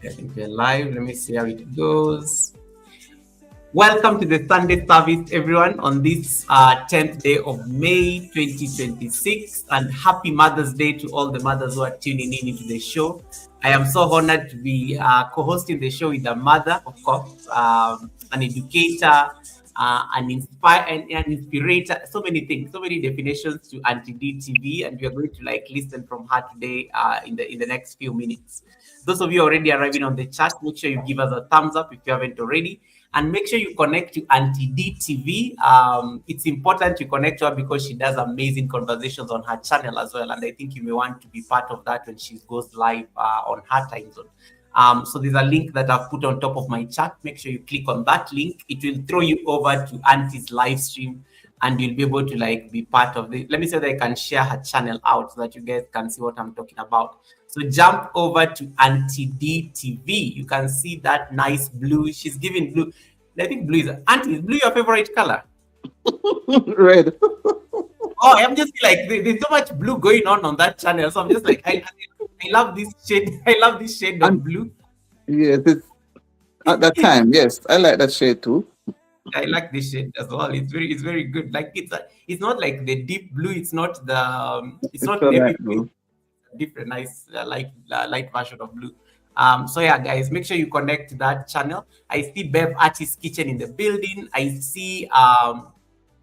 I think we're live. Let me see how it goes. Welcome to the Sunday service, everyone, on this 10th day of May 2026. And happy Mother's Day to all the mothers who are tuning in into the show. I am so honored to be co hosting the show with a mother, of course, an educator, an inspirator, so many things, so many definitions to Auntie DTV. And we are going to listen from her today in the next few minutes. Those of you already arriving on the chat, make sure you give us a thumbs up if you haven't already. And make sure you connect to Auntie DTV. It's important you connect to her because she does amazing conversations on her channel as well. And I think you may want to be part of that when she goes live on her time zone. So there's a link that I've put on top of my chat. Make sure you click on that link. It will throw you over to Auntie's live stream and you'll be able to be part of the. Let me say that I can share her channel out so that you guys can see what I'm talking about. So jump over to Auntie D TV. You can see that nice blue. She's giving blue. I think blue is Auntie. Is blue your favorite color? Red. Oh, I'm just there's so much blue going on that channel. So I'm just I love this shade. I love this shade of blue. Yes, at that time. Yes, I like that shade too. I like this shade as well. It's very good. It's not like the deep blue. It's not the it's It's not so navy light blue. blue. Different nice light version of blue. So yeah, guys, make sure you connect to that channel. I see Bev Artist Kitchen in the building. I see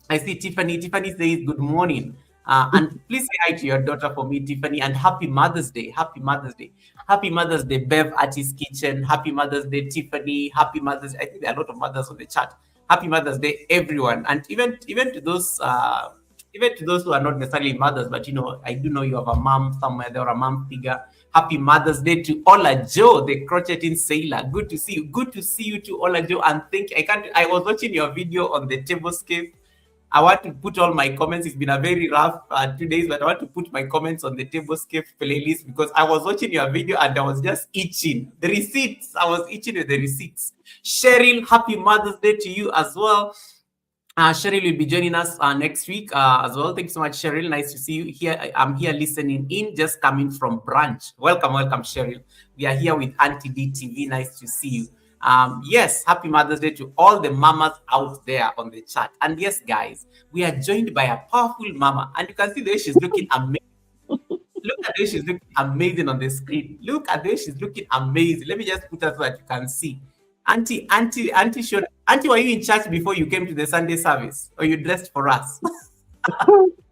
Tiffany. Tiffany says good morning. And please say hi to your daughter for me, Tiffany, and happy Mother's Day. Happy Mother's Day. Happy Mother's Day, Bev Artist Kitchen. Happy Mother's Day, Tiffany. Happy Mother's Day. I think there are a lot of mothers on the chat. Happy Mother's Day, everyone. And even to those who are not necessarily mothers, but I do know you have a mom somewhere there or a mom figure. Happy Mother's Day to Ola Joe, the crocheting sailor. Good to see you. Good to see you to Ola Joe. And I was watching your video on the tablescape. I want to put all my comments. It's been a very rough 2 days, but I want to put my comments on the tablescape playlist because I was watching your video and I was just itching. The receipts. I was itching with the receipts. Cheryl, happy Mother's Day to you as well. Cheryl will be joining us next week as well. Thanks so much, Cheryl. Nice to see you here. I'm here listening in, just coming from brunch. Welcome, Cheryl. We are here with Auntie DTV. Nice to see you. Yes, happy Mother's Day to all the mamas out there on the chat. And yes, guys, we are joined by a powerful mama, and you can see the way she's looking amazing. Look at the way she's looking amazing on the screen. Look at the way she's looking amazing. Let me just put her so that you can see. Auntie, were you in church before you came to the Sunday service, or you dressed for us?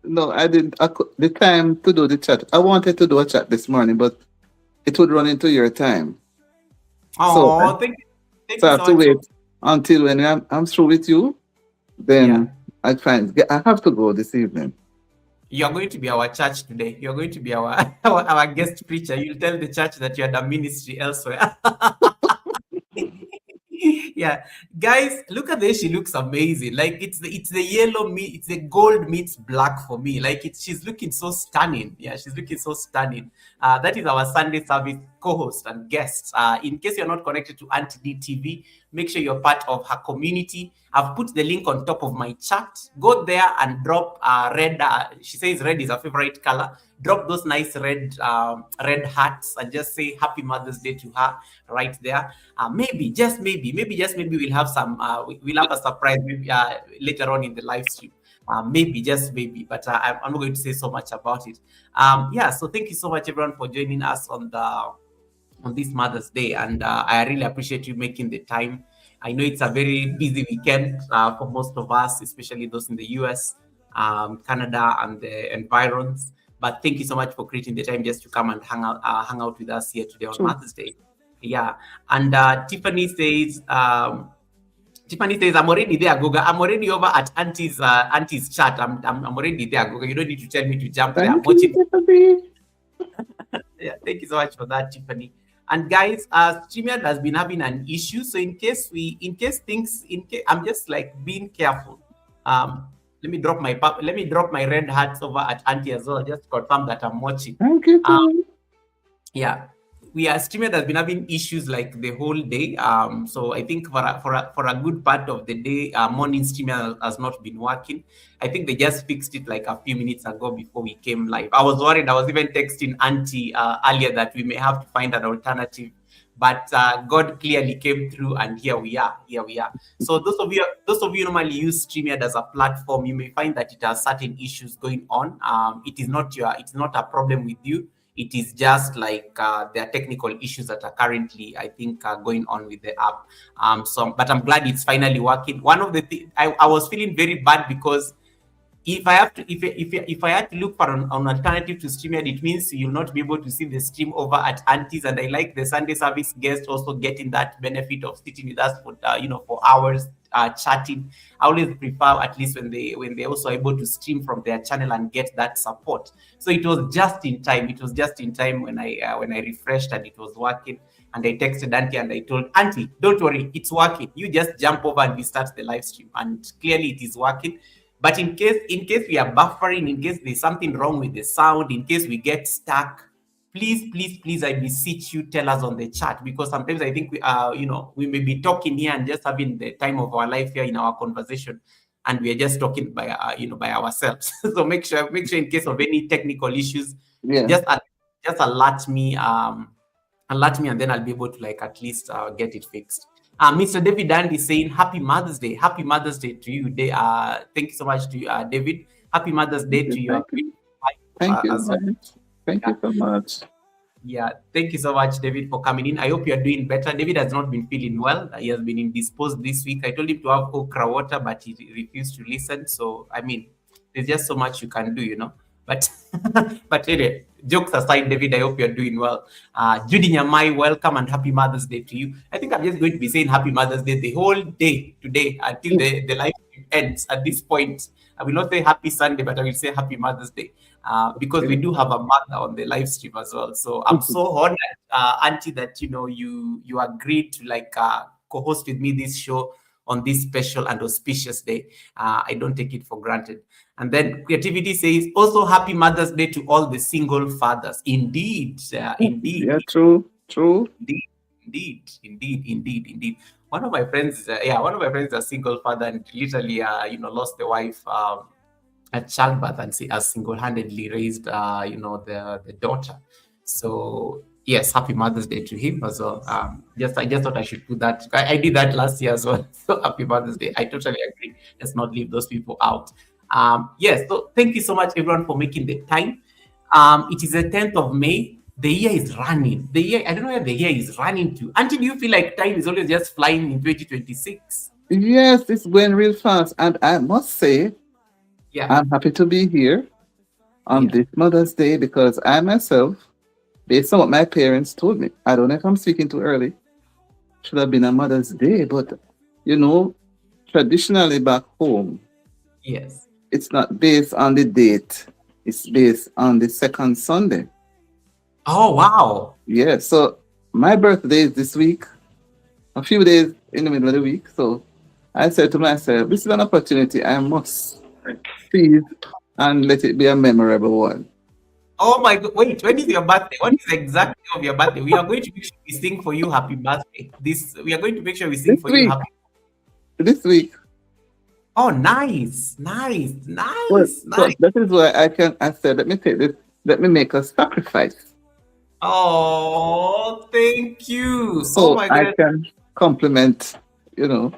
No, I didn't. The time to do the chat. I wanted to do a chat this morning, but it would run into your time. So, Oh, thank so you I so have to much. wait until when I'm through with you. Then Yeah, I have to go this evening. you are going to be our church today. You are going to be our guest preacher. You'll tell the church that you had a ministry elsewhere. Yeah, guys, look at this. She looks amazing. It's the yellow meat. It's the gold meets black for me. She's looking so stunning. Yeah, she's looking so stunning. That is our Sunday service co-host and guest. In case you're not connected to Auntie D TV, make sure you're part of her community. I've put the link on top of my chat. Go there and drop red. She says red is her favorite color. Drop those nice red hearts and just say Happy Mother's Day to her right there. Maybe just maybe we'll have we'll have a surprise maybe later on in the live stream. Maybe just maybe, but I'm not going to say so much about it. Yeah, so thank you so much everyone for joining us on this Mother's Day, and I really appreciate you making the time. I know it's a very busy weekend for most of us, especially those in the US, Canada, and the environs. But thank you so much for creating the time just to come and hang out with us here today on True. Mother's Day. Yeah, and Tiffany says, I'm already there, Goga. I'm already over at Auntie's chat. I'm already there, Goga. You don't need to tell me to jump there. I'm Thank you, watching. Tiffany. Yeah, thank you so much for that, Tiffany. And guys, StreamYard has been having an issue. So I'm just being careful. Let me drop my red hats over at Auntie as well, just to confirm that I'm watching. Thank you, Um, too. yeah, StreamYard has been having issues like the whole day. So I think for a good part of the day, morning StreamYard has not been working. I think they just fixed it like a few minutes ago before we came live. I was worried. I was even texting Auntie earlier that we may have to find an alternative but God clearly came through, and here we are. Here we are. So those of you normally use StreamYard as a platform, you may find that it has certain issues going on. It's not a problem with you. It is just like there are technical issues that are currently, I think, going on with the app. But I'm glad it's finally working. One of the I was feeling very bad because if I have to, if I had to look for an alternative to StreamYard, it means you'll not be able to see the stream over at Auntie's. And I like the Sunday service guest also getting that benefit of sitting with us for for hours chatting. I always prefer at least when they also able to stream from their channel and get that support. So it was just in time. It was just in time when I refreshed and it was working. And I texted Auntie and I told Auntie, don't worry, it's working. You just jump over and we start the live stream. And clearly it is working. But in case we are buffering, in case there's something wrong with the sound, in case we get stuck, please, I beseech you, tell us on the chat, because sometimes I think we may be talking here and just having the time of our life here in our conversation, and we are just talking by ourselves. So make sure in case of any technical issues, Yeah. just alert me, and then I'll be able to at least get it fixed. Mr. David Andy saying Happy Mother's Day. Happy Mother's Day to you. Thank you so much to you, David. Happy Mother's Day to your wife Thank you. as well. Thank you so much. Yeah, thank you so much, David, for coming in. I hope you're doing better. David has not been feeling well. He has been indisposed this week. I told him to have okra water, but he refused to listen. So, I mean, there's just so much you can do. But but anyway, jokes aside, David, I hope you're doing well. Judy Nyamai, welcome and happy Mother's Day to you. I think I'm just going to be saying happy Mother's Day the whole day today until the live stream ends. At this point, I will not say happy Sunday, but I will say happy Mother's Day. Because we do have a mother on the live stream as well. So I'm so honored, Auntie, that you agreed to co-host with me this show on this special and auspicious day. I don't take it for granted. And then Creativity says also happy Mother's Day to all the single fathers. Indeed, indeed. Yeah, true. Indeed. One of my friends is a single father and literally lost the wife at childbirth and has single-handedly raised the daughter. So yes, happy Mother's Day to him as well. I just thought I should put that. I did that last year as well. So happy Mother's Day. I totally agree. Let's not leave those people out. Yes, so thank you so much everyone for making the time. It is the 10th of May. The year is running. I don't know where the year is running to. Until you feel like time is always just flying in 2026. Yes, it's going real fast. And I must say, Yeah. I'm happy to be here on this Mother's Day because I myself, based on what my parents told me, I don't know if I'm speaking too early, should have been a Mother's Day, but traditionally back home, Yes. it's not based on the date, it's based on the second Sunday. Oh, wow. Yeah, so my birthday is this week, a few days in the middle of the week. So I said to myself, this is an opportunity I must seize and let it be a memorable one. Oh my God! Wait, when is your birthday? What is the exact day of your birthday? We are going to make sure we sing for you happy birthday. We are going to make sure we sing This for you week. happy. This week. Oh, nice. Well, so Nice. that is why I said, let me make a sacrifice. Oh, thank you. So Oh my I God. can compliment, on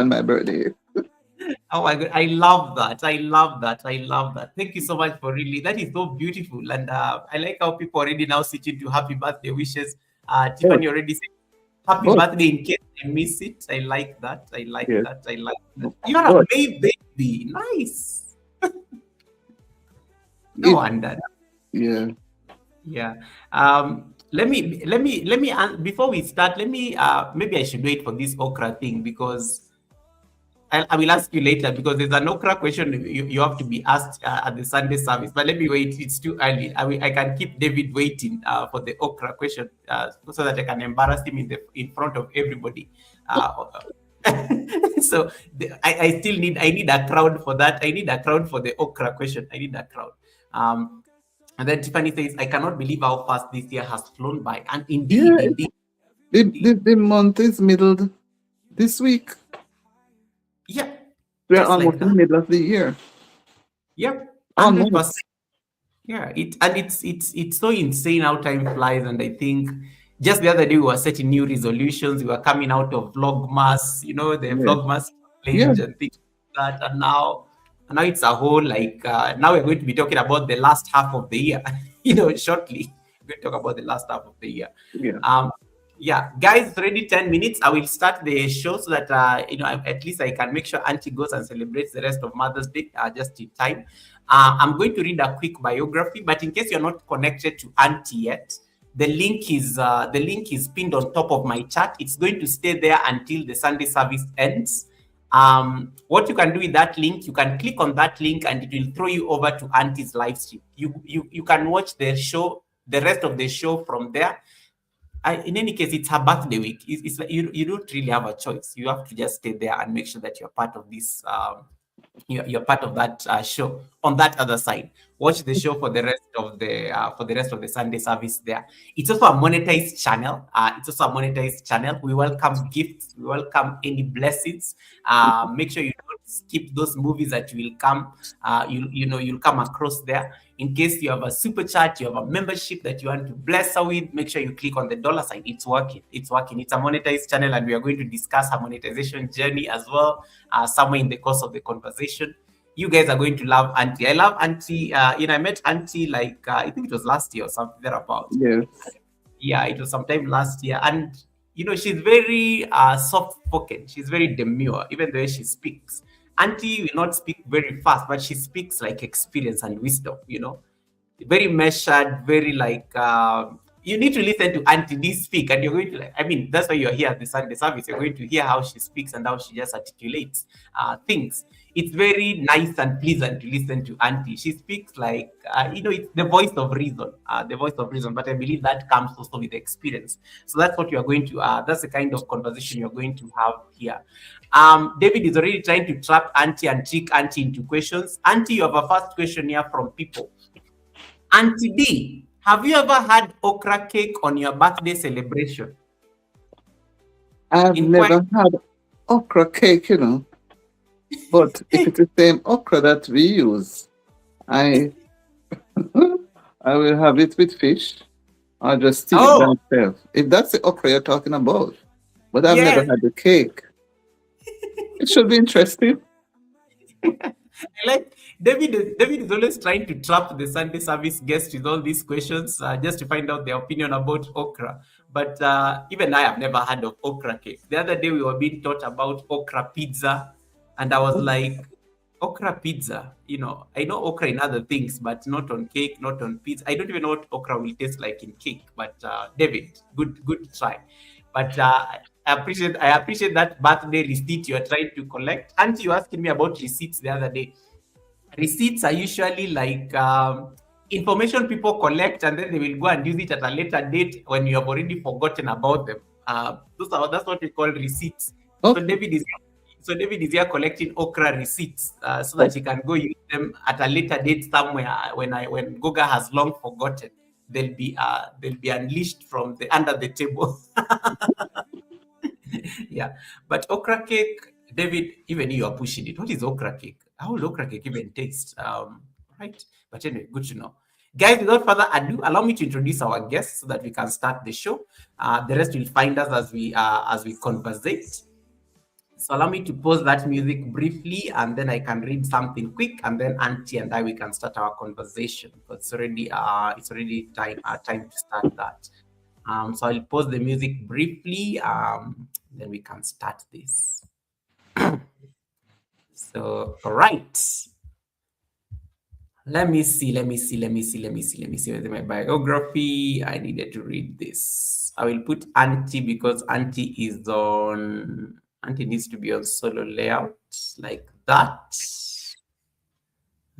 my birthday. Oh my God. I love that. Thank you so much for that is so beautiful. And I like how people already now switching to happy birthday wishes. Tiffany already said happy Oh, birthday in case I miss it. I like that. yes. You are a Good. baby. Nice. No wonder. Yeah. Yeah. Let me before we start, maybe I should wait for this okra thing because I will ask you later because there's an okra question you have to be asked at the Sunday service. But let me wait. It's too early. I can keep David waiting for the okra question so that I can embarrass him in front of everybody. So I need a crowd for that. I need a crowd for the okra question. I need a crowd. And then Tiffany says, I cannot believe how fast this year has flown by. And indeed, The month is middle this week. Yeah. We're Just almost like in the that. middle of the year. Yep. Almost. 100%. Yeah. It's so insane how time flies. And I think just the other day we were setting new resolutions. We were coming out of vlogmas, the Yeah. vlogmas Yeah. challenge and things like that. And now it's a whole like now we're going to be talking about the last half of the year. Shortly we're going to talk about the last half of the year. Yeah. um yeah, guys, it's already 10 minutes. I will start the show so that at least I can make sure Auntie goes and celebrates the rest of Mother's Day just in time. I'm going to read a quick biography, but in case you're not connected to Auntie yet, the link is pinned on top of my chat. It's going to stay there until the Sunday service ends. What you can do with that link, you can click on that link and it will throw you over to Auntie's live stream. You can watch the rest of the show from there. In any case, it's her birthday week. It's like you don't really have a choice. You have to just stay there and make sure that you're part of this. You're part of that show on that other side. Watch the show for the rest of the Sunday service there. It's also a monetized channel. We welcome gifts. We welcome any blessings. Make sure you don't skip those movies that you will come. You'll come across there. In case you have a super chat, you have a membership that you want to bless her with, make sure you click on the dollar sign. It's working. It's working. It's a monetized channel, and we are going to discuss her monetization journey as well somewhere in the course of the conversation. You guys are going to love Auntie. I love Auntie. I met Auntie like I think it was last year or something thereabout. Yes. Yeah, it was sometime last year, and she's very soft spoken. She's very demure, even the way she speaks. Auntie will not speak very fast, but she speaks like experience and wisdom. Very measured, very like you need to listen to Auntie D speak, and you're going to like. I mean, that's why you're here at the Sunday service. You're going to hear how she speaks and how she just articulates things. It's very nice and pleasant to listen to Auntie. She speaks like it's the voice of reason, the voice of reason. But I believe that comes also with experience. So that's what you are going to. That's the kind of conversation you're going to have here. David is already trying to trap Auntie and trick Auntie into questions. Auntie, you have a first question here from people. Auntie D, have you ever had okra cake on your birthday celebration? I've Inquire. never had okra cake. But if it's the same okra that we use, I I will have it with fish or just steam it Oh, myself. If that's the okra you're talking about. But I've never yes. had the cake. It should be interesting. I like David. David is always trying to trap the Sunday service guest with all these questions just to find out their opinion about okra. But even I have never heard of okra cake. The other day we were being taught about okra pizza, and I was like, okra pizza. I know okra in other things, but not on cake, not on pizza. I don't even know what okra will taste like in cake. But David, good try. But I appreciate that birthday receipt you are trying to collect. Auntie, you asking me about receipts the other day. Receipts are usually like information people collect, and then they will go and use it at a later date when you have already forgotten about them. That's what we call receipts. So Okay. David is here collecting okra receipts so that he can go use them at a later date somewhere when Goga has long forgotten. They'll be unleashed from the under the table. Yeah, but okra cake, David, even you are pushing it. What is okra cake? How will okra cake even taste? Right. But anyway, good to know. Guys, without further ado, allow me to introduce our guests so that we can start the show. The rest will find us as we conversate. So allow me to pause that music briefly, and then I can read something quick, and then Auntie and I we can start our conversation. Because it's already time to start that. So I'll pause the music briefly. Then we can start this. So all right. Let me see. Where's my biography? I needed to read this. I will put Auntie because Auntie needs to be on solo layout like that.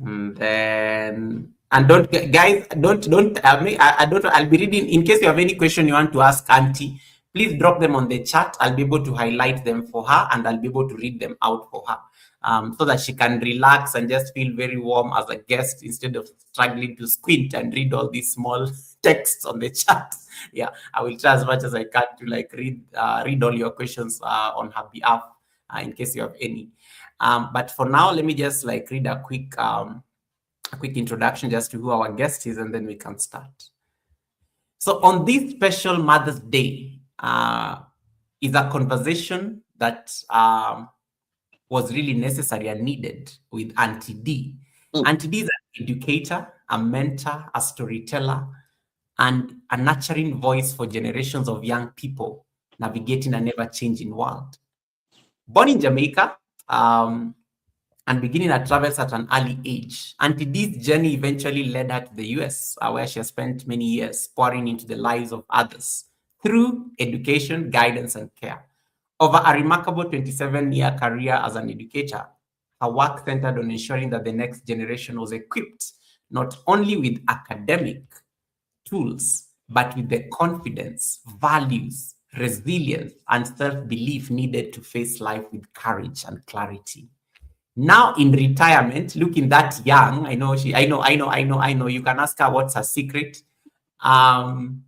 And don't guys don't I don't I'll be reading in case you have any question you want to ask Auntie. Please drop them on the chat. I'll be able to highlight them for her and I'll be able to read them out for her. So that she can relax and just feel very warm as a guest instead of struggling to squint and read all these small texts on the chat. Yeah, I will try as much as I can to like read all your questions on her behalf in case you have any. But for now, let me just like read a quick introduction just to who our guest is, and then we can start. So on this special Mother's Day, is a conversation that was really necessary and needed with Auntie D. Mm. Auntie D is an educator, a mentor, a storyteller, and a nurturing voice for generations of young people navigating an ever-changing world. Born in Jamaica, and beginning her travels at an early age. Auntie D's journey eventually led her to the US, where she has spent many years pouring into the lives of others through education, guidance, and care. Over a remarkable 27-year career as an educator, her work centered on ensuring that the next generation was equipped not only with academic tools, but with the confidence, values, resilience, and self belief needed to face life with courage and clarity. Now in retirement, looking that young, I know. You can ask her what's her secret. Um,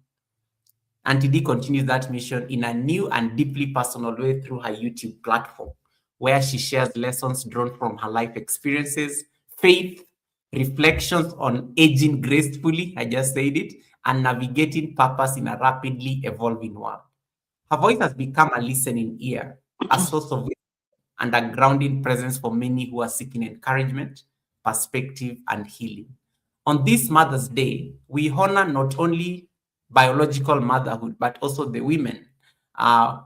Auntie D continues that mission in a new and deeply personal way through her YouTube platform, where she shares lessons drawn from her life experiences, faith, reflections on aging gracefully, I just said it, and navigating purpose in a rapidly evolving world. Her voice has become a listening ear, a source of and a grounding presence for many who are seeking encouragement, perspective, and healing. On this Mother's Day, we honor not only biological motherhood, but also the women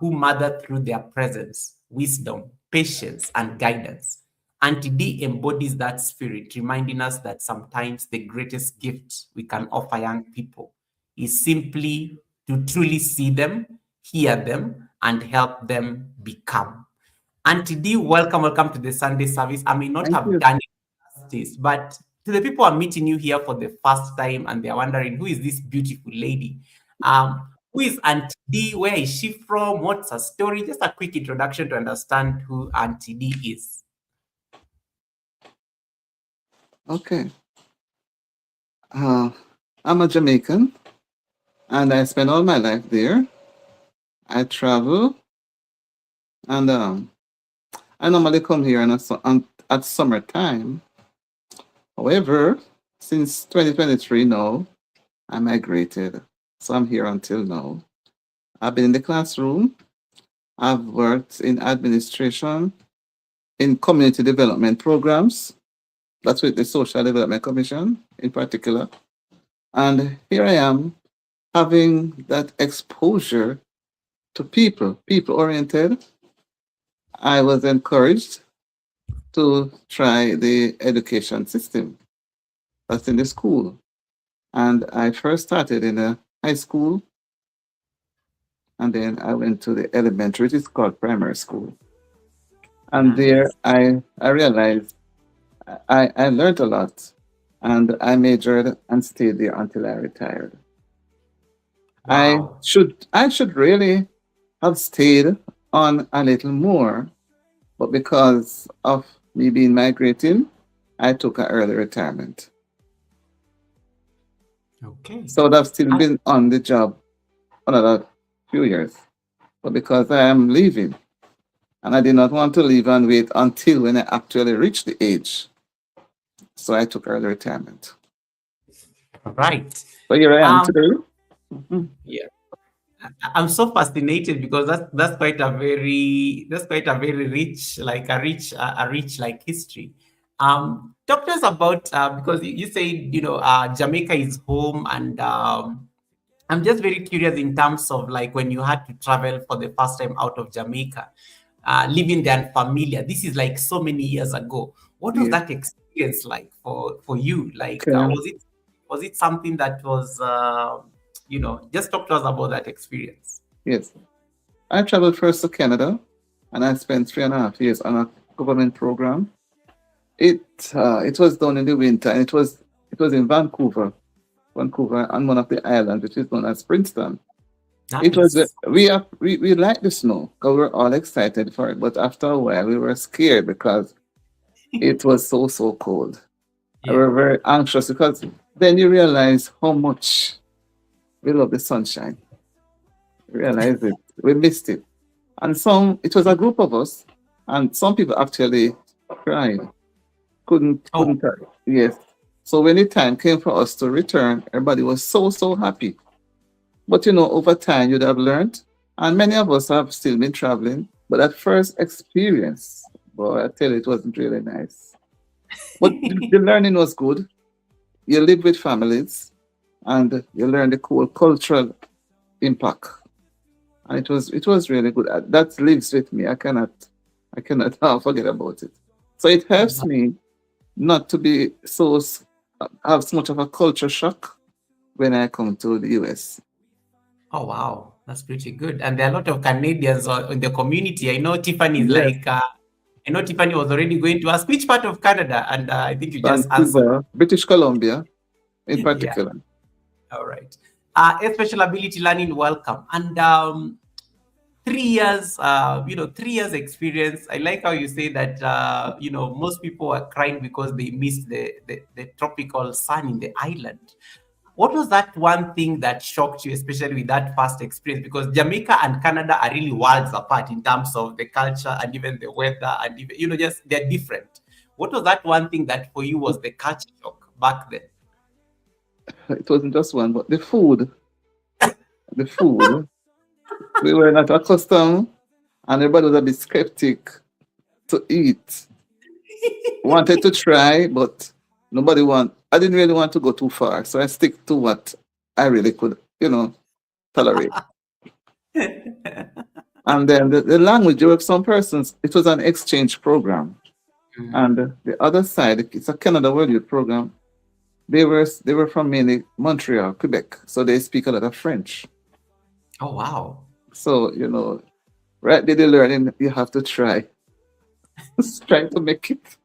who mother through their presence, wisdom, patience, and guidance. Auntie D embodies that spirit, reminding us that sometimes the greatest gift we can offer young people is simply to truly see them, hear them, and help them become. Auntie D, welcome to the Sunday service. I may not Thank have you. done it justice, but to the people who are meeting you here for the first time and they're wondering who is this beautiful lady? Who is Auntie D? Where is she from? What's her story? Just a quick introduction to understand who Auntie D is. Okay. Uh, I'm a Jamaican and I spent all my life there. I travel and I normally come here at summertime. However, since 2023 now, I migrated. So I'm here until now. I've been in the classroom. I've worked in administration, in community development programs. That's with the Social Development Commission in particular. And here I am having that exposure to people oriented. I was encouraged to try the education system that's in the school. And I first started in a high school, and then I went to the elementary, which is called primary school. And there Nice. I realized I learned a lot, and I majored and stayed there until I retired. Wow. I should really have stayed on a little more, but because of me being migrating, I took an early retirement. Okay. So I've still been on the job another few years. But because I am leaving, and I did not want to leave and wait until when I actually reached the age, so I took early retirement. All right. So here I am Um, today. Mhm. yeah. I'm so fascinated because that's quite a very rich, like a rich like history. Talk to us about because you said Jamaica is home, and I'm just very curious in terms of like when you had to travel for the first time out of Jamaica, living there unfamiliar. This is like so many years ago. What was Yeah. that experience like for you? Like, Okay. was it something that was just talk to us about that experience. Yes. I traveled first to Canada, and I spent 3.5 years on a government program. It was done in the winter, and it was in Vancouver, on one of the islands, which is known as Princeton. It was Nice. we liked the snow because we were all excited for it, but after a while we were scared because it was so cold. We Yeah. were very anxious because then you realize how much we love the sunshine. Realize it, we missed it, and it was a group of us, and some people actually cried, Oh, couldn't yes. So when the time came for us to return, everybody was so happy. But you know, over time you'd have learned, and many of us have still been traveling. But that first experience, boy, I tell you, it wasn't really nice. But the learning was good. You live with families, and you learn the cool cultural impact, and it was really good. That lives with me. I cannot forget about it. So it helps me not to be have so much of a culture shock when I come to the US. Oh wow, that's pretty good. And there are a lot of Canadians in the community. I know Tiffany is Yes, like, I know Tiffany was already going to ask which part of Canada, and I think you just answered. Vancouver, British Columbia, in Yeah, particular. all right. A special ability learning, welcome. And 3 years, 3 years experience. I like how you say that, most people are crying because they missed the tropical sun in the island. What was that one thing that shocked you, especially with that first experience? Because Jamaica and Canada are really worlds apart in terms of the culture and even the weather, and even, just they're different. What was that one thing that for you was the culture shock back then? It wasn't just one, but the food. The food. We were not accustomed, and everybody was a bit skeptic to eat. Wanted to try, but nobody want. I didn't really want to go too far, so I stick to what I really could, tolerate. And then the language, there were some persons. It was an exchange program, Mm. and the other side, it's a Canada World Youth program. They were from mainly Montreal, Quebec, so they speak a lot of French. Oh wow. So right there, the learning you have to try, try to make it,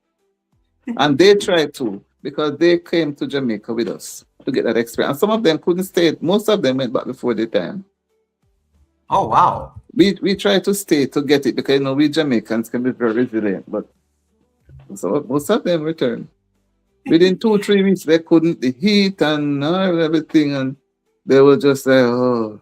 and they tried to because they came to Jamaica with us to get that experience. And some of them couldn't stay. Most of them went back before the time. Oh wow. We tried to stay to get it because we Jamaicans can be very resilient, but so most of them returned. Within 2 3 weeks, they couldn't the heat and everything, and they were just like, oh,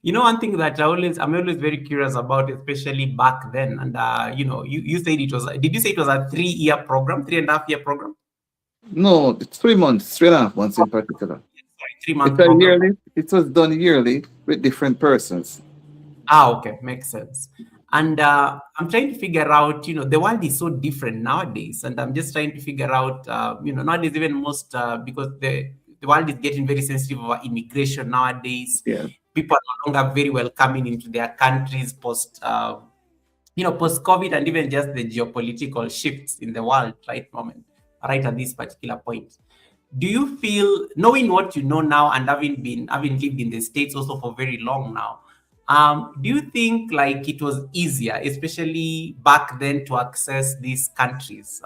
One thing that I'm always very curious about, especially back then, and you said it was. Did you say it was a 3-year program, 3.5 year program? no, it's 3 months, 3.5 months in particular. Sorry, It's 3 month a program. yearly. It was done yearly with different persons. Okay, makes sense. And I'm trying to figure out, the world is so different nowadays, and I'm just trying to figure out, nowadays even most because the world is getting very sensitive about immigration nowadays. Yeah. People are no longer very welcoming into their countries post COVID, and even just the geopolitical shifts in the world right at this particular point. Do you feel, knowing what you know now and having lived in the States also for very long now, do you think like it was easier, especially back then, to access these countries,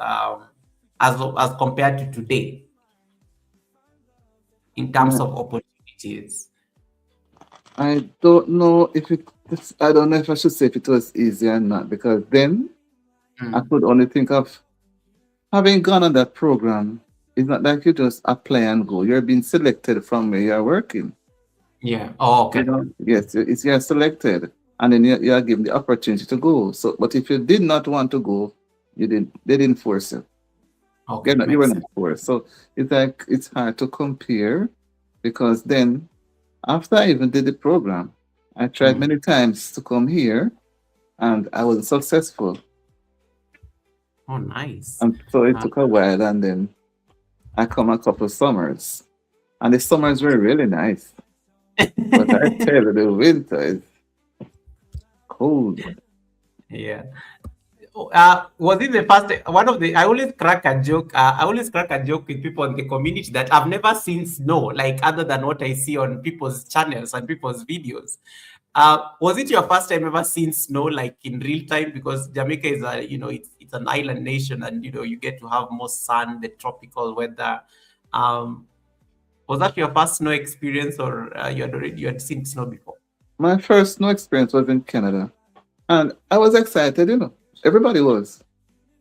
as compared to today in terms My, of opportunities? I don't know if I don't know if I should say if it was easy or not because then I Mm. could only think of having gone on that program. It's not like you just apply and go. You're being selected from where you're working. Yeah. Oh, okay. Yes, it's you're selected, and then you're given the opportunity to go. So, but if you did not want to go, you didn't. They didn't force you. Okay, You were makes not sense. forced. So it's like it's hard to compare because then after I even did the program, I tried Mm. many times to come here, and I wasn't successful. Oh, nice. And so it Uh, took a while, and then I come a couple of summers, and the summers were really nice. But I tell you, the winter is cold. yeah. Was it the first one of the? I always crack a joke. I always crack a joke with people in the community that I've never seen snow, like other than what I see on people's channels and people's videos. Was it your first time ever seeing snow, like in real time? Because Jamaica is it's an island nation, and you get to have more sun, the tropical weather. Um, was that your first snow experience, or you had seen snow before? My first snow experience was in Canada, and I was excited. Everybody was.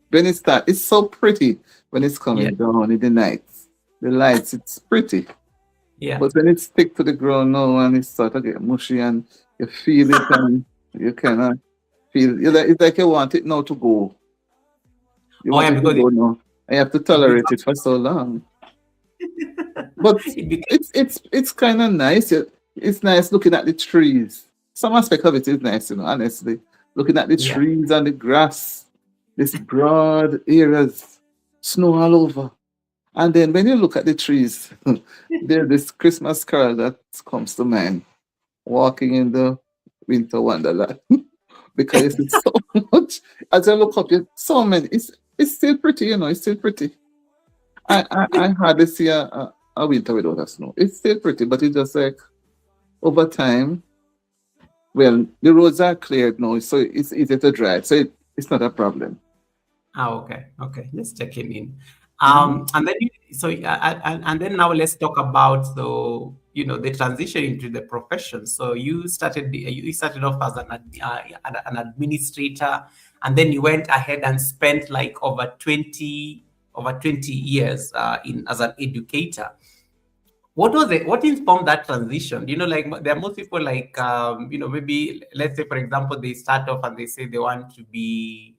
When it starts, it's so pretty when it's Yeah, coming down in the nights. The lights, it's pretty. yeah. But when it stick to the ground now and it start to get mushy and you feel it and you cannot feel it's like you want it now to go. You Oh want yeah, it to because go now. And you have to it tolerate becomes it for so long. But It became, it's kind of nice. It's nice looking at the trees. Some aspect of it is nice, honestly. Looking at the yeah. trees and the grass, this broad areas, snow all over. And then when you look at the trees, there's this Christmas carol that comes to mind, walking in the winter wonderland. Because it's so much. As I look up, so many. It's still pretty, it's still pretty. I hardly see a winter without a snow. It's still pretty, but it's just like over time, well, the roads are cleared now, so it's easy to drive. So it's not a problem. Okay, okay, just checking in. Mhm. And then and then now let's talk about the transition into the profession. So you started off as an administrator, and then you went ahead and spent like over 20 years in as an educator. What was it? What informed that transition? Like there are most people like maybe let's say for example they start off and they say they want to be,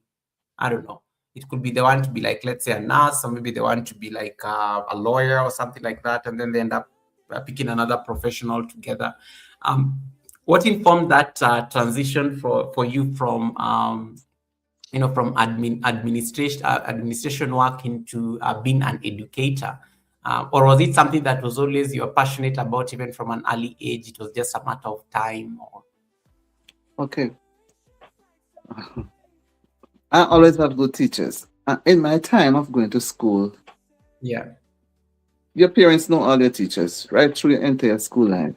I don't know. It could be they want to be like, let's say, a nurse, or maybe they want to be like a lawyer or something like that, and then they end up picking another profession altogether. Um, what informed that transition for you from from administration work into being an educator? Or was it something that was always you're passionate about even from an early age? It was just a matter of time, or Okay. I always have good teachers. In my time of going to school, yeah, your parents know all your teachers right through your entire school life.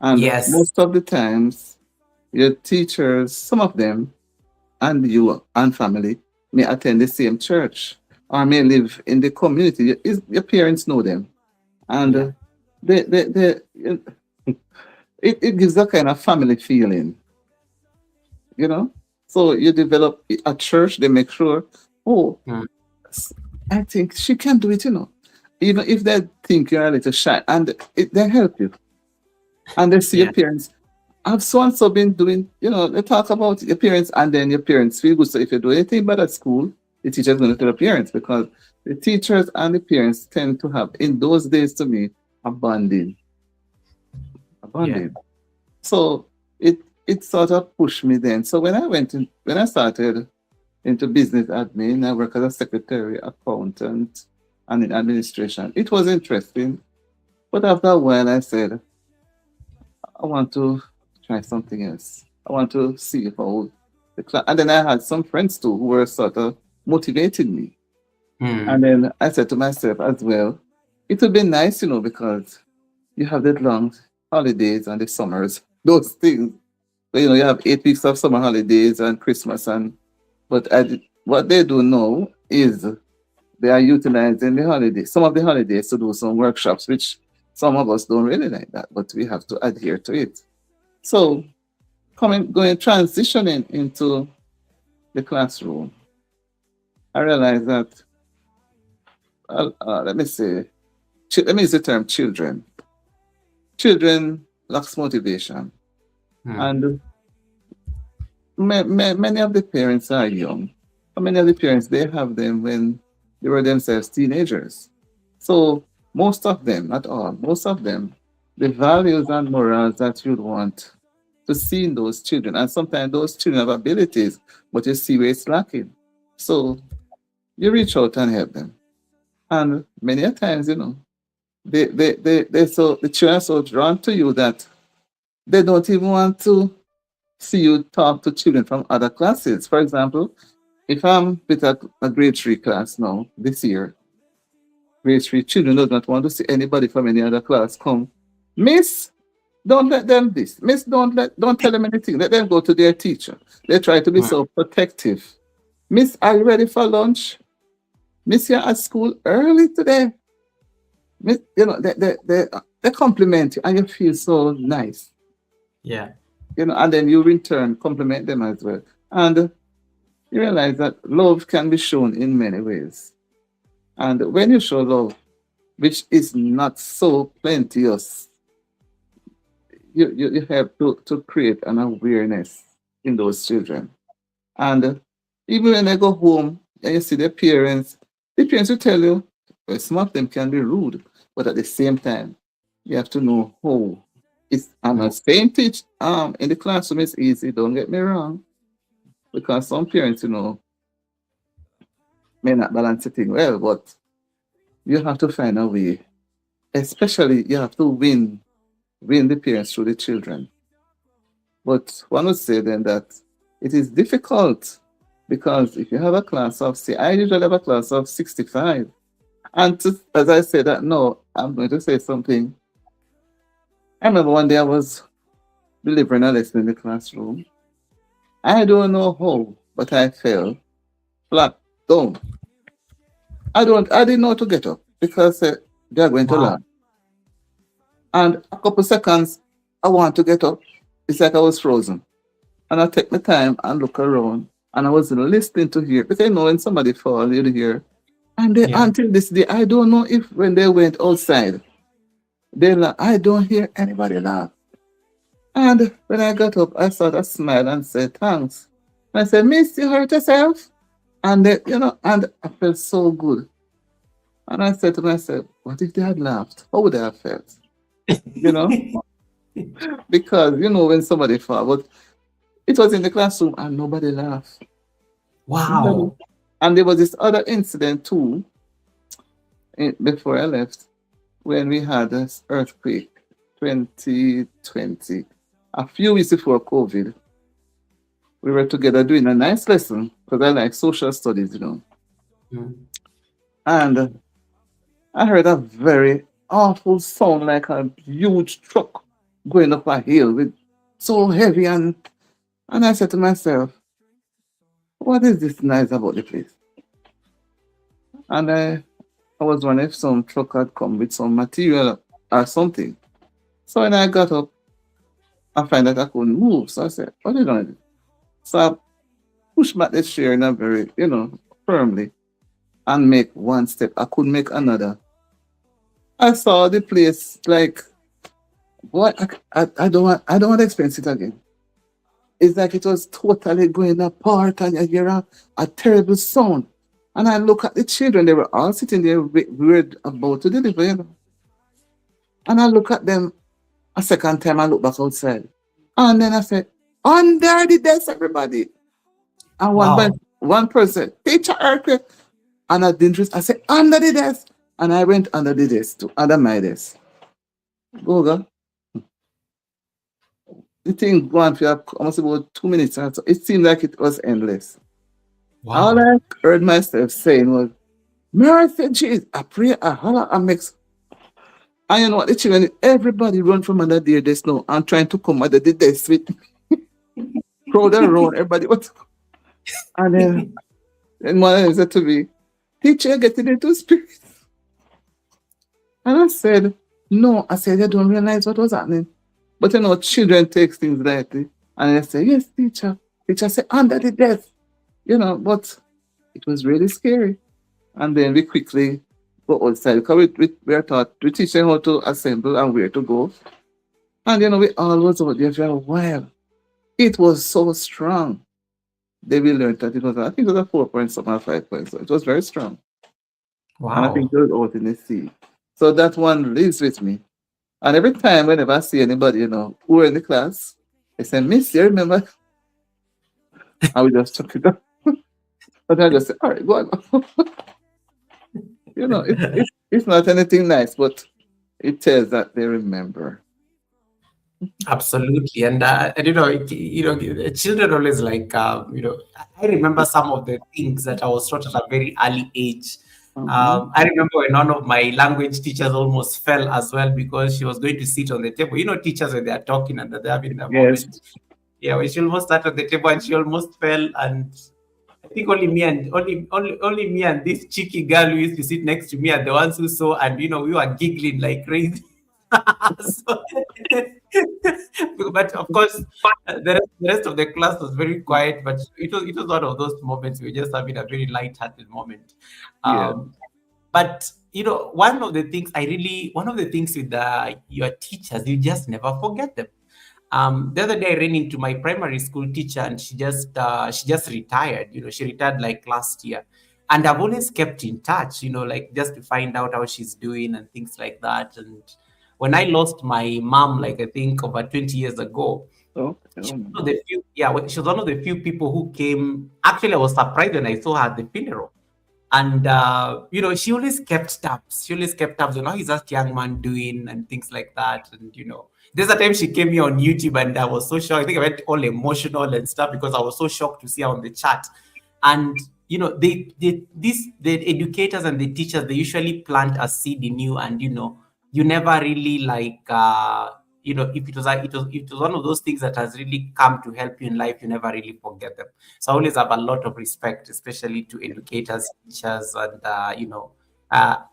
And yes, most of the times, your teachers, some of them, and you and family may attend the same church or may live in the community. Your parents know them. And yeah, they it gives a kind of family feeling, you know? So you develop a church, they make sure, oh, mm, s- I think she can do it, Even if they think you're a little shy, and they help you. And they see your yeah, parents. Have so and so been doing, they talk about your parents, and then your parents feel good. So if you do anything bad at school, the teacher's going to tell the parents because the teachers and the parents tend to have, in those days to me, a bonding. A yeah, bonding. So it sort of pushed me then. So when I started into business admin, I work as a secretary, accountant, and in administration. It was interesting. But after a while I said, I want to try something else. I want to see how and then I had some friends too who were sort of motivating me. And mm, then I said to myself as well, it would be nice, because you have the long holidays and the summers, those things. So, you have 8 weeks of summer holidays and Christmas but what they do now is they are utilizing the holidays, some of the holidays to do some workshops, which some of us don't really like that, but we have to adhere to it. So going transitioning into the classroom, I realized that let me say, let me use the term children. Children lacks motivation, mm, and many of the parents are young. And many of the parents they have them when they were themselves teenagers. So most of them, not all, most of them, the values and morals that you'd want to see in those children, and sometimes those children have abilities, but you see where it's lacking. So you reach out and help them. And many a times, the children are so drawn to you that they don't even want to see you talk to children from other classes. For example, if I'm with a grade 3 class now, this year, grade 3 children do not want to see anybody from any other class come. Miss, don't let them this. Miss, don't tell them anything. Let them go to their teacher. They try to be mm, so protective. Miss, are you ready for lunch? Miss, you're at school early today. Miss, they compliment you and you feel so nice. yeah, And then you in turn compliment them as well. And you realize that love can be shown in many ways. And when you show love, which is not so plenteous, you have to create an awareness in those children. And even when they go home and you see their parents will tell you, well, some of them can be rude. but at the same time, you have to know how. I'm Mm. not saying teach in the classroom is easy, don't get me wrong, because some parents, may not balance it in well, but you have to find a way. Especially you have to win the parents through the children. But one would say then that it is difficult because if you have a class of, say, I usually have a class of 65. And as I say that, no, I'm going to say something. I remember one day I was delivering a lesson in the classroom. I don't know how, but I fell flat down. I didn't know how to get up because they are going to Wow. laugh. And a couple seconds, I want to get up. It's like I was frozen. And I take my time and look around. And I was listening to hear, because when somebody fall, you hear. And they, Yeah. until this day, I don't know if when they went outside, they laugh. I don't hear anybody laugh. And when I got up, I sort of smiled and said, thanks. And I said, Miss, you hurt yourself? And and I felt so good. And I said to myself, what if they had laughed? How would I have felt? You know? Because when somebody fall, but it was in the classroom and nobody laughed. Nobody. Wow. And there was this other incident too before I left when we had this earthquake 2020. A few weeks before COVID, we were together doing a nice lesson because I like social studies. Mm. And I heard a very awful sound like a huge truck going up a hill with so heavy and I said to myself, what is this noise about the place? And I was wondering if some truck had come with some material or something. So when I got up, I find that I couldn't move. So I said, what are you gonna do? So I pushed back the chair in a very, firmly and make one step. I couldn't make another. I saw the place like what I don't want to experience it again. It's like it was totally going apart and you hear a terrible sound. And I look at the children, they were all sitting there, we were about to deliver. And I look at them a second time, I look back outside. And then I said, under the desk, everybody. And Wow. one person, teacher earthquake. And I didn't I said, under the desk. And I went under the desk to under my desk. Goga, the thing go on for almost about 2 minutes. And so it seemed like it was endless. All Wow. I heard myself saying was, mercy, Jesus. I pray, I holler, I make. And you know what, the children, everybody run from under their desk now and trying to come under the desk with crowd around, everybody. And then one said to me, teacher, getting into spirit. And I said, no. I said, you don't realize what was happening. But children take things lightly. And they say, yes, teacher. Teacher said, under the desk. But it was really scary. And then we quickly go outside because we are taught, we teach them how to assemble and where to go. And we all was out there for a while. It was so strong. They will learn that it was, I think it was a 4 point something, or 5 points. So it was very strong. And I think Wow. it was out in the sea. So that one lives with me. And every time, whenever I see anybody, who are in the class, they say, Miss, you remember? I would just chuck it up. But I just say, all right, go on. It's not anything nice, but it tells that they remember. Absolutely, and children always like I remember some of the things that I was taught at a very early age. Mhm. I remember when one of my language teachers almost fell as well because she was going to sit on the table. Teachers when they are talking and they're having a Yes. moment. Yeah, when she almost sat on the table and she almost fell, and I think only me and this cheeky girl who used to sit next to me are the ones who saw, and we were giggling like crazy. So, but of course, the rest of the class was very quiet. But it was one of those moments we were just having a very light-hearted moment. Yeah. But one of the things with your teachers, you just never forget them. The other day I ran into my primary school teacher, and she just retired. She retired like last year. And I've always kept in touch, like just to find out how she's doing and things like that. And when I lost my mom, like I think over 20 years ago, Oh, she oh my was one of God. the few, yeah, she was one of the few people who came. Actually, I was surprised when I saw her at the funeral. And she always kept tabs. She always kept tabs on how is that young man doing and things like that. And there's a time she came here on YouTube, and I was so shocked. I think I went all emotional and stuff because I was so shocked to see her on the chat. And the educators and the teachers, they usually plant a seed in you, and you never really like if it was one of those things that has really come to help you in life, you never really forget them. So I always have a lot of respect, especially to educators, teachers, and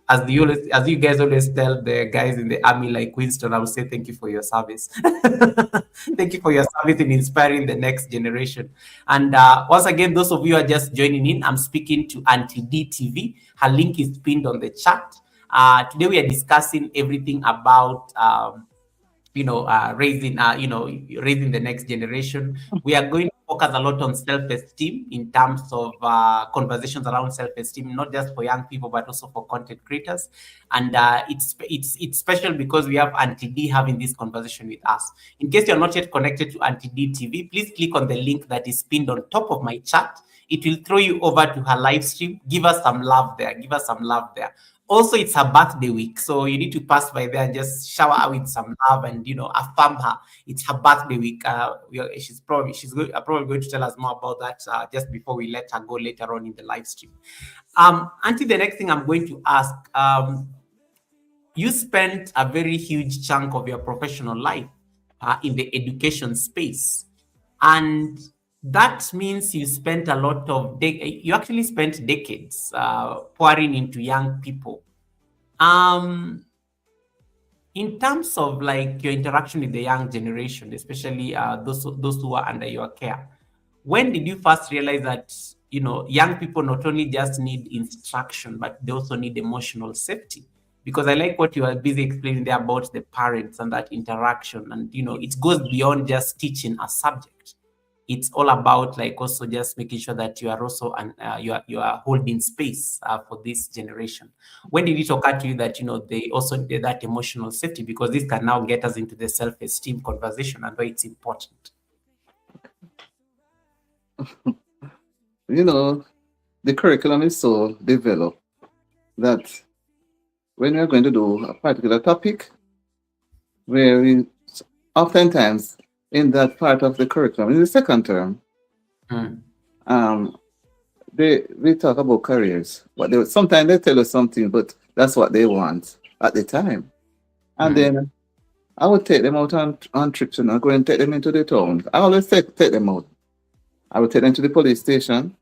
as you guys always tell the guys in the army, like Winston, I will say thank you for your service. Thank you for your service in inspiring the next generation. And once again, those of you who are just joining in, I'm speaking to Auntie DTV. Her link is pinned on the chat. Today we are discussing everything about raising the next generation. We are going to focus a lot on self-esteem in terms of conversations around self-esteem, not just for young people but also for content creators. And it's special because we have Auntie D having this conversation with us. In case you're not yet connected to Auntie D TV, please click on the link that is pinned on top of my chat. It will throw you over to her live stream. Give us some love there. Give us some love there. Also, it's her birthday week, so you need to pass by there and just shower her with some love and affirm her. It's her birthday week. She's probably going to tell us more about that just before we let her go later on in the live stream. Auntie, the next thing I'm going to ask, you spent a very huge chunk of your professional life in the education space, and that means you spent a lot of you actually spent decades pouring into young people. um in terms of like your interaction with the young generation, especially those who are under your care, when did you first realize that young people not only just need instruction but they also need emotional safety? Because I like what you are busy explaining there about the parents and that interaction, and it goes beyond just teaching a subject. It's all about like also just making sure that you are also and you are holding space for this generation. When did it occur to you that they also need that emotional safety? Because this can now get us into the self-esteem conversation and why it's important. You know, the curriculum is so developed that when we're going to do a particular topic, where we oftentimes in that part of the curriculum, in the second term, Mm, um, we talk about careers, but sometimes they tell us something, but that's what they want at the time. And mm, then I would take them out on trips and I go and take them into the town. I always take them out. I would take them to the police station,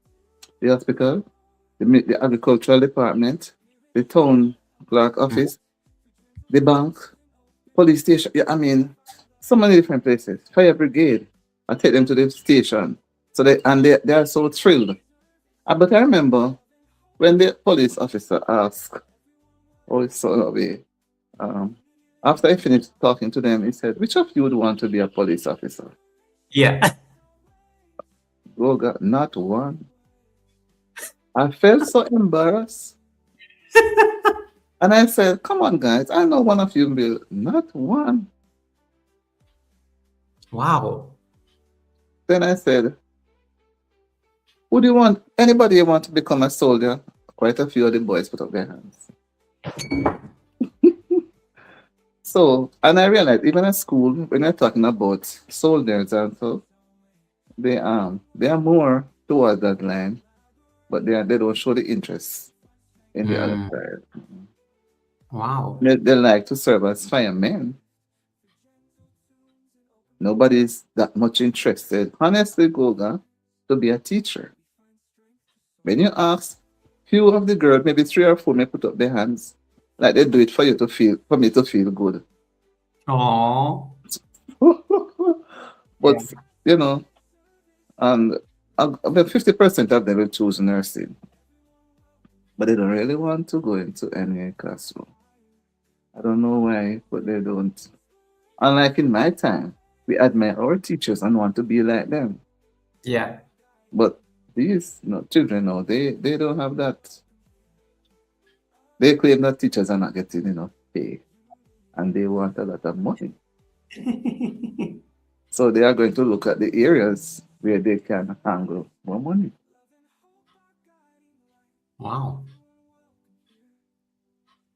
the hospital, the agricultural department, the town clerk mm. office, the bank, police station. Yeah, I mean, so many different places. Fire brigade. I take them to the station. So they are so thrilled. But I remember when the police officer asked, oh, it's so lovely. Um, after I finished talking to them, he said, which of you would want to be a police officer? Yeah. Goga, not one. I felt so embarrassed. And I said, come on, guys, I know one of you will. Not one. Wow. Then I said, would you want anybody want to become a soldier? Quite a few of the boys put up their hands. So, and I realized even at school, when we're talking about soldiers and so, they are more towards that line, but they don't show the interest in the other Mm, side. wow. They like to serve as firemen. Nobody's that much interested, honestly, Goga, to be a teacher. When you ask, few of the girls, maybe three or four, may put up their hands, like they do it for you to feel, for me to feel good. Oh. But you know, and about 50% of them will choose nursing, but they don't really want to go into any classroom. I don't know why, but they don't. Unlike in my time, we admire our teachers and want to be like them. Yeah. But these children now, they don't have that. They claim that teachers are not getting enough pay and they want a lot of money. So they are going to look at the areas where they can handle more money. Wow.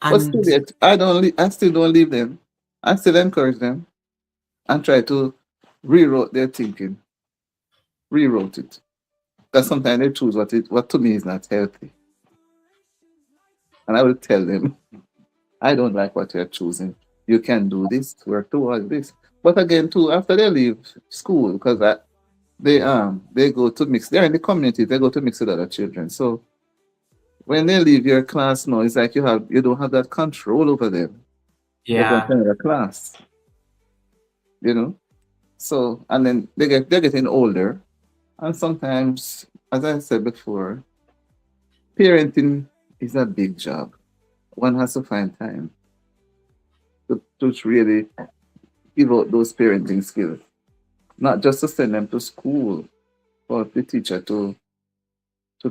But still, And yet, I still don't leave them. I still encourage them and try to rewrote their thinking, rewrote it. Because sometimes they choose what to me is not healthy. And I will tell them, I don't like what you're choosing. You can do this, work towards this. But again, too, after they leave school, because they go to mix, they're in the community, they go to mix with other children. So when they leave your class now, it's like you don't have that control over them. They're going to yeah, another class, you know. So and then they're getting older, and sometimes, as I said before, parenting is a big job. One has to find time to really give out those parenting skills, not just to send them to school, but the teacher to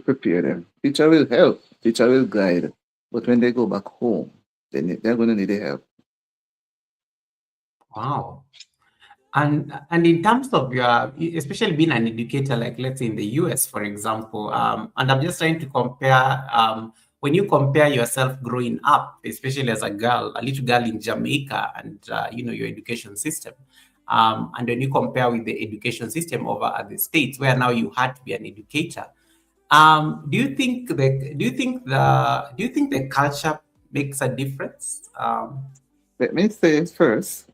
prepare them. Teacher will help, teacher will guide, but when they go back home, they're going to need the help. wow. And in terms of your, especially being an educator, like let's say in the US, for example, and I'm just trying to compare, when you compare yourself growing up, especially as a girl, a little girl in Jamaica, and your education system, and when you compare with the education system over at the States, where now you had to be an educator, do you think the culture makes a difference? Let me say first,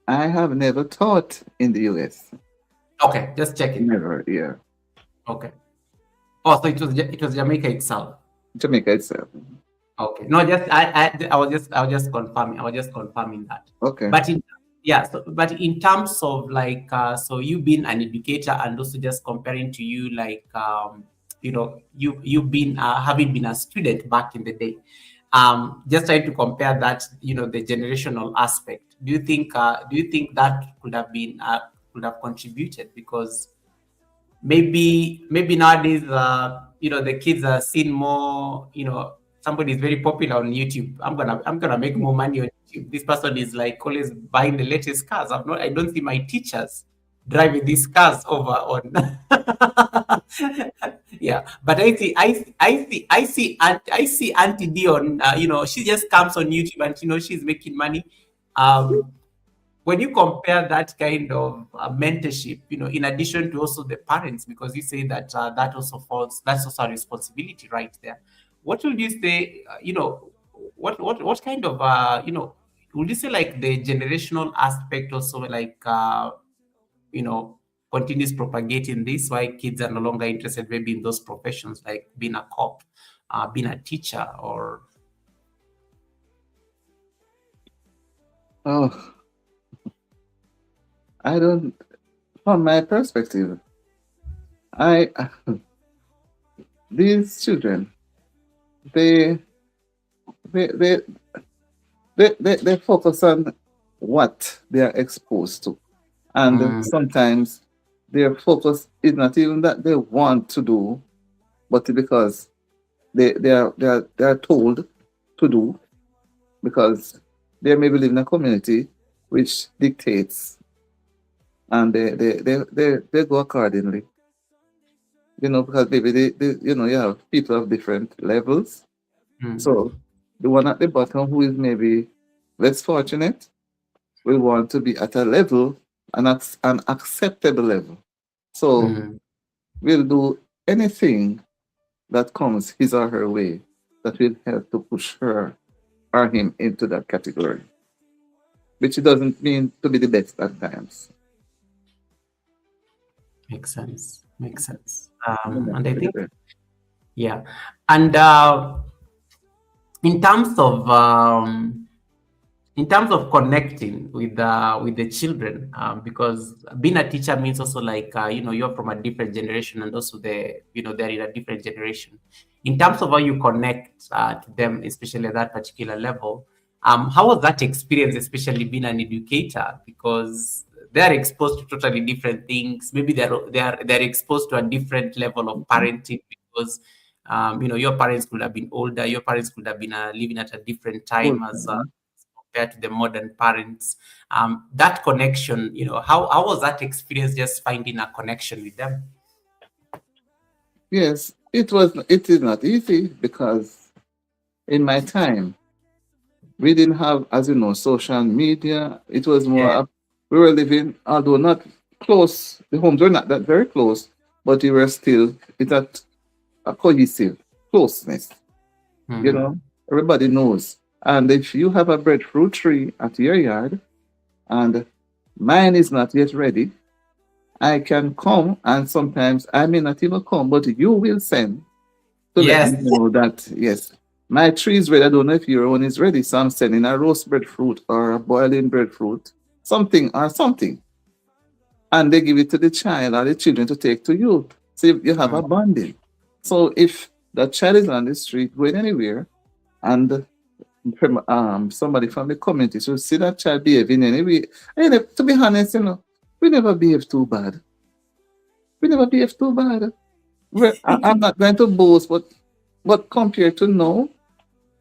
I have never taught in the US. Okay, just checking. Never, yeah. Okay. Oh, so it was Jamaica itself. Jamaica itself. Okay. No, just I was just confirming. I was just confirming that. Okay. But in terms of like so you being an educator and also just comparing to you like you've been having been a student back in the day. Just trying to compare that, the generational aspect. Do you think that could have contributed? Because maybe nowadays the kids are seeing more, somebody is very popular on YouTube. I'm gonna make more money on YouTube. This person is like always buying the latest cars. I don't see my teachers driving these cars over on yeah. But I see Auntie Dion, she just comes on YouTube and she's making money. um when you compare that kind of mentorship, in addition to also the parents, because you say that that's also a responsibility right there. What would you say, what kind of, would you say like the generational aspect also like, you know, continues propagating this, why kids are no longer interested maybe in those professions like being a cop, being a teacher, or Oh, I don't. From my perspective, I these children, they they they they focus on what they are exposed to, and mm, sometimes their focus is not even that they want to do, but because they are told to do, because they maybe live in a community which dictates, and they go accordingly. Because maybe you have people of different levels. mm, So the one at the bottom who is maybe less fortunate will want to be at a level, and at an acceptable level. So mm. we'll do anything that comes his or her way that will help to push her or him into that category, which doesn't mean to be the best at times. Makes sense. Makes sense. Yeah, And I it's think, there. yeah. And in terms of connecting with the children, because being a teacher means also like, you're from a different generation, and also they're in a different generation. In terms of how you connect to them, especially at that particular level, how was that experience, especially being an educator? Because they are exposed to totally different things. Maybe they're exposed to a different level of Mhm. parenting because your parents could have been older, your parents could have been living at a different Full time as time. compared to the modern parents. That connection, how was that experience just finding a connection with them? Yes, it was. It is not easy because in my time we didn't have, as you know, social media. It was more. Yeah. We were living, although not close. The homes were not that very close, but we were still. It's a cohesive closeness. You Mm-hmm. know, everybody knows. And if you have a breadfruit tree at your yard and mine is not yet ready, I can come, and sometimes I may not even come, but you will send to let me Yes. know that, yes, my tree is ready. I don't know if your one is ready. So I'm sending a roast breadfruit or a boiling breadfruit, something or something. And they give it to the child or the children to take to you. So you have Mm. a bonding. So if the child is on the street going anywhere and somebody from the community should see that child behaving anyway, and to be honest, we never behave too bad. We never behave too bad. I'm not going to boast, but compared to now,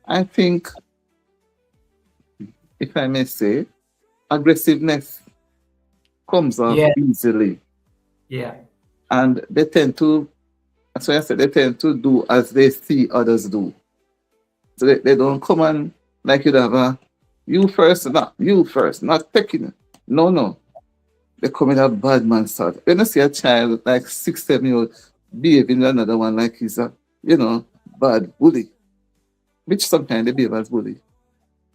I think, if I may say, aggressiveness comes off Yeah. easily. Yeah. And they tend to, that's why I said they tend to do as they see others do. So they don't come and like you'd have you first, not taking it. No, no. They come in a bad man start. When you see a child like 6, 7 years old behaving with another one like he's a, bad bully, which sometimes they behave as bully.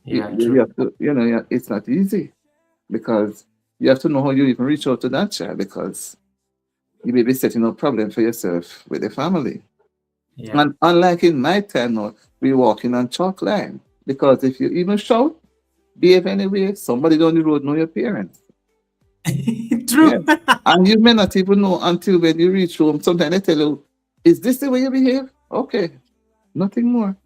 Yeah. You True. have to, yeah, it's not easy because you have to know how you even reach out to that child because you may be setting up problem for yourself with the family. Yeah. And unlike in my time now, we walking on chalk line because if you even shout, behave anyway, somebody down the road know your parents. True. Yes. And you may not even know until when you reach home. Sometimes they tell you, is this the way you behave? Okay, nothing more.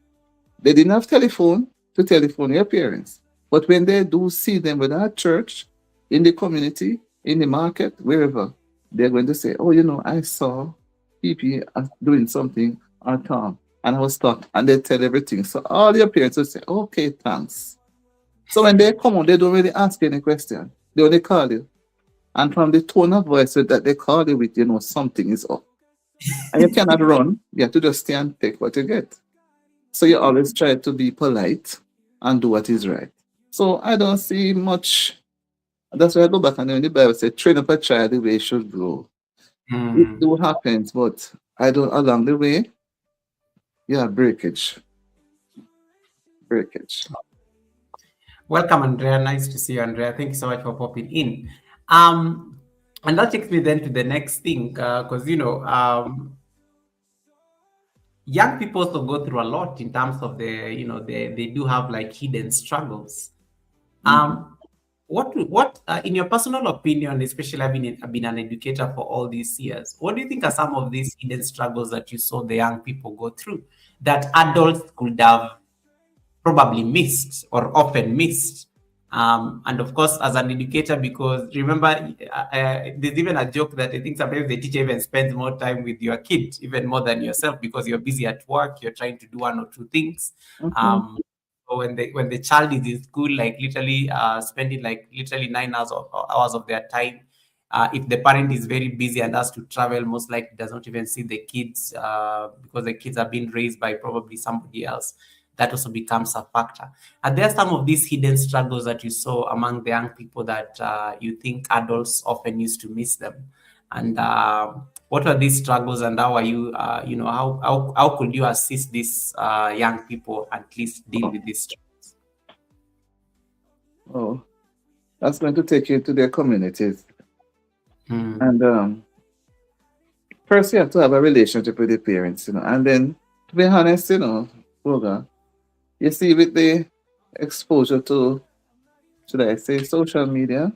They didn't have telephone to telephone your parents. But when they do see them with at church, in the community, in the market, wherever, they're going to say, oh, I saw PP doing something on Tom and I was stuck. And they tell everything. So all your parents will say, okay, thanks. So when they come on, they don't really ask you any question. They only call you. And from the tone of voice that they call you with, something is up. And you cannot run. You have to just stay and take what you get. So you always try to be polite and do what is right. So I don't see much. That's why I go back and when the Bible said, train up a child the way it should go. It Mm. do happens, but I don't along the way, yeah, breakage. Welcome, Andrea. Nice to see you, Andrea. Thank you so much for popping in. Um, and that takes me then to the next thing, because young people also go through a lot in terms of they do have like hidden struggles. Mhm. What in your personal opinion, especially having been an educator for all these years, what do you think are some of these hidden struggles that you saw the young people go through that adults could have probably missed or often missed? And of course, as an educator, because remember, there's even a joke that I think sometimes the teacher even spends more time with your kid, even more than yourself, because you're busy at work, you're trying to do one or two things. Mhm. Um, so when the child is in school, like literally spending like literally 9 hours of their time, if the parent is very busy and has to travel, most likely does not even see the kids because the kids are being raised by probably somebody else. That also becomes a factor. Are there some of these hidden struggles that you saw among the young people that you think adults often used to miss them? And what are these struggles, and how are you, how could you assist these young people at least deal Oh, with these struggles? oh, that's going to take you to their communities. Hmm. And first, you have to have a relationship with the parents, and then, to be honest, Goga, you see, with the exposure to, should I say, social media,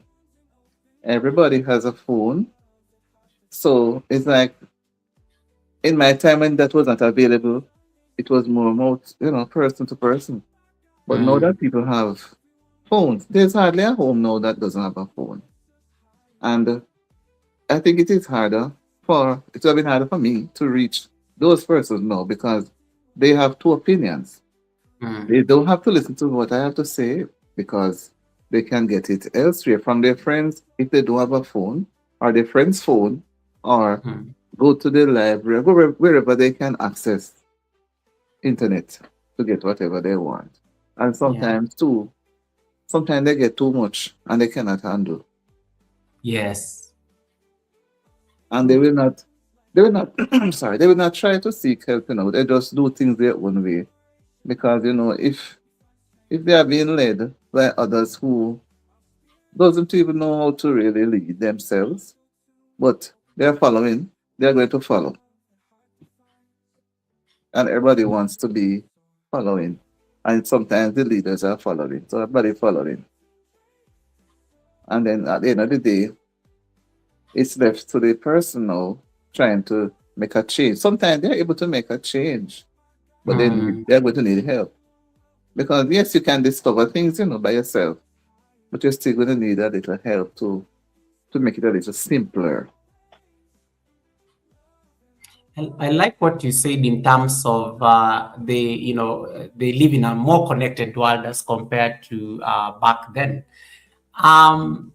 everybody has a phone. So it's like in my time when that was not available, it was more about, person to person. But now Hmm. that people have phones, there's hardly a home now that doesn't have a phone. And I think it is harder it would have been harder for me to reach those persons now because they have two opinions. They Mm. don't have to listen to what I have to say because they can get it elsewhere from their friends if they don't have a phone or their friend's phone or Mm. go to the library, go wherever they can access internet to get whatever they want. And Yeah. sometimes they get too much and they cannot handle. Yes. And they will not sorry, they will not try to seek help, they just do things their own way. Because if they are being led by others who doesn't even know how to really lead themselves, but they're following, they're going to follow. And everybody wants to be following. And sometimes the leaders are following. So everybody following. And then at the end of the day, it's left to the person now trying to make a change. Sometimes they're able to make a change, but Mm. they're going to need help. Because yes, you can discover things, by yourself, but you're still going to need a little help to make it a little simpler. I like what you said in terms of they live in a more connected world as compared to back then. Um,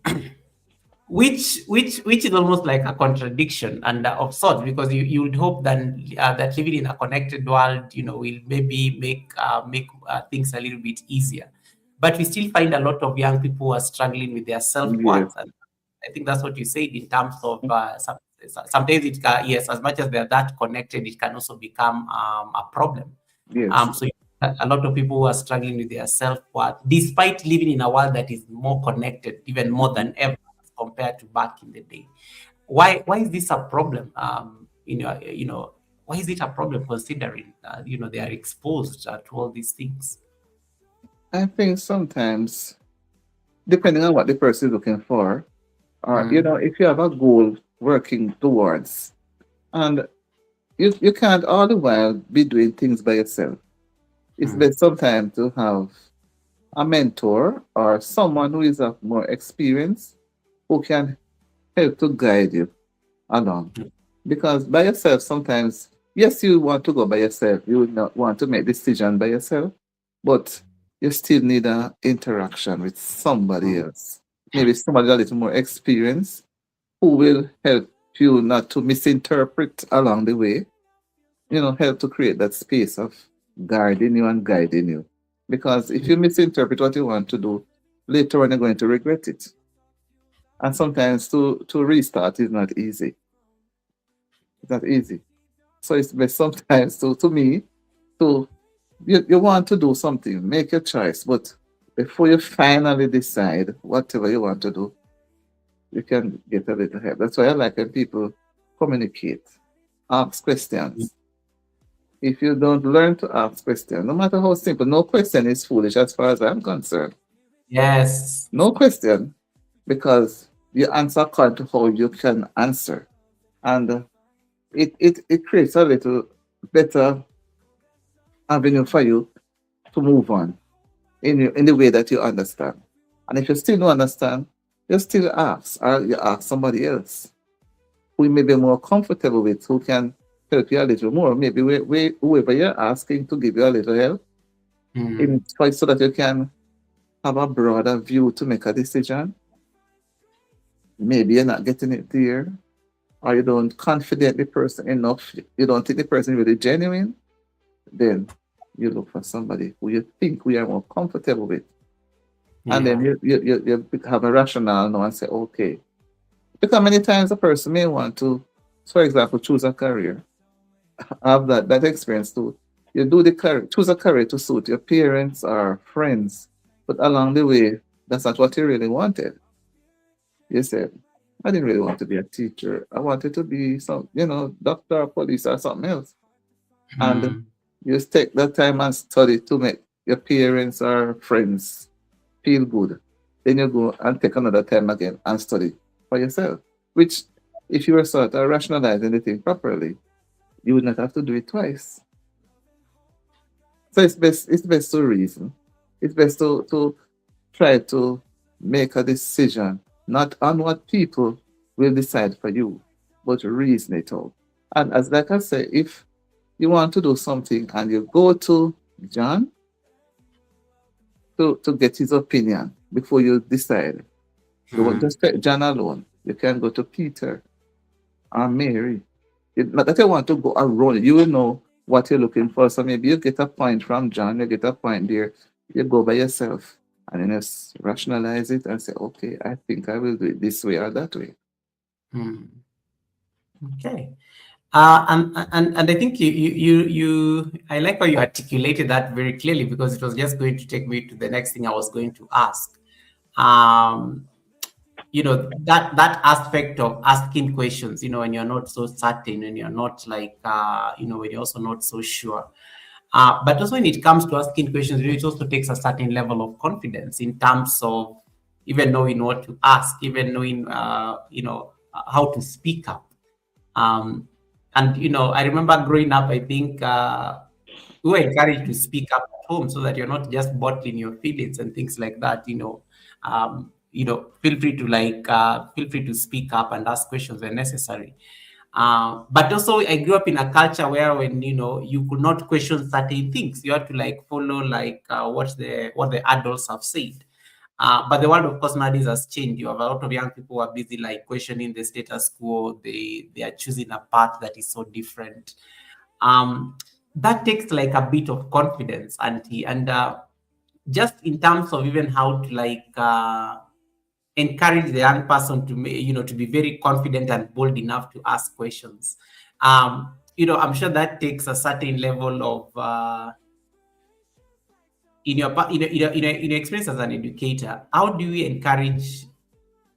which is almost like a contradiction and of sorts, because you would hope that that living in a connected world, will maybe make things a little bit easier, but we still find a lot of young people who are struggling with their self-worth. Yes, And I think that's what you said in terms of sometimes it can, yes, as much as they're that connected, it can also become a problem. yes. So a lot of people who are struggling with their self-worth, despite living in a world that is more connected, even more than ever as compared to back in the day. Why is this a problem? Why is it a problem considering they are exposed to all these things? I think sometimes, depending on what the person is looking for, or Mm, if you have a goal working towards, and you can't all the while be doing things by yourself. It's mm, best sometimes to have a mentor or someone who is of more experience who can help to guide you along. mm, Because by yourself, sometimes, yes, you want to go by yourself. You would not want to make decision by yourself, but you still need an interaction with somebody mm, else. Maybe somebody a little more experienced who will help you not to misinterpret along the way, help to create that space of guarding you and guiding you. Because if you misinterpret what you want to do, later on you're going to regret it. And sometimes to restart is not easy. It's not easy. So it's best sometimes to me to you want to do something, make your choice, but before you finally decide whatever you want to do, you can get a little help. That's why I like when people communicate, ask mm. questions. If you don't learn to ask questions, no matter how simple, no question is foolish as far as I'm concerned. Yes. No question, because you answer according to how you can answer. And it creates a little better avenue for you to move on in the way that you understand. And if you still don't understand, you still ask, or you ask somebody else who you may be more comfortable with, who can help you a little more. Maybe whoever you're asking to give you a little help, Mm, so that you can have a broader view to make a decision. Maybe you're not getting it there, or you don't confident the person enough, you don't think the person really genuine, then you look for somebody who you think we are more comfortable with. And then yeah. you have a rationale now and say, okay. Because many times a person may want to, for example, choose a career, have that experience too. You do the career, choose a career to suit your parents or friends, but along the way, that's not what you really wanted. You said, I didn't really want to be a teacher. I wanted to be some, doctor, police, or something else. And Mm, you take that time and study to make your parents or friends feel good. Then you go and take another time again and study for yourself. Which, if you were sort of rationalizing the thing properly, you would not have to do it twice. So it's best to reason. It's best to try to make a decision not on what people will decide for you, but reason it out. And as like I say, if you want to do something and you go to John to get his opinion before you decide, don't Hmm. just take John alone. You can go to Peter or Mary. Not that you want to go around, you will know what you're looking for. So maybe you get a point from John, you get a point there, you go by yourself and then just rationalize it and say, okay, I think I will do it this way or that way. Hmm. Okay. And I think I like how you articulated that very clearly, because it was just going to take me to the next thing I was going to ask. Um, that aspect of asking questions, when you're not so certain, when you're not like, when you're also not so sure. But also when it comes to asking questions, it also takes a certain level of confidence in terms of even knowing what to ask, even knowing, how to speak up. Um, and I remember growing up, I think we were encouraged to speak up at home so that you're not just bottling your feelings and things like that. Feel free to speak up and ask questions when necessary. But also, I grew up in a culture where when you could not question certain things, you had to like follow like what the adults have said. But the world, of course, nowadays has changed. You have a lot of young people who are busy like questioning the status quo. They are choosing a path that is so different. Um, that takes like a bit of confidence, and just in terms of even how to like encourage the young person to to be very confident and bold enough to ask questions. I'm sure that takes a certain level of in your experience as an educator. How do you encourage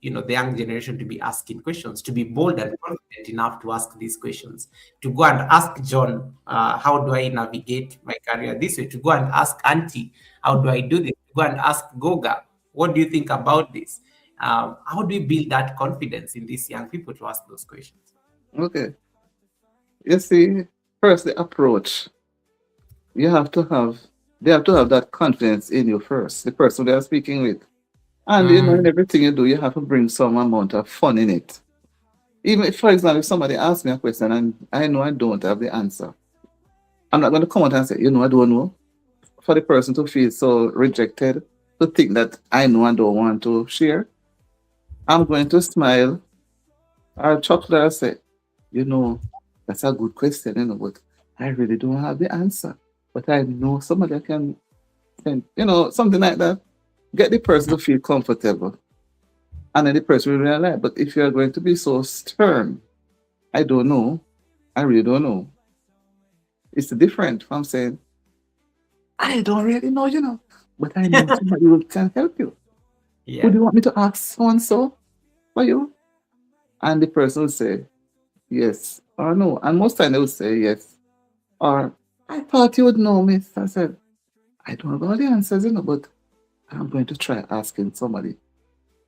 the young generation to be asking questions, to be bold and confident enough to ask these questions, to go and ask John, how do I navigate my career this way, to go and ask Auntie, how do I do this, to go and ask Goga, what do you think about this? How do you build that confidence in these young people to ask those questions? Okay. You see, first the approach. You have to have they have to have that confidence in you first, the person they are speaking with. And in Mm, everything you do, you have to bring some amount of fun in it. Even if, for example, if somebody asks me a question and I know I don't have the answer, I'm not going to come out and say, I don't know. For the person to feel so rejected, to think that I know I don't want to share, I'm going to smile or chuckle and say, you know, that's a good question, but I really don't have the answer. But I know somebody can, something like that. Get the person to feel comfortable. And then the person will realize. But if you're going to be so stern, I don't know, I really don't know. It's different from saying, I don't really know, but I know somebody who can help you. Would yeah. you want me to ask so and so for you? And the person will say yes or no. And most time they will say yes. Or I thought you would know, miss. I said, I don't know all the answers, but I'm going to try asking somebody.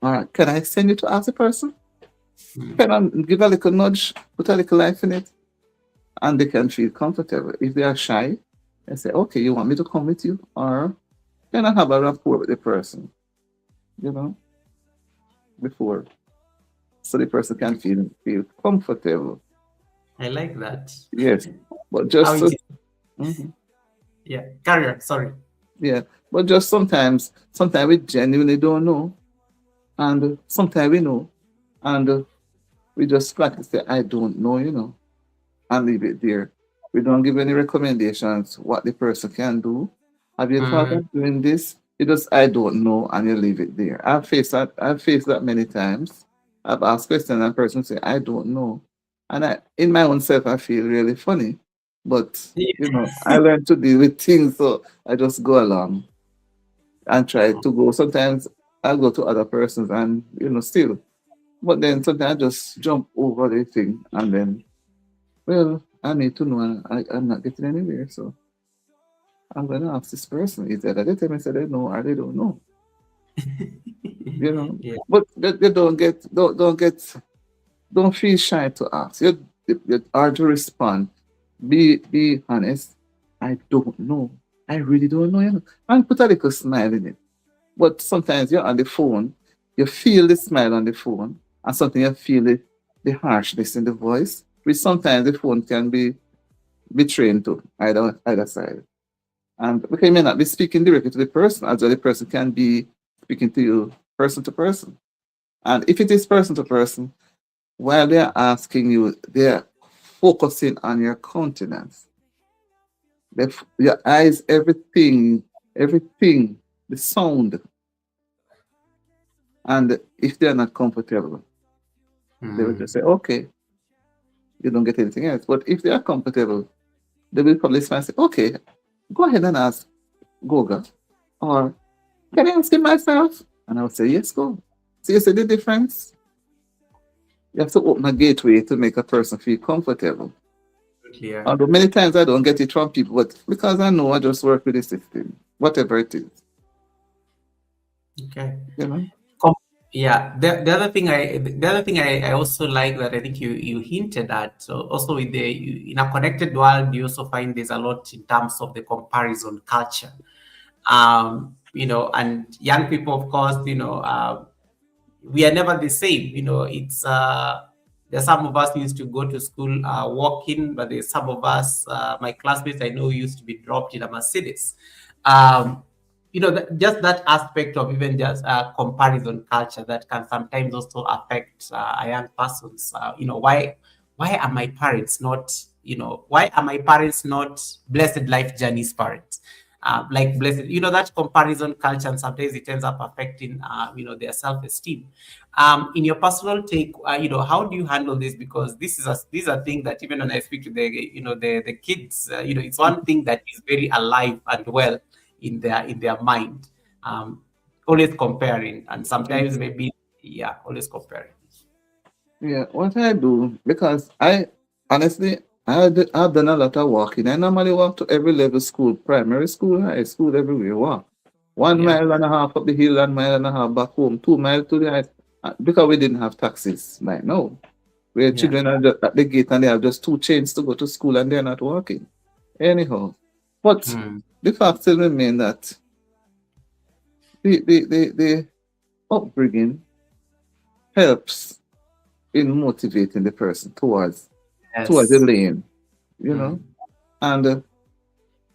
All right, can I send you to ask the person? Mm. Can I give a little nudge, put a little life in it, and they can feel comfortable. If they are shy, I say, okay, you want me to come with you? Or can I have a rapport with the person, you know, before so the person can feel comfortable. I like that. Yes. But How just it is. mhm, Yeah. Carry on. Sorry. yeah. But just sometimes we genuinely don't know. And sometimes we know. And we just practice say, I don't know, and leave it there. We don't give any recommendations what the person can do. Have you thought Mm, of doing this? You just I don't know and you leave it there. I've faced that many times. I've asked questions and person say, I don't know. And I in my own self I feel really funny. But yeah. I learned to deal with things, so I just go along and try to go. Sometimes I'll go to other persons and still. But then sometimes I just jump over the thing and then well, I need to know, and I'm not getting anywhere. So I'm going to ask this person. Is that they tell me say they know or they don't know, you know. Yeah. But they don't feel shy to ask. You are to respond. Be honest. I don't know. I really don't know, and put a little smile in it. But sometimes you're on the phone you feel the smile on the phone, and something you feel the harshness in the voice, which sometimes the phone can be betraying to either side. And because you may not be speaking directly to the person, as well the person can be speaking to you person to person. And if it is person to person, while they're asking you, they're focusing on your countenance, your eyes, everything, the sound. And if they're not comfortable, they will just Mm. say, okay, you don't get anything else. But if they are comfortable, they will probably smile and say, okay, go ahead and ask Goga. Or can I ask him myself? And I would say, yes, go. So you see the difference? You have to open a gateway to make a person feel comfortable. Clear. Although many times I don't get it from people, but because I know I just work with the system, whatever it is, Okay. you know? Com- Yeah, the other thing I also like that I think you hinted at. So also with in a connected world, you also find there's a lot in terms of the comparison culture. And young people, of course, we are never the same. It's there's some of us used to go to school walking, but there's some of us, my classmates I know, used to be dropped in a Mercedes. Um, just that aspect of even just comparison culture that can sometimes also affect a young person's. Why are my parents not? Why are my parents not blessed life journeys parents? Like blessed, that comparison culture, and sometimes it ends up affecting, their self-esteem. In your personal take, how do you handle this? Because these are things that even when I speak to the kids, it's one thing that is very alive and well in their mind. Um, Always comparing, and sometimes Yes. maybe, yeah, always comparing. Yeah, what I do, because I honestly, I've done a lot of walking. I normally walk to every level school, primary school, high school, everywhere. Walk. One Yeah, mile and a half up the hill, 1 mile and a half back home, 2 miles to the high. Because we didn't have taxis like now, where yeah, children are just at the gate and they have just two chains to go to school and they're not walking. Anyhow, but mm, the fact still remains that the upbringing helps in motivating the person towards the yes, lane, you know. mm, And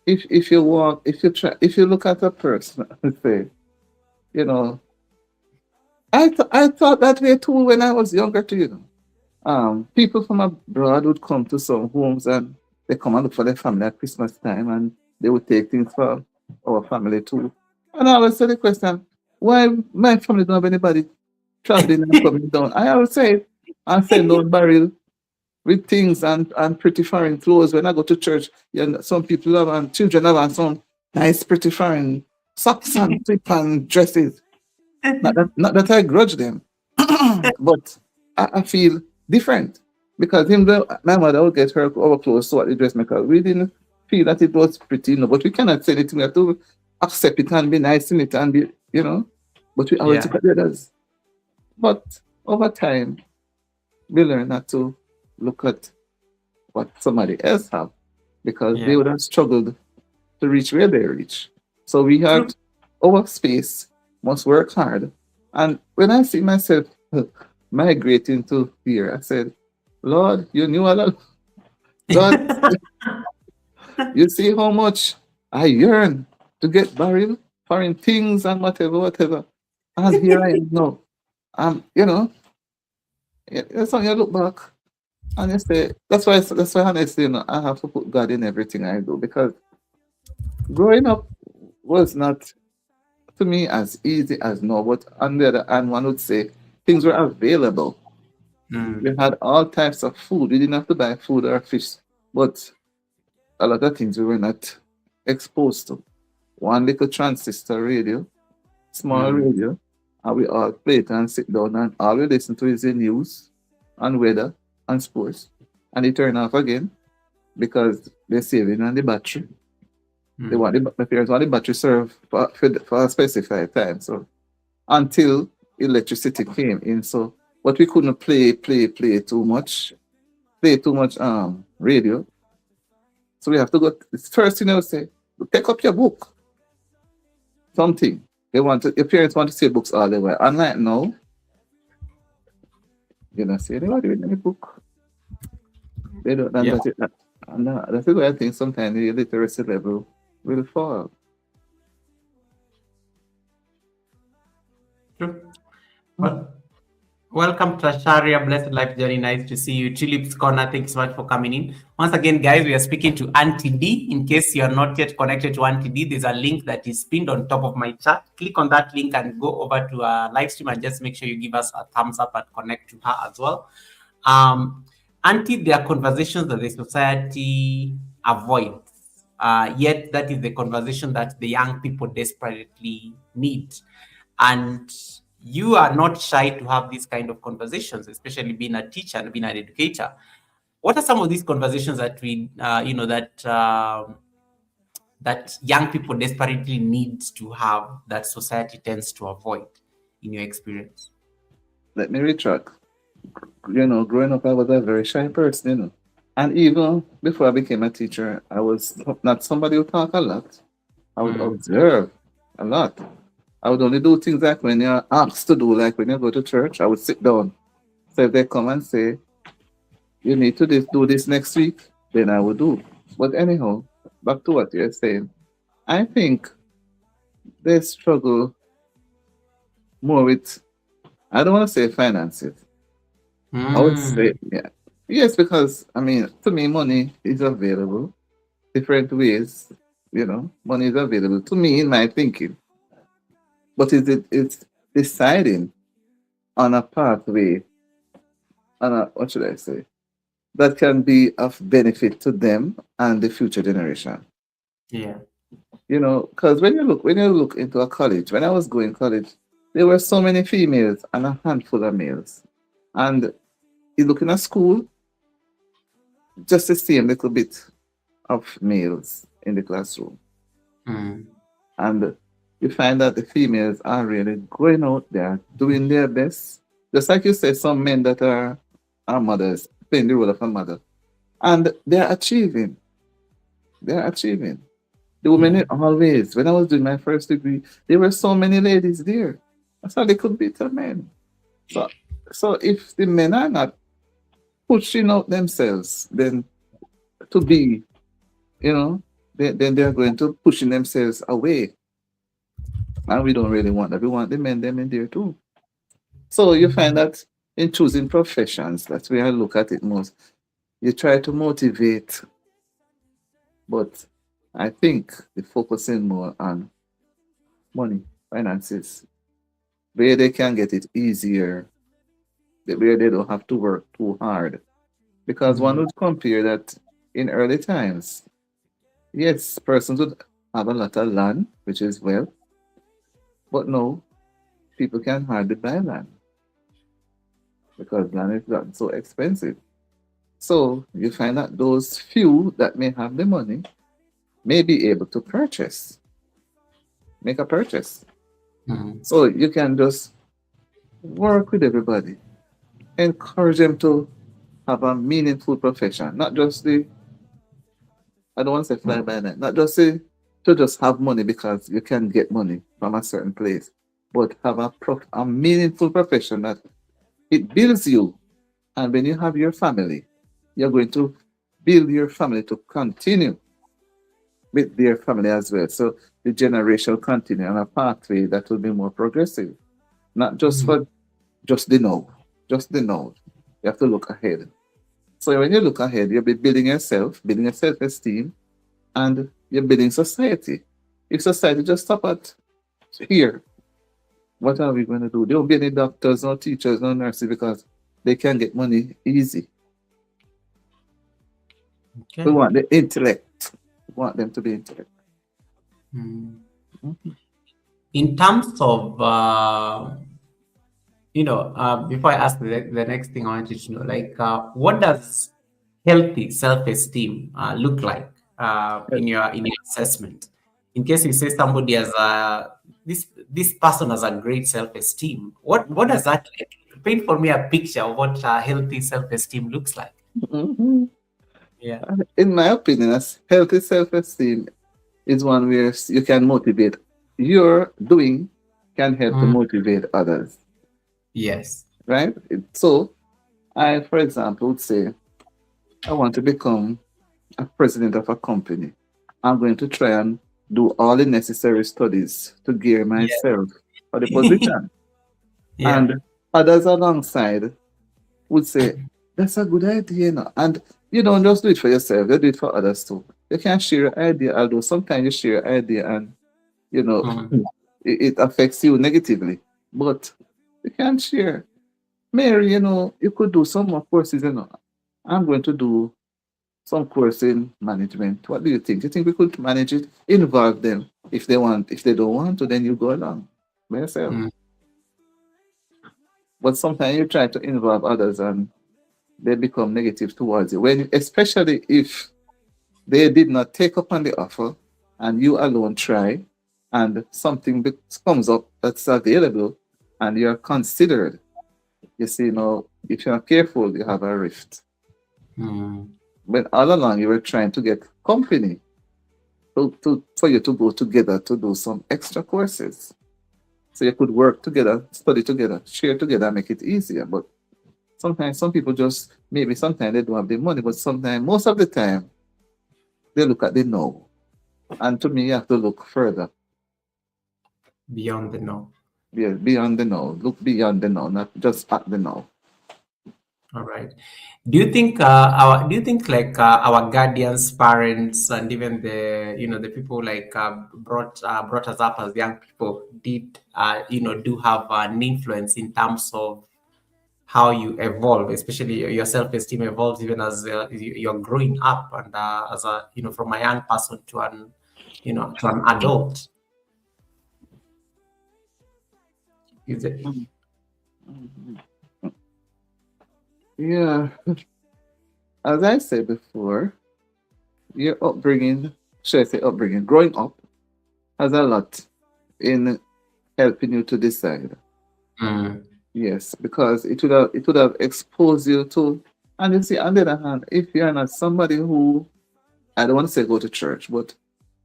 if you walk, if you look at a person and say, you know, I thought that way too when I was younger too, you know. People from abroad would come to some homes and they come and look for their family at Christmas time and they would take things for our family too. And I always say the question, why my family don't have anybody traveling and coming down? I always say, I'm saying down barrel with things and pretty foreign clothes. When I go to church, some people have and children have on some nice pretty foreign socks and slip and dresses. Not that I grudge them, but I feel different because my mother would get her our clothes so at the dressmaker. We didn't feel that it was pretty, no, but we cannot say anything. We have to accept it and be nice in it and be, but we always yeah, look at the others. But over time, we learn not to look at what somebody else have because they yeah. would have struggled to reach where they reach. So we True. had our space, must work hard. And when I see myself migrating to here, I said, Lord, you knew a lot. Lord, you see how much I yearn to get buried, foreign things and whatever. And here I am now. That's how you look back and you say, that's why honestly, I have to put God in everything I do because growing up was not to me as easy as now. But on the other hand, one would say things were available. We Mm, had all types of food. We didn't have to buy food or fish, but a lot of things we were not exposed to. One little transistor radio, small mm, radio, and we all play it and sit down and all we listen to is the news and weather and sports. And they turn off again because they're saving on the battery. They mm. want the parents want the battery serve for a specified time. So until electricity came in. So but we couldn't play too much radio. So we have to go first thing I would say, pick up your book, something. your parents want to see books all the way. Unlike now, you know, see anybody reading any book. They don't, and Yeah, that's why I think sometimes the literacy level will fall. true. Well, welcome to Asharia Blessed Life Journey. Nice to see you. Tulips Corner, thanks so much for coming in. Once again, guys, we are speaking to Auntie D. In case you are not yet connected to Auntie D, there's a link that is pinned on top of my chat. Click on that link and go over to our live stream and just make sure you give us a thumbs up and connect to her as well. Um, Auntie, there are conversations that the society avoids. Yet that is the conversation that the young people desperately need. And you are not shy to have these kind of conversations, especially being a teacher and being an educator. What are some of these conversations that that young people desperately need to have that society tends to avoid, in your experience? Let me retract. You know, growing up, I was a very shy person, you know. And even before I became a teacher, I was not somebody who talk a lot. I would Mm, observe a lot. I would only do things like when you're asked to do, like when you go to church, I would sit down. So if they come and say, you need to do this next week, then I would do. But anyhow, back to what you're saying. I think they struggle more with, I don't want to say finances. I would mm, say, yeah. Yes, because, I mean, to me, money is available different ways, you know, money is available to me in my thinking. But it's deciding on a pathway, on a, what should I say, that can be of benefit to them and the future generation. yeah. You know, because when you look into a college, when I was going college, there were so many females and a handful of males. And you look in a school, just the same little bit of males in the classroom. Mm, And you find that the females are really going out there doing their best. Just like you said, some men that are mothers, playing the role of a mother. And they're achieving. They're achieving. The yeah. women always, when I was doing my first degree, there were so many ladies there. That's how they could beat the men. So so if the men are not pushing out themselves, then to be, you know, then they're going to pushing themselves away. And we don't really want that. We want the men them in there too. So you find that in choosing professions, that's where I look at it most. You try to motivate, but I think they're focusing more on money, finances, where they can get it easier, where they don't have to work too hard. Because one Mm, would compare that in early times, yes, persons would have a lot of land, which is wealth, but no, people can hardly buy land because land is gotten so expensive. So you find that those few that may have the money may be able to purchase, make a purchase. mm, So you can just work with everybody, encourage them to have a meaningful profession, not just the, I don't want to say fly by night, not just say to just have money because you can get money from a certain place, but have a meaningful profession that it builds you. And when you have your family, you're going to build your family to continue with their family as well. So the generation will continue on a pathway that will be more progressive, not just mm, for just the now, just the now. You have to look ahead. So when you look ahead, you'll be building yourself, building your self-esteem, and you're building society. If society just stop at here, what are we going to do? There won't be any doctors, no teachers, no nurses because they can get money easy. We okay. want the intellect. We want them to be intellect. Mm. Mhm. In terms of before I ask the next thing, I want you to know, like, what does healthy self-esteem look like in your assessment? In case you say somebody has this person has a great self-esteem, what does that like? Paint for me a picture of what healthy self-esteem looks like. Mhm. Yeah. In my opinion, as healthy self-esteem is one where you can motivate your doing. can help to Mm. motivate others, Yes. right? So I, for example, would say, I want to become a president of a company. I'm going to try and do all the necessary studies to gear Yeah. myself for the position. Yeah. And others alongside would say, that's a good idea. And you don't just do it for yourself, you do it for others too. You can share your idea, although sometimes you share your idea and, you know, Mm. it affects you negatively. But you can share. Mary, you could do some more courses. I'm going to do some course in management. What do you think? You think we could manage it? Involve them if they want. If they don't want to, then you go along by yourself. Mm. But sometimes you try to involve others and they become negative towards you. When especially if they did not take up on the offer and you alone try and something comes up that's available and you're considered, you see, if you're not careful, you have a rift. Mm. But all along you were trying to get company for you to go together to do some extra courses. So you could work together, study together, share together, make it easier. But sometimes some people just maybe sometimes they don't have the money, but sometimes most of the time they look at the no. And to me, you have to look further. Beyond the no. Yeah, beyond the no. Look beyond the no, not just at the no. All right. Do you think like our guardians, parents, and even the people like brought us up as young people did do have an influence in terms of how you evolve, especially your self-esteem evolves even as you're growing up and as a from a young person to an adult. Is it? Mhm. Mhm. Yeah, as I said before, your upbringing, should I say upbringing, growing up has a lot in helping you to decide. Mm. Yes, because it would have exposed you to, and you see, on the other hand, if you're not somebody who, I don't want to say go to church, but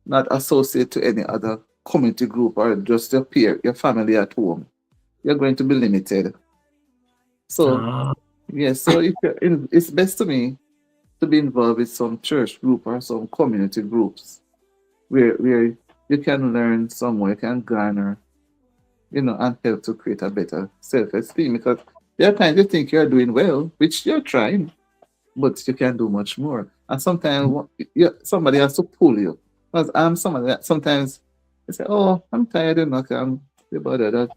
not associate to any other community group or just your peer, your family at home, you're going to be limited. So Ah. yes, so if it's best to me to be involved with some church group or some community groups where you can learn somewhere, you can garner, and help to create a better self-esteem. Because there are times you think you're doing well, which you're trying, but you can do much more. And sometimes somebody has to pull you. Because I'm somebody that sometimes they say, "Oh, I'm tired enough, I'm about that,"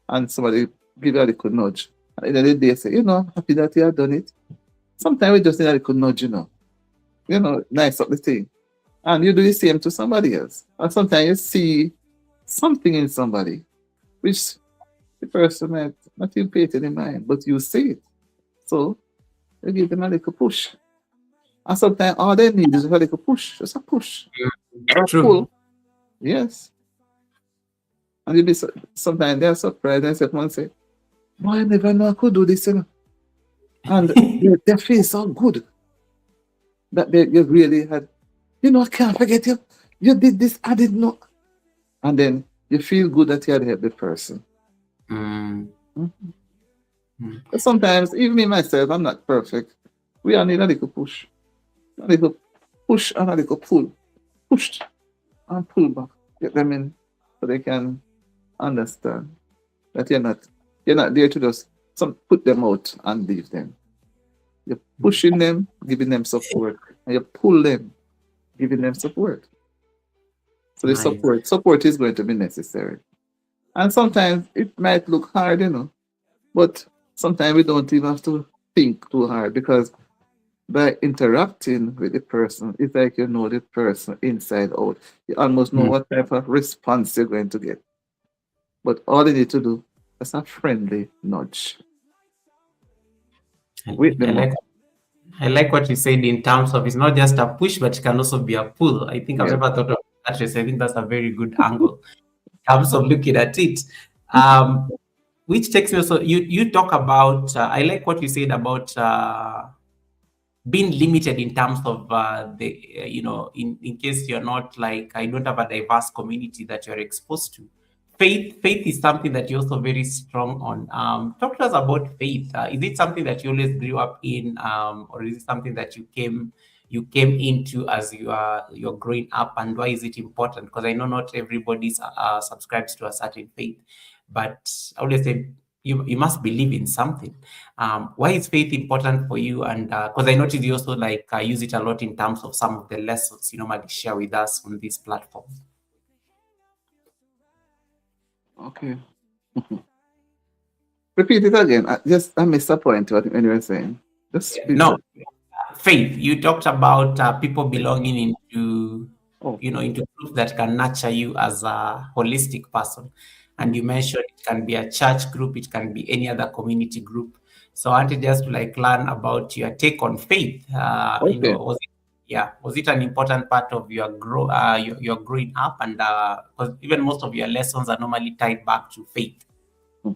and somebody give you a little nudge. At the end of the day, say, happy that you have done it. Sometimes we just need a little nudge, nice up the thing. And you do the same to somebody else. And sometimes you see something in somebody, which the person might not even pay it any mind, but you see it. So you give them a little push. And sometimes all they need is a little push, just a push or a True. pull. Yes. And you be sometimes they're surprised and someone say, "Boy, I never know I could do this. And they feel so good that you really had, I can't forget you. You did this, I didn't know. And then you feel good that you had helped the person. Mm. Mhm. Mm. But sometimes, even me myself, I'm not perfect. We all need a little push. A little push and a little pull. Push and pull back. Get them in so they can understand that you're not there to just put them out and leave them. You're pushing them, giving them support, and you pull them, giving them support. So the Nice. support is going to be necessary. And sometimes it might look hard, but sometimes we don't even have to think too hard because by interacting with the person, it's like you know the person inside out. You almost know Mm. what type of response you're going to get. But all you need to do is a friendly nudge I, with I them up. like I like what you said in terms of it's not just a push, but it can also be a pull. I think I've Yeah. never thought of that. I think that's a very good angle in terms of looking at it. Which takes me also, you talk about, I like what you said about being limited in terms of in case you're not like, I don't have a diverse community that you're exposed to. faith is something that you're also very strong on. Talk to us about faith. Is it something that you always grew up in, or is it something that you came into as you're growing up, and why is it important? Because I know not everybody subscribes to a certain faith, but I always say you must believe in something. Why is faith important for you? And because I noticed you also like use it a lot in terms of some of the lessons you normally share with us on this platform. Okay. Repeat it again. I missed a point when you were saying. Just repeat No, it. faith. You talked about people belonging into, Oh. into groups that can nurture you as a holistic person. And Hmm. you mentioned it can be a church group, it can be any other community group. So I wanted just to like learn about your take on faith. Okay. Was it an important part of your growing up? And because even most of your lessons are normally tied back to faith. Hmm.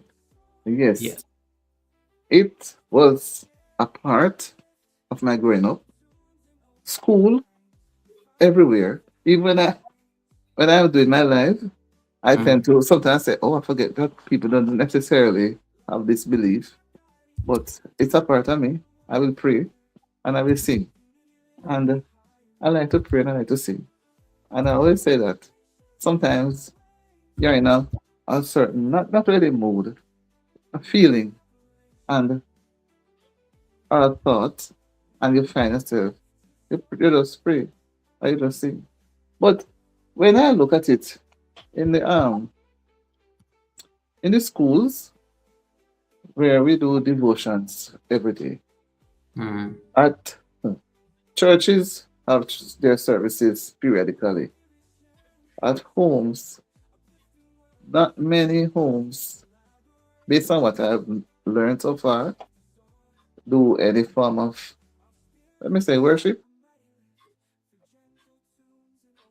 Yes. Yes. It was a part of my growing up. School, everywhere. Even when I was doing my life, I tend Mm, to sometimes say, "Oh, I forget that people don't necessarily have this belief, but it's a part of me. I will pray and I will sing, and I like to pray and I like to sing." And I always say that sometimes you're in a certain not really mood, a feeling, and a thought, and you find yourself you just pray or you just sing. But when I look at it in the schools where we do devotions every day, mm, at churches have their services periodically. At homes, not many homes, based on what I've learned so far, do any form of, let me say, worship,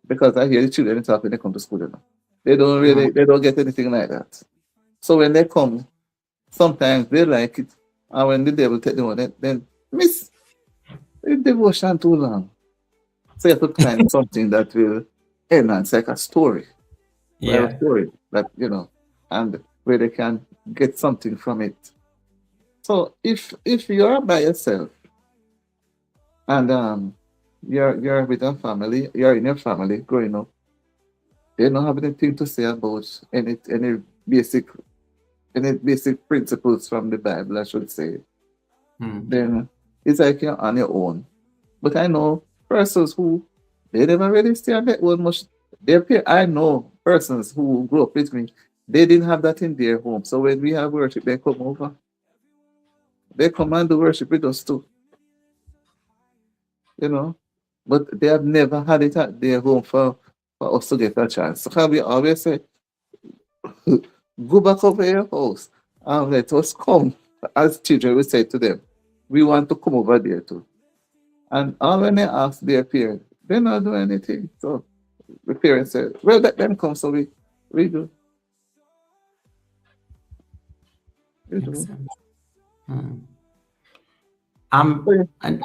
because I hear the children talk when they come to school. mm, They don't get anything like that. So when they come, sometimes they like it, and when the devil take them on it, then miss the devotion too long. So you have to find something that will enhance, like a story, Bible yeah. story that and where they can get something from it. So if you're by yourself and you're with a family, you're in your family growing up, they don't have anything to say about basic any basic principles from the Bible, I should say, Mm, then it's like you're on your own. But I know persons who they never really stay on their own much. I know persons who grew up with me, they didn't have that in their home. So when we have worship, they come over. They come and do worship with us too, you know. But they have never had it at their home for us to get a chance. So can we always say, go back over your house and let us come. As children, we say to them, we want to come over there too. And all when they ask their parents, they not do anything. So the parents said, well, let them come. So we do. We makes do. sense. Mm. So, And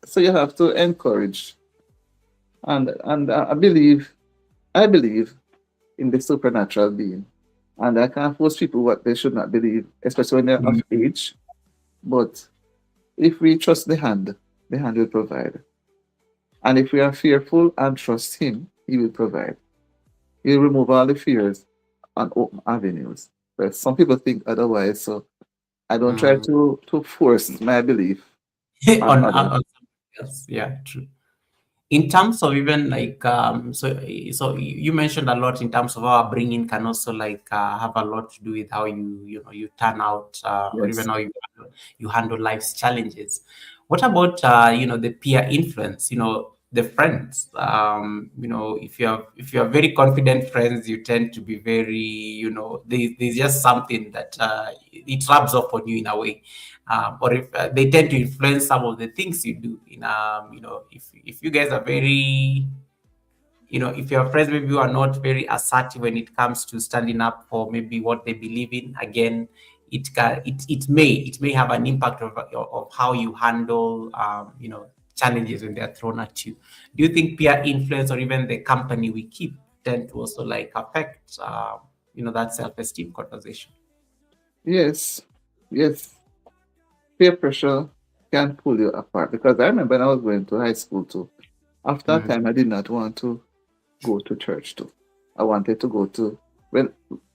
so you have to encourage. And I believe in the supernatural being. And I can't force people what they should not believe, especially when they're mm, of age. But if we trust the hand will provide. And if we are fearful and trust Him, He will provide. He'll remove all the fears and open avenues. But some people think otherwise, so I don't try mm. to force my belief on on, others. on something else, yeah, true. In terms of even like so you mentioned a lot in terms of how upbringing can also like have a lot to do with how you turn out or even Yes. how you handle life's challenges. What about the peer influence, the friends, if you have very confident friends, you tend to be very, there's just something that it rubs off on you in a way, or if they tend to influence some of the things you do. If you guys are very, if your friends maybe you are not very assertive when it comes to standing up for maybe what they believe in, again, it may have an impact of how you handle challenges when they're thrown at you. Do you think peer influence or even the company we keep tend to also like affect that self-esteem conversation. Yes, yes. Peer pressure can pull you apart because I remember when I was going to high school too. After a Mm, time, I did not want to go to church too. I wanted to go to well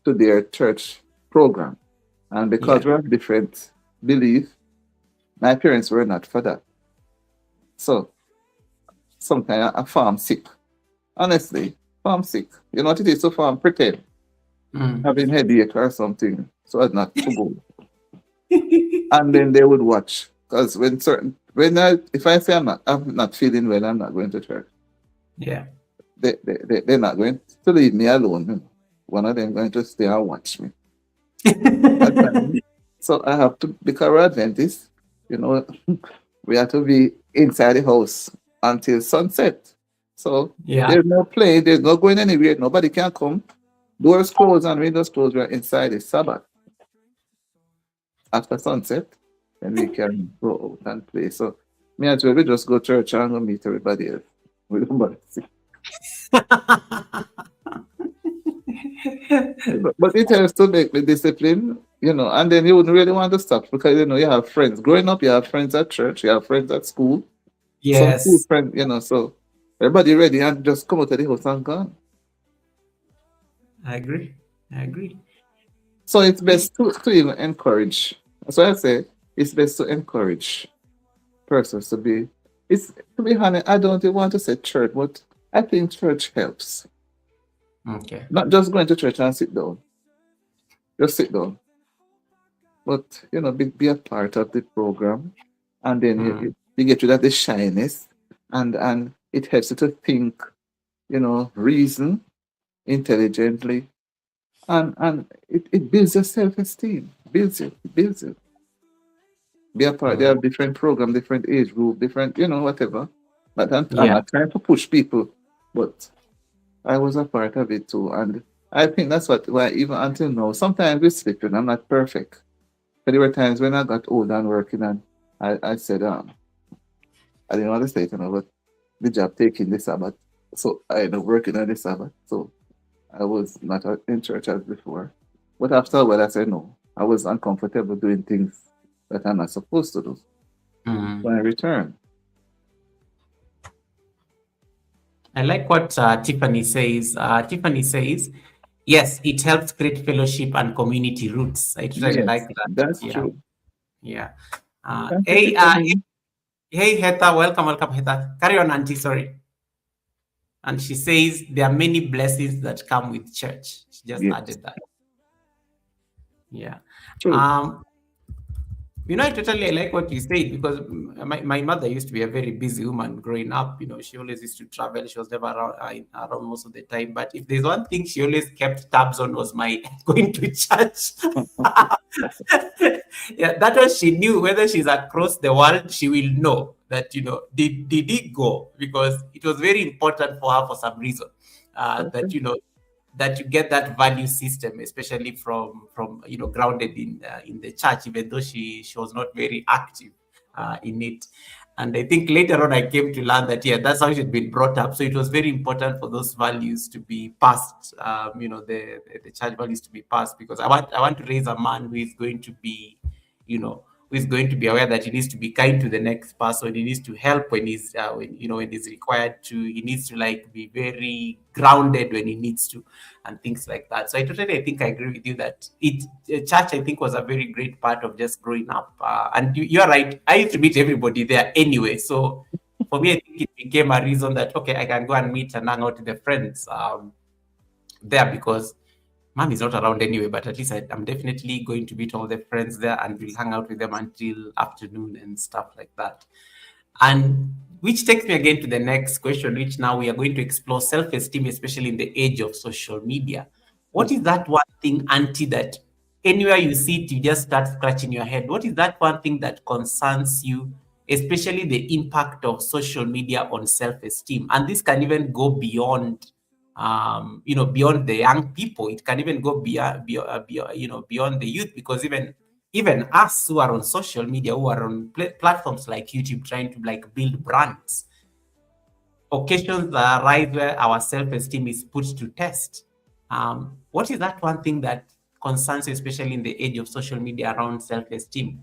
to their church program, and because yeah. we have different belief, my parents were not for that. So sometimes I farm sick. Honestly, farm sick. You know what it is to farm pretend Mm. having headache or something, so as not to go. And then they would watch because when I if I say I'm not feeling well, I'm not going to church. Yeah. They're not going to leave me alone. You know. One of them going to stay and watch me. That time. So I have to, because we're Adventists, you know, we have to be inside the house until sunset. So Yeah. there's no play, there's no going anywhere, nobody can come. Doors closed and windows closed, we're inside the Sabbath. After sunset, then we can go out and play. So me and we just go to church and go meet everybody else. We don't bother. But it helps to make the discipline, and then you wouldn't really want to stop because you have friends. Growing up, you have friends at church, you have friends at school, some school Yes, friends, so everybody ready and just come out of the house and gone. I agree. I agree. So it's Which, best to even encourage. That's why I say it's best to encourage persons to be. It's to be honest, I don't even want to say church, but I think church helps. okay. Not just going to church and sit down, just sit down, but be a part of the program, and then Mm, you get rid of the shyness, and it helps you to think, reason intelligently, and it builds your self-esteem, builds you. Be a part. They mm, have different program, different age group, different, whatever. But I'm yeah. not trying to push people, but I was a part of it too, and I think that's why even until now, sometimes we slip in. I'm not perfect. But there were times when I got old and working, and I said, I didn't want to say it, but the job taking the Sabbath. So I ended up working on the Sabbath. So I was not in church as before. But after a while, I said, no, I was uncomfortable doing things that I'm not supposed to do. Mm. So I returned. I like what Tiffany says. Tiffany says, yes, it helps create fellowship and community roots. I totally Yes, like that. that's Yeah. true. Yeah. Thank you, Tiffany. Hey, Heta, welcome, Heta. Carry on, Auntie, sorry. And she says there are many blessings that come with church. She just Yes, added that. Yeah. true. Um, I totally like what you said because my mother used to be a very busy woman growing up. She always used to travel. She was never around most of the time. But if there's one thing she always kept tabs on was my going to church. Yeah, that was she knew whether she's across the world, she will know that, did it go? Because it was very important for her for some reason. Okay. That you get that value system, especially from grounded in the church, even though she was not very active in it. And I think later on I came to learn that, yeah, that's how she'd been brought up. So it was very important for those values to be passed, the church values to be passed, because I want to raise a man who is going to be, who is going to be aware that he needs to be kind to the next person. He needs to help when he's required to. He needs to like be very grounded when he needs to, and things like that. So I think I agree with you that church, I think, was a very great part of just growing up. And you're right. I used to meet everybody there anyway. So for me, I think it became a reason that, okay, I can go and meet and hang out with the friends there, because mom is not around anyway, but at least I'm definitely going to meet all the friends there and we'll hang out with them until afternoon and stuff like that. And which takes me again to the next question, which now we are going to explore self-esteem, especially in the age of social media. What is that one thing, Auntie, that anywhere you see it, you just start scratching your head? What is that one thing that concerns you, especially the impact of social media on self-esteem? And this can even go beyond, beyond the young people. It can even go beyond the youth, because even us who are on social media, who are on platforms like YouTube, trying to like build brands, occasions arise where our self-esteem is put to test. What is that one thing that concerns you, especially in the age of social media, around self-esteem?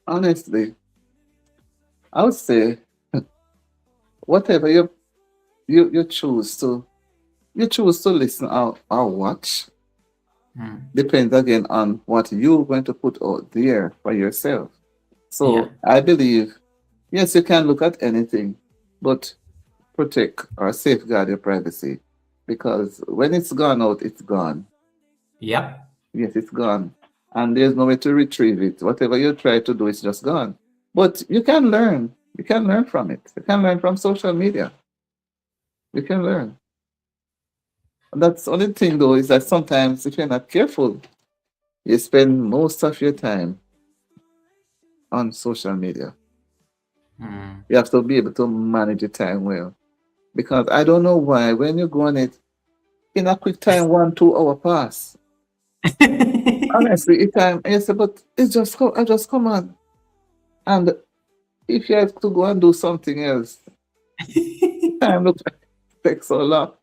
Honestly, I would say whatever you choose to listen or watch Hmm. depends again on what you're going to put out there for yourself. Yeah. So I believe, yes, you can look at anything, but protect or safeguard your privacy because when it's gone out, it's gone. Yep. Yes, it's gone. And there's no way to retrieve it. Whatever you try to do, it's just gone. But you can learn. You can learn from it. You can learn from social media. You can learn. And that's the only thing though, is that sometimes if you're not careful, you spend most of your time on social media. Hmm. You have to be able to manage your time well. Because I don't know why when you go on it, in a quick time, 1, 2 hour pass. Honestly, it time and you say, but it's just I just come on. And if you have to go and do something else, time looks like it takes so long,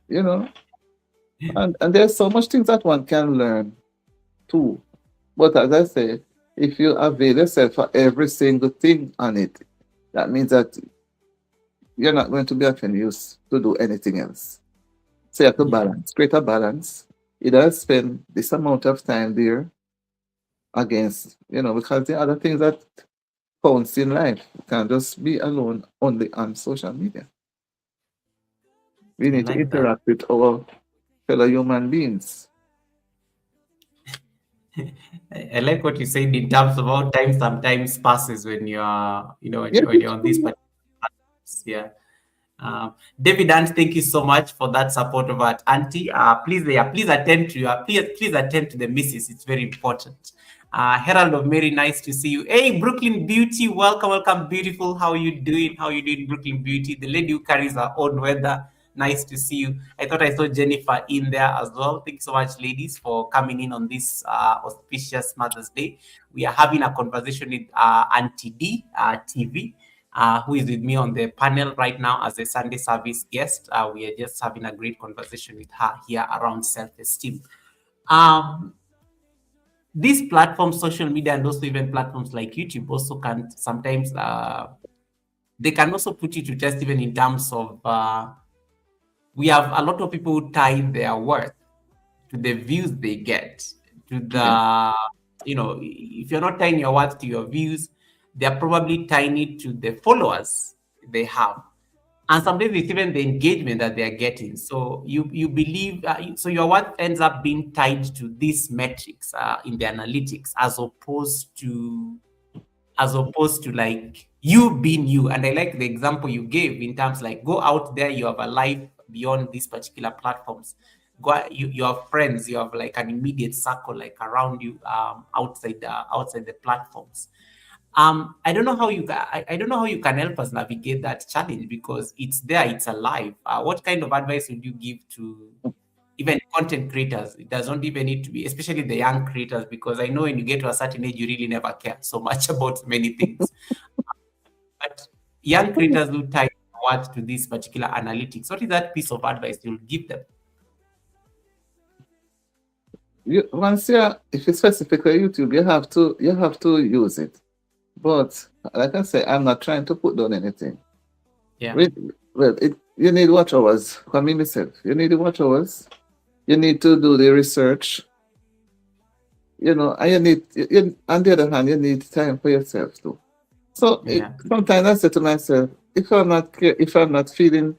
you know. And there's so much things that one can learn too. But as I say, if you avail yourself for every single thing on it, that means that you're not going to be of any use to do anything else. So you have to Yeah. balance, create a balance. You don't spend this amount of time there against, because the other things that counts in life. You can't just be alone only on social media. We I need to like that. interact with our fellow human beings. I like what you said in terms of how time sometimes passes when you are, Yes, when it's you're on these true. platforms. Yeah. David and thank you so much for that support of our auntie. Please, yeah, please attend to please attend to the missus. It's very important. Herald of Mary, nice to see you. Hey, Brooklyn Beauty, welcome, welcome, beautiful. How you doing? How you doing, Brooklyn Beauty? The lady who carries her own weather. Nice to see you. I thought I saw Jennifer in there as well. Thank you so much, ladies, for coming in on this auspicious Mother's Day. We are having a conversation with Auntie D TV, who is with me on the panel right now as a Sunday service guest. We are just having a great conversation with her here around self-esteem. Um, these platforms, social media, and also even platforms like YouTube, also can sometimes they can also put you to test, even in terms of we have a lot of people who tie their worth to the views they get, to Yeah. the, if you're not tying your worth to your views, they're probably tying it to the followers they have. And sometimes it's even the engagement that they're getting. So you believe, so your worth ends up being tied to these metrics in the analytics, as opposed to like you being you. And I like the example you gave in terms like go out there, you have a life beyond these particular platforms. You have friends, you have like an immediate circle like around you, outside the platforms. I don't know how I don't know how you can help us navigate that challenge, because it's there, it's alive. What kind of advice would you give to even content creators? It doesn't even need to be, especially the young creators, because I know when you get to a certain age, you really never care so much about many things. But young creators who tie what to this particular analytics, what is that piece of advice you'll give them? Once if it's specifically YouTube, you have to use it. But like I say, I'm not trying to put down anything. Yeah, Wait, well, you need watch hours. For me myself, you need the watch hours. You need to do the research. And on the other hand, you need time for yourself too. So yeah, sometimes I say to myself, if I'm not feeling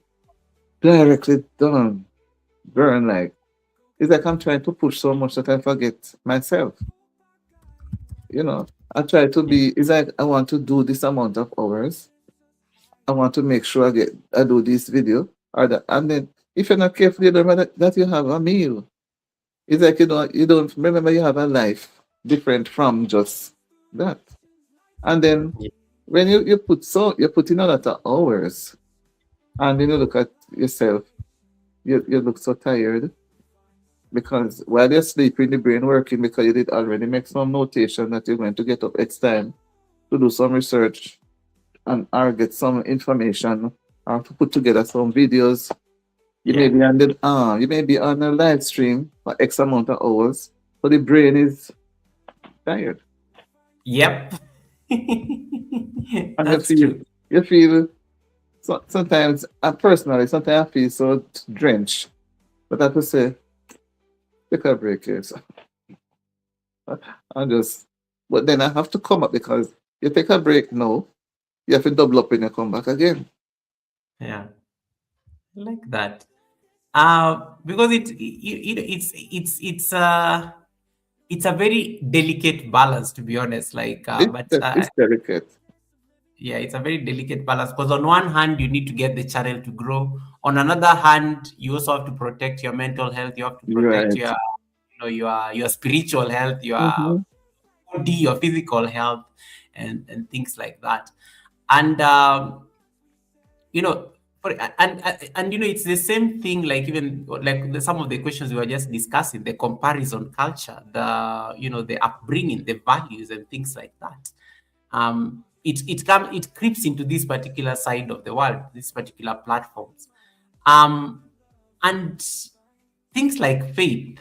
directly done, burn like, it's like I'm trying to push so much that I forget myself. I try to yeah, be, it's like I want to do this amount of hours. I want to make sure I do this video or that. And then if you're not careful, you don't remember that you have a meal. It's like you don't remember you have a life different from just that. And then yeah, when you put in a lot of hours and then you look at yourself, you look so tired because while you're sleeping, the brain working because you did already make some notation that you're going to get up X time to do some research and or get some information or to put together some videos. Yeah. you may be on a live stream for X amount of hours, but the brain is tired. Yep. And That's true. you feel sometimes, personally, sometimes I feel so drenched. But I have to say, take a break here. So I just, but then I have to come up because you take a break now, you have to double up when you come back again. Yeah. I like that. Because it's a very delicate balance, to be honest. Like, but It's delicate. yeah, it's a very delicate balance because on one hand you need to get the channel to grow. On another hand, you also have to protect your mental health. You have to protect Right. your, your spiritual health, your Mm-hmm. body, your physical health, and things like that. And you know for, and it's the same thing, like even like some of the questions we were just discussing, the comparison culture, the the upbringing, the values and things like that. It creeps into this particular side of the world, these particular platforms. And things like faith,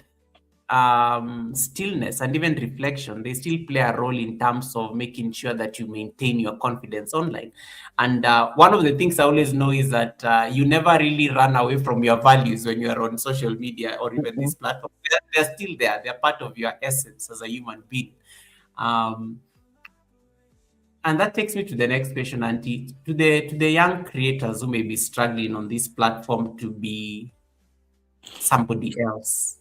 stillness, and even reflection, they still play a role in terms of making sure that you maintain your confidence online. And one of the things I always know is that you never really run away from your values when you are on social media or even Mm-hmm. this platform. They're still there. They're part of your essence as a human being. Um, and that takes me to the next question, Auntie. To the young creators who may be struggling on this platform to be somebody else,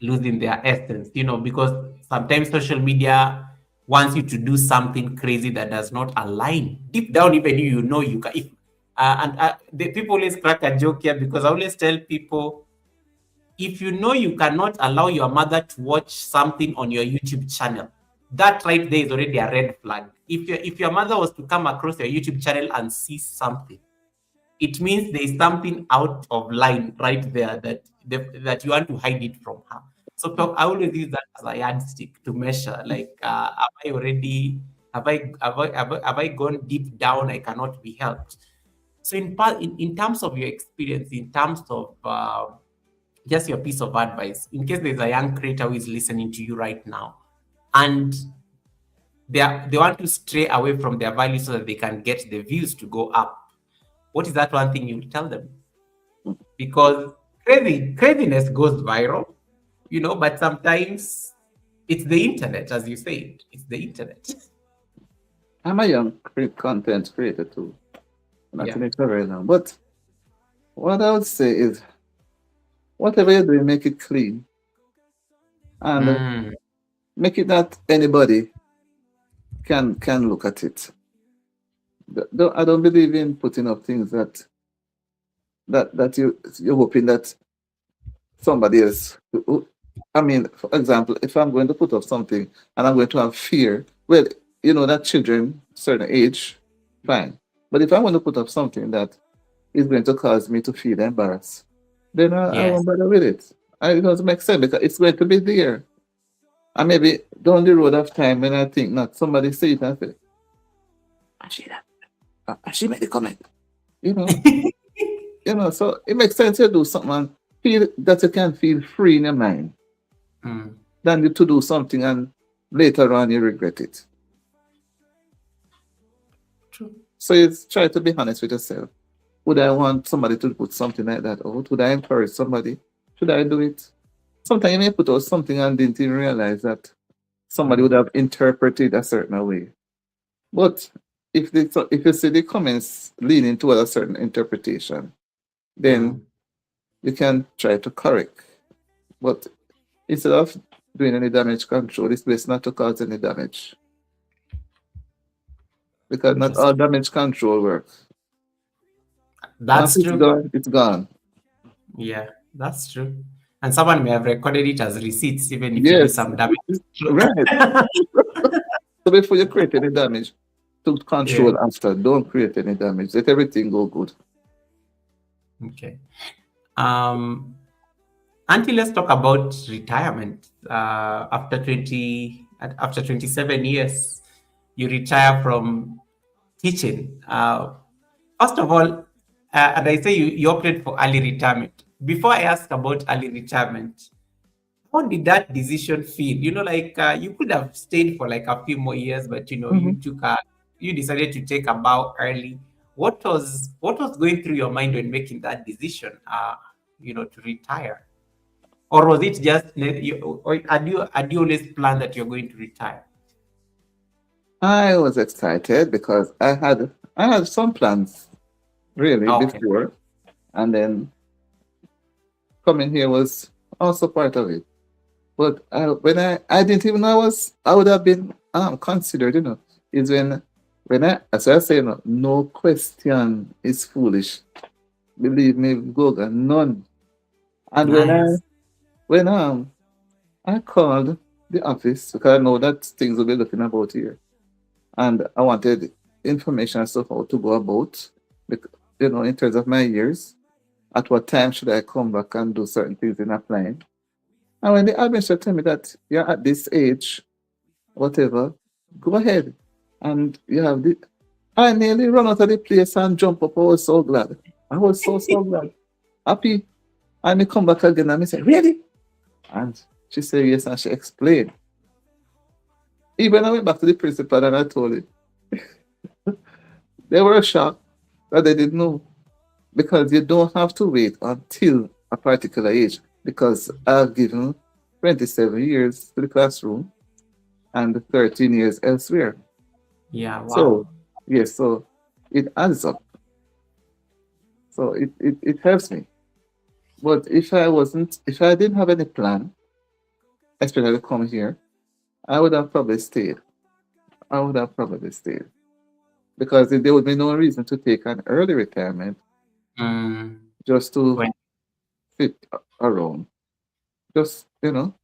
losing their essence, because sometimes social media wants you to do something crazy that does not align. Deep down, even you can. If and the people always crack a joke here because I always tell people, if you know you cannot allow your mother to watch something on your YouTube channel, that right there is already a red flag. If your mother was to come across your YouTube channel and see something, it means there is something out of line right there that you want to hide it from her. So I always use that as a yardstick to measure. Like, have I already have I gone deep down? I cannot be helped. So in terms of your experience, in terms of just your piece of advice, in case there's a young creator who is listening to you right now, and they want to stray away from their values so that they can get the views to go up, what is that one thing you tell them? Because craziness goes viral, but sometimes it's the internet, as you said, it's the internet. I'm a young content creator too. Not Yeah. in it for very long. But what I would say is, whatever you're doing, make it clean and Mm, make it that anybody can look at it. I don't believe in putting up things that you're hoping that somebody else. I mean, for example, if I'm going to put up something and I'm going to have fear, well, that children certain age, fine. But if I'm going to put up something that is going to cause me to feel embarrassed, then I yes. won't bother with it. It doesn't make sense because it's going to be there. And maybe down the road of time when I think not, somebody see it and say, "Ah, she that, she made the comment." You know, so it makes sense to do something and feel that you can feel free in your mind Mm, than to do something and later on you regret it. true. So it's try to be honest with yourself. Would I want somebody to put something like that out? Would I encourage somebody? Should I do it? Sometimes you may put out something and didn't even realize that somebody would Mm, have interpreted a certain way. But if you see the comments leaning toward a certain interpretation, then mm, you can try to correct. But instead of doing any damage control, it's best not to cause any damage because not all interesting. damage control works. Once That's it's true. gone, it's gone. Yeah, that's true. And someone may have recorded it as receipts even if you do Yes, some damage. True. right. So before you create any damage, to Yeah. control after, don't create any damage. Let everything go good. Okay. um Auntie, let's talk about retirement. After 27 years, you retire from teaching. First of all, and I say you opted for early retirement. before I ask about early retirement, how did that decision feel? Like you could have stayed for like a few more years, but Mhm. you decided to take a bow early. What was going through your mind when making that decision? To retire, or was it just or had you always planned that you're going to retire? I was excited because I had some plans really Okay. before, and then coming here was also part of it. But when I didn't even know I would have been considered, is when I as I say, no question is foolish. Believe me, Goga, none. And Nice. when I called the office because I know that things will be looking about here, and I wanted information as to how to go about, in terms of my years, at what time should I come back and do certain things in applying. And when the administrator tell me that you're at this age, whatever, go ahead. And you have the I nearly run out of the place and jump up. I was so glad. I was so glad. Happy. And me come back again and me say, really? And she said yes, and she explained. Even I went back to the principal and I told it. They were shocked that they didn't know. Because you don't have to wait until a particular age. Because I've given 27 years to the classroom and 13 years elsewhere. Yeah. Wow. So, yes, so it adds up. So it helps me. But if I didn't have any plan, especially to come here, I would have probably stayed. I would have probably stayed. Because there would be no reason to take an early retirement Mm, just to when fit around. Just, mm.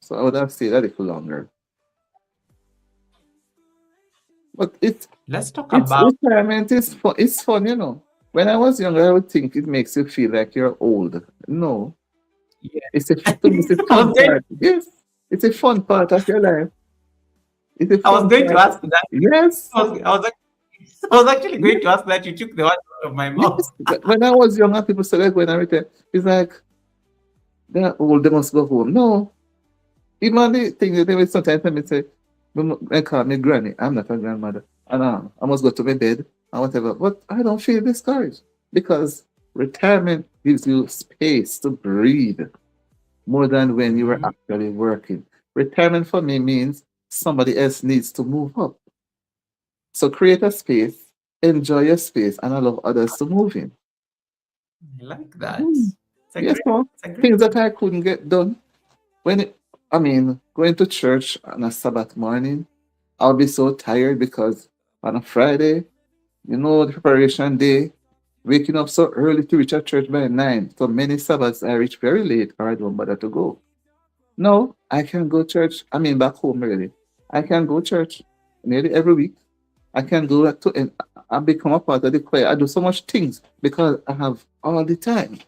so I would have stayed a little longer. But Let's talk it's about. retirement is fun. It's fun. When I was younger, I would think it makes you feel like you're old. No, Yeah. to me, it's a I fun was going. part. Yes, it's a fun part of your life. It's a I was fun going to part. ask that. Yes, I was actually going yes, to ask that. You took the words out of my mouth. yes. When I was younger, people said like when I retire, it's like they're old, they must go home. No, even the thing that they will sometimes tell me say, I call me granny. I'm not a grandmother, and I must go to my bed and whatever. But I don't feel discouraged because retirement gives you space to breathe more than when you were Mhm. actually working. Retirement for me means somebody else needs to move up. So create a space, enjoy your space, and allow others to move in. I like that. Mm. It's a Yes, great. no. It's a great. Things that I couldn't get done. Going to church on a Sabbath morning, I'll be so tired because on a Friday, the preparation day, waking up so early to reach at church by 9. So many Sabbaths I reach very late or I don't bother to go. No, I can go church. I mean, back home really. I can go church nearly every week. I can go to and I become a part of the choir. I do so much things because I have all the time.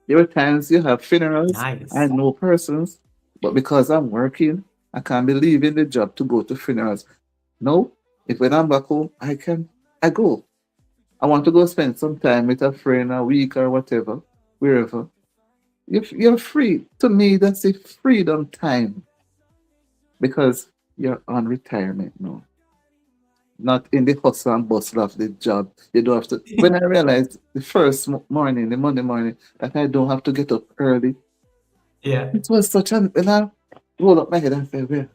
There are times you have funerals, I Nice. know persons, but because I'm working, I can't be leaving the job to go to funerals. No, if when I'm back home, I go. I want to go spend some time with a friend, a week or whatever, wherever. You're free. To me, that's a freedom time because you're on retirement now, not in the hustle and bustle of the job. You don't have to. When I realized the first morning, the Monday morning, that I don't have to get up early, Yeah. it was such an. When I roll up my head and say, well,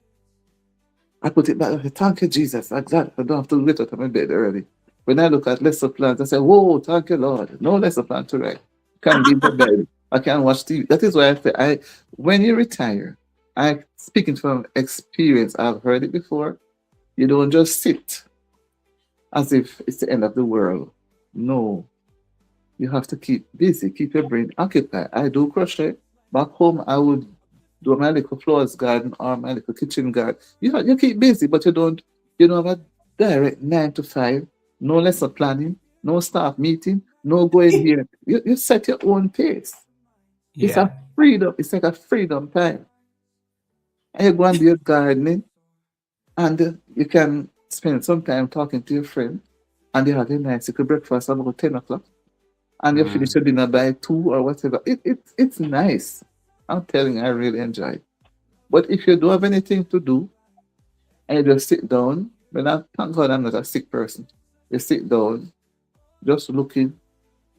I put it back. I say, thank you, Jesus. I'm glad I don't have to get out of my bed early. When I look at lesson plans, I say, whoa, thank you, Lord. No lesson plan to write. Can be in the bed. I can watch TV. That is why I say, when you retire, I speaking from experience, I've heard it before. You don't just sit as if it's the end of the world. No, you have to keep busy, keep your brain occupied. I do crochet. Back home, I would do my little flowers garden or my little kitchen garden. You keep busy, but you don't have a direct 9 to 5, no lesson planning, no staff meeting, no going here. You set your own pace. It's a Yeah. freedom, it's like a freedom time. And you go and do your gardening and you can spend some time talking to your friend and you have a nice little breakfast about 10 o'clock. and you finish Mm. your dinner by 2 or whatever. It's nice. I'm telling you, I really enjoy it. But if you don't have anything to do and you just sit down, when I thank God I'm not a sick person. You sit down, just looking.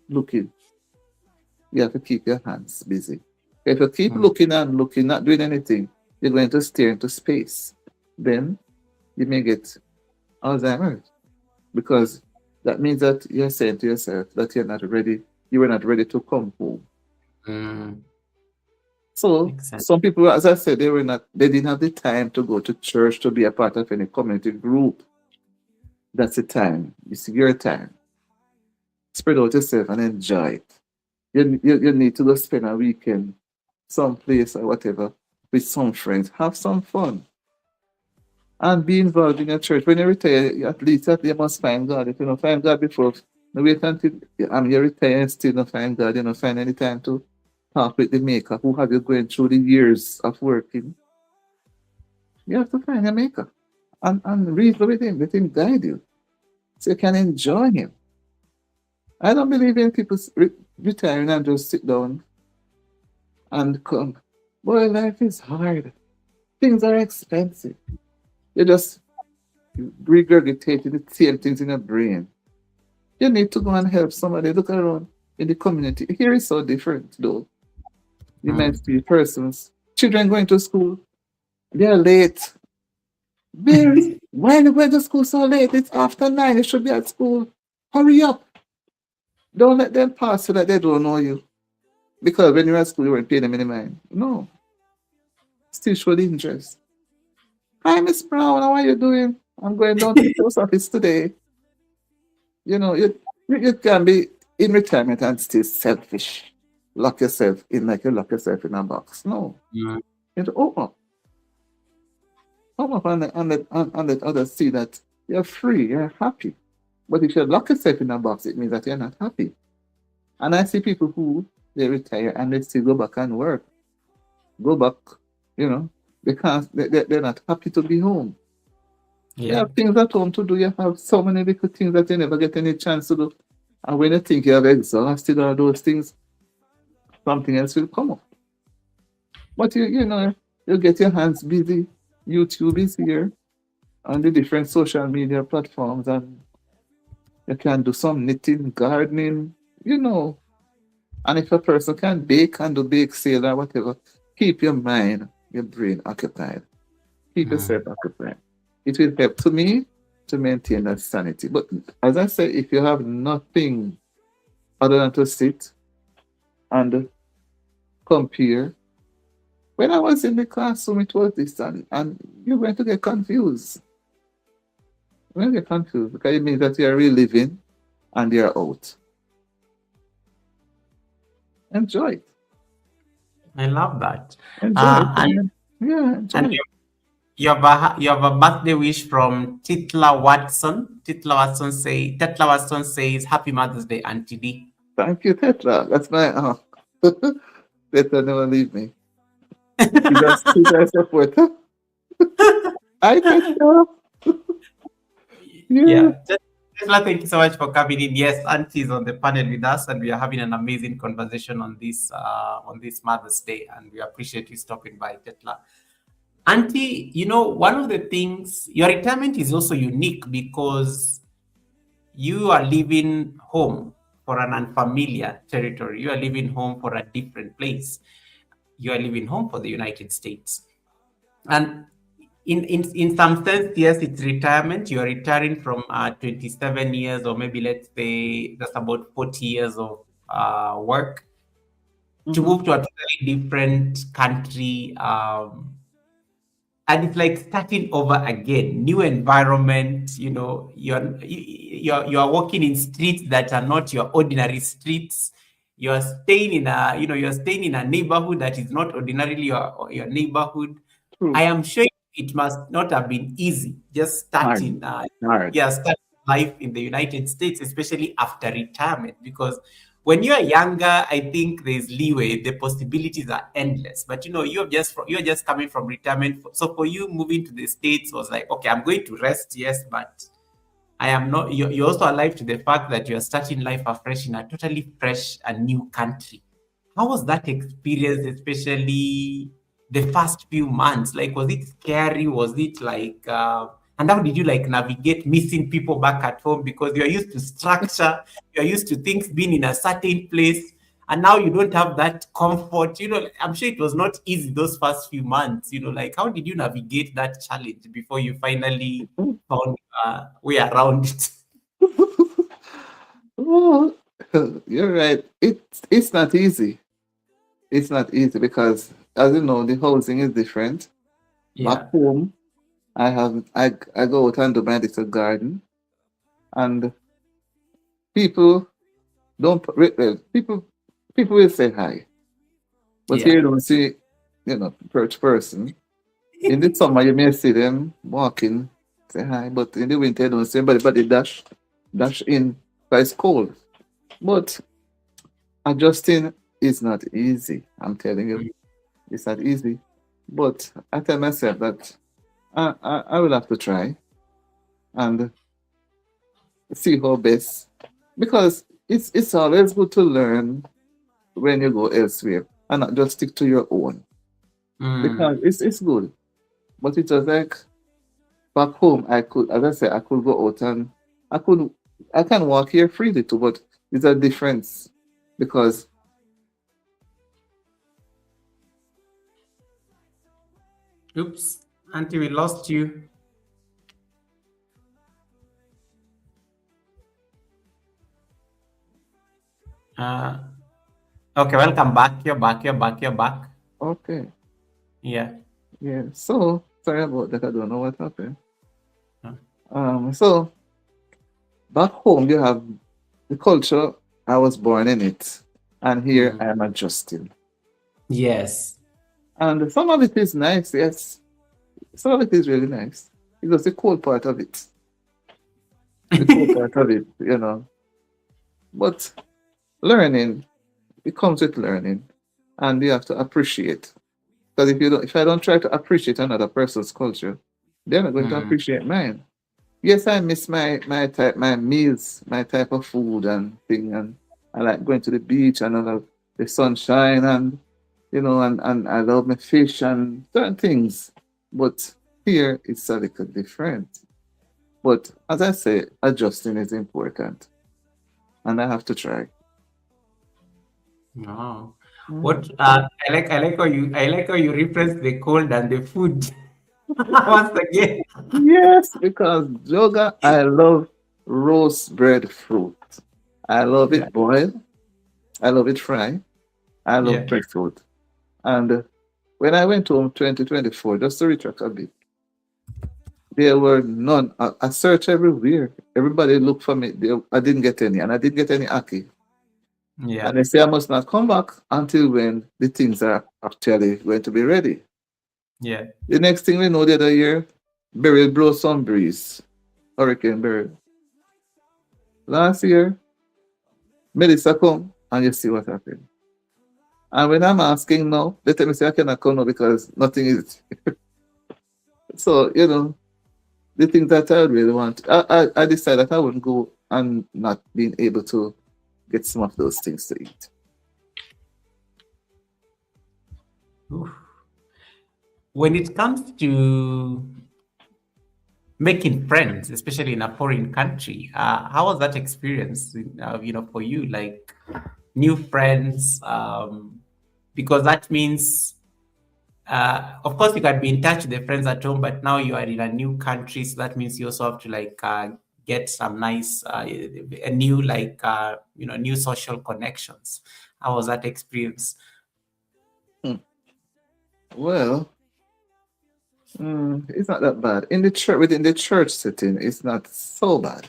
You have to keep your hands busy. If you keep Mm. looking and looking, not doing anything, you're going to stare into space. Then you may get Alzheimer's because that means that you're saying to yourself that you're not ready, you were not ready to come home. Mm. So Makes sense. some people, as I said, they didn't have the time to go to church to be a part of any community group. That's the time. It's your time. Spread out yourself and enjoy it. You need to go spend a weekend someplace or whatever with some friends. Have some fun and be involved in your church. When you retire, at least that you must find God. If you don't find God before, no wait until you retire and still not find God. You don't find any time to talk with the Maker who have you going through the years of working. You have to find a Maker and reason with Him. Let Him guide you so you can enjoy Him. I don't believe in people retiring and just sit down and come. Boy, life is hard. Things are expensive. You just regurgitating the same things in your brain. You need to go and help somebody. Look around in the community. Here is so different, though. You might Mm. see persons, children going to school, they're late. Very. Why you going to school so late? It's after 9. You should be at school. Hurry up. Don't let them pass so that they don't know you. Because when you're at school, you weren't paying them any mind. No. Still show the interest. Hi, Miss Brown. How are you doing? I'm going down to the post office today. You can be in retirement and still selfish. Lock yourself in like you lock yourself in a box. No. Mm. You have to open up and let others see that you're free, you're happy. But if you lock yourself in a box, it means that you're not happy. And I see people who they retire and they still go back and work. Go back, you know, they're not happy to be home. You Yeah. have things at home to do. You have so many little things that you never get any chance to do. And when you think you have exhausted all those things, something else will come up. But you get your hands busy. YouTube is here on the different social media platforms, and you can do some knitting, gardening, you know. And if a person can bake and do bake sale or whatever, keep your mind, your brain occupied. Keep yourself Mm. occupied. It will help to me to maintain that sanity. But as I said, if you have nothing other than to sit and compare, when I was in the classroom, it was this, and you're going to get confused. You're going to get confused because it means that you're reliving and you're out. Enjoy it. I love that. Enjoy it. And Yeah, and enjoy it. you have a birthday wish from Titla Watson. Titla Watson says Happy Mother's Day, Auntie D. Thank you, Tetra. That's my Tetra never leave me. She's a supporter. I Tetra. Yeah. Yeah. Tesla, thank you so much for coming in. Yes, Auntie is on the panel with us, and we are having an amazing conversation on this Mother's Day, and we appreciate you stopping by, Tesla. Auntie, one of the things, your retirement is also unique because you are leaving home for an unfamiliar territory. You are leaving home for a different place. You are leaving home for the United States. And in some sense, yes, it's retirement. You are retiring from 27 years, or maybe let's say that's about 40 years of work to Mm-hmm. move to a totally different country. And it's like starting over again, new environment. You're walking in streets that are not your ordinary streets. You're staying in a neighborhood that is not ordinarily your neighborhood. I True. am sure it must not have been easy just Hard. starting Hard. starting life in the United States, especially after retirement, because when you are younger, I think there's leeway. The possibilities are endless. But you're just coming from retirement. So for you, moving to the States was like, okay, I'm going to rest, yes, but I am not. You're also alive to the fact that you're starting life afresh in a totally fresh and new country. How was that experience, especially the first few months? Like, was it scary? Was it like, and how did you like navigate missing people back at home because you're used to structure, you're used to things being in a certain place, and now you don't have that comfort. I'm sure it was not easy those first few months. Like how did you navigate that challenge before you finally found a way around it? Oh, you're right. It's not easy. It's not easy because, as you know, the housing is different. Back Yeah, home, I go out and do my little garden, and people don't well, people will say hi, but here yeah. you don't see, person. In the summer, you may see them walking, say hi, but in the winter, you don't see anybody, but they dash in, but it's cold. But adjusting is not easy. I'm telling you, it's not easy. But I tell myself that I will have to try and see how best, because it's always good to learn when you go elsewhere and not just stick to your own, because Mm. it's good. But it's just like back home, I could, as I said, I could go out and I could, I can walk here freely too, but it's a difference because Oops, Auntie, we lost you. Uh, okay, welcome back. You're back. You're back. You're back. okay, Yeah. yeah. So sorry about that. I don't know what happened. Uh, So back home, you have the culture. I was born in it, and here mm. I am adjusting. Yes. And some of it is nice, yes. Some of it is really nice. It's just the cool part of it. The cool part of it, you know. But learning, it comes with learning, and you have to appreciate. Because if I don't try to appreciate another person's culture, they're not going to Mm. appreciate mine. Yes, I miss my meals, my type of food and thing, and I like going to the beach and I love the sunshine, and and I love my fish and certain things. But here it's a little different. But as I say, adjusting is important, and I have to try. Oh. What Mhm. I like how you reference the cold and the food once again. Yes, because yoga, I love roast bread fruit. I love Yeah. it boiled. I love it fried. I love Yeah. breadfruit. And when I went home 2024, just to retract a bit, there were none. I searched everywhere. Everybody looked for me. I didn't get any, and I didn't get any aki. And Yeah. they say I must not come back until when the things are actually going to be ready. Yeah. The next thing we know, the other year, Beryl blow some breeze, Hurricane Beryl. Last year, Melissa come, and you see what happened. And when I'm asking now, they tell me say I cannot come now because nothing is. So the things that I really want. I decided that I wouldn't go and not being able to get some of those things to eat. Oof. When it comes to making friends, especially in a foreign country, how was that experience? For you, like new friends, because that means of course you can be in touch with the friends at home, but now you are in a new country, so that means you also have to like get some nice a new like new social connections. How was that experience? Hmm. Well, it's not that bad. In the church, within the church setting, it's not so bad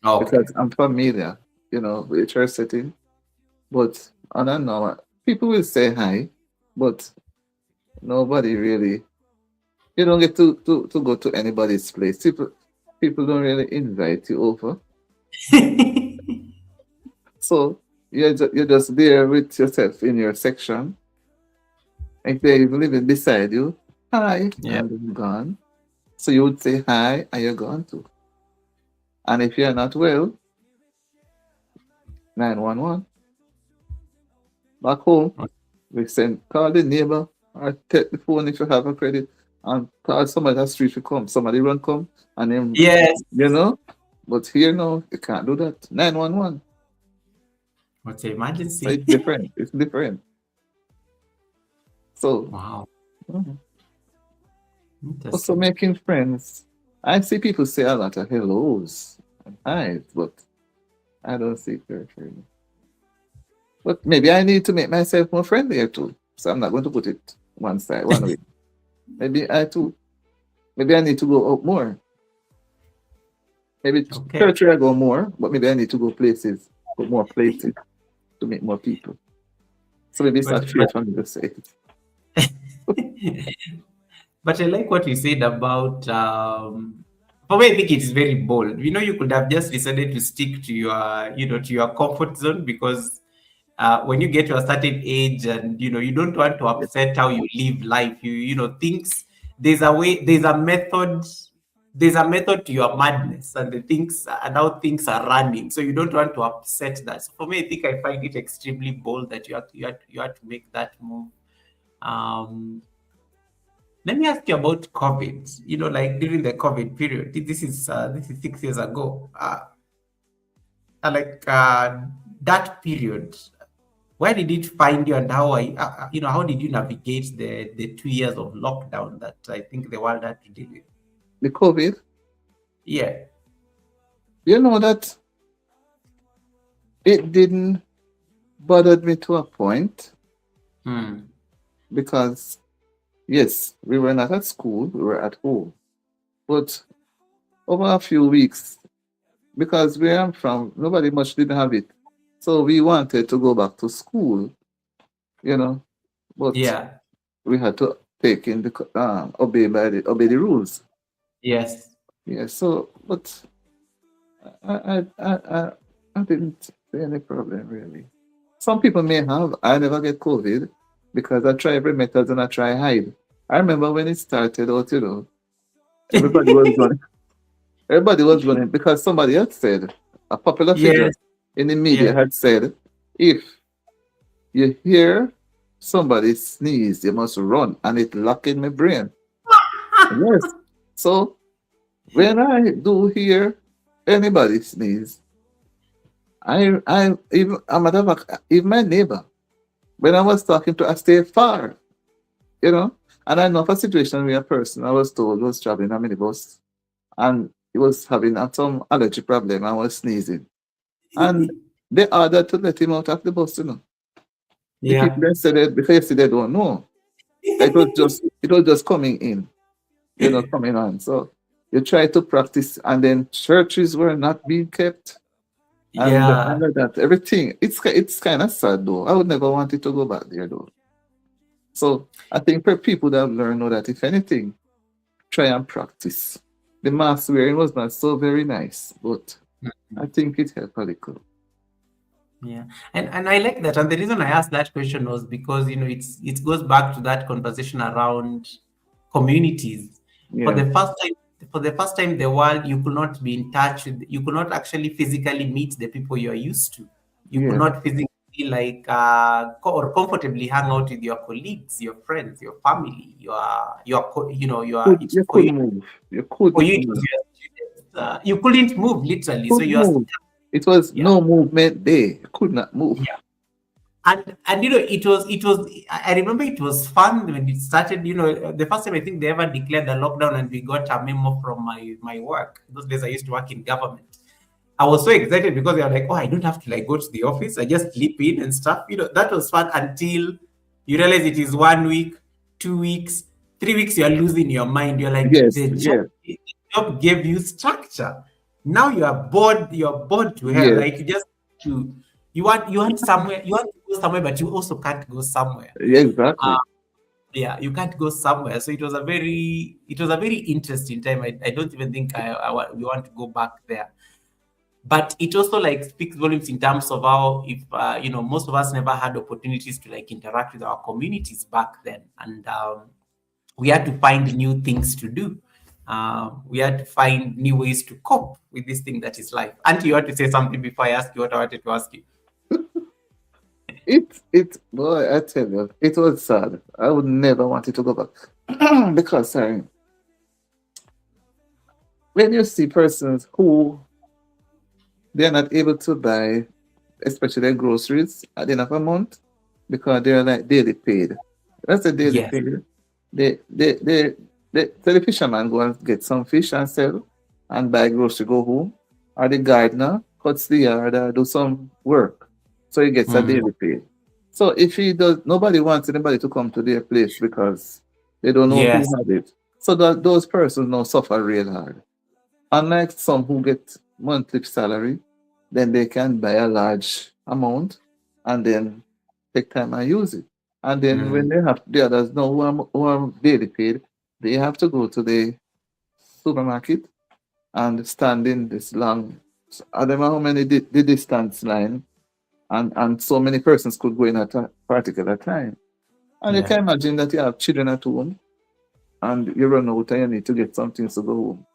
Okay. because I'm familiar, with the church setting. But I don't know. People will say hi, but nobody really. You don't get to go to anybody's place. People don't really invite you over. So you're just there with yourself in your section. If they're even living beside you, hi, Yeah. and then gone. So you would say hi, and you're gone too. And if you're not well, 911. Back home, we send call the neighbor or take the phone if you have a credit and call somebody that street to come. Somebody run come and then Yes. you know. But here now you can't do that. 911. What's an So it's emergency? different. It's different. So Wow. mhm. Also Interesting. making friends. I see people say a lot of hellos and hi's, but I don't see it very freely. But maybe I need to make myself more friendlier too. So I'm not going to put it one side, one way. Maybe I too. Maybe I need to go out more. Maybe Okay. church I go more, but maybe I need to go places, go more places to meet more people. So maybe it's But not fair for me to say it. but I like what you said about for me, I think it's very bold. You could have just decided to stick to your comfort zone because when you get to a certain age and you don't want to upset how you live life, things there's a way, there's a method to your madness and the things and how things are running. So you don't want to upset that. So for me, I think I find it extremely bold that you had to make that move. Um, Let me ask you about COVID. Like during the COVID period, this is 6 years ago. Like that period, where did it find you, and how did you navigate the 2 years of lockdown that I think the world had to deal with? The COVID, Yeah. you know that it didn't bother me to a point Hmm. because yes, we were not at school, we were at home. But over a few weeks, because where I'm from, nobody much didn't have it. So we wanted to go back to school, you know, but Yeah. we had to take in the obey the rules. Yes. Yeah. So, but I I I I, I didn't see any problem really. Some people may have. I never get COVID because I try every method and I try hide. I remember when it started out, everybody was running. Everybody was running because somebody had said, a popular figure Yes. in the media Yes. had said, if you hear somebody sneeze, you must run, and it locked in my brain. Yes. So when I do hear anybody sneeze, I even a matter of fact, even my neighbor, when I was talking to, I stay far, you know. And I know of a situation where a person I was told was traveling a minibus and he was having some allergy problem and was sneezing. And they ordered to let him out of the bus. The people Yeah. then said that because they don't know. It was just coming in, coming on. So you try to practice and then churches were not being kept and Yeah. under that everything. It's kind of sad though. I would never want it to go back there though. So I think for people that have learned know that if anything, try and practice. The mask wearing was not so very nice, but I think it helped a little. Yeah, and I like that. And the reason I asked that question was because it goes back to that conversation around communities. For Yeah, the first time, for the first time in the world, you could not be in touch with, you could not actually physically meet the people you are used to. You could yeah. not physically like or comfortably hang out with your colleagues, your friends, your family, You could move. You for could you it was move. your students. You couldn't move literally, so Could you are move. It was yeah. no movement day. Could not move. And it was I remember it was fun when it started. The first time I think they ever declared the lockdown and we got a memo from my work. Those days I used to work in government. I was so excited because they were like, oh, I don't have to like go to the office. I just sleep in and stuff. That was fun until you realize it is 1 week, 2 weeks, 3 weeks. You're losing your mind. You're like, Yes, yes, the job gave you structure. Now you are bored. You're bored to hell. yes. Like to you want somewhere. You want to go somewhere, but you also can't go somewhere. Uh, Exactly. yeah, you can't go somewhere. So it was a very interesting time. I don't even think we want to go back there, but it also like speaks volumes in terms of how if most of us never had opportunities to like interact with our communities back then, and we had to find new things to do. We had to find new ways to cope with this thing that is life. Auntie, you want to say something before I ask you what I wanted to ask you? Boy, I tell you, it was sad. I would never want it to go back. Because, sorry, when you see persons who they're not able to buy, especially their groceries at the end of a month, because they're like daily paid. That's a daily Yes. paid. So the fisherman go and get some fish and sell and buy grocery, go home. Or the gardener cuts the yard or do some work. So he gets a Mm, daily pay. So if he does, nobody wants anybody to come to their place because they don't know who yes. had it. So that those persons now suffer real hard. Unlike some who get monthly salary, then they can buy a large amount and then take time and use it. And then when Mm, they have the others now who are daily paid, they have to go to the supermarket and stand in this long, I don't know how many the distance line, and so many persons could go in at a particular time. And you yeah. can imagine that you have children at home and you run out and you need to get something to go home.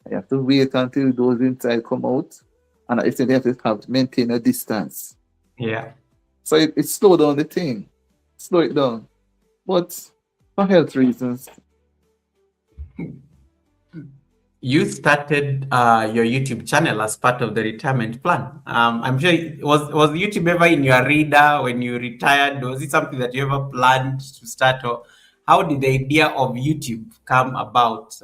You have to wait until those inside come out, and I think you have to maintain a distance. Yeah. So it slow down the thing, slow it down. But for health reasons, You started your YouTube channel as part of the retirement plan. I'm sure was YouTube ever in your radar when you retired? Was it something that you ever planned to start, or how did the idea of YouTube come about?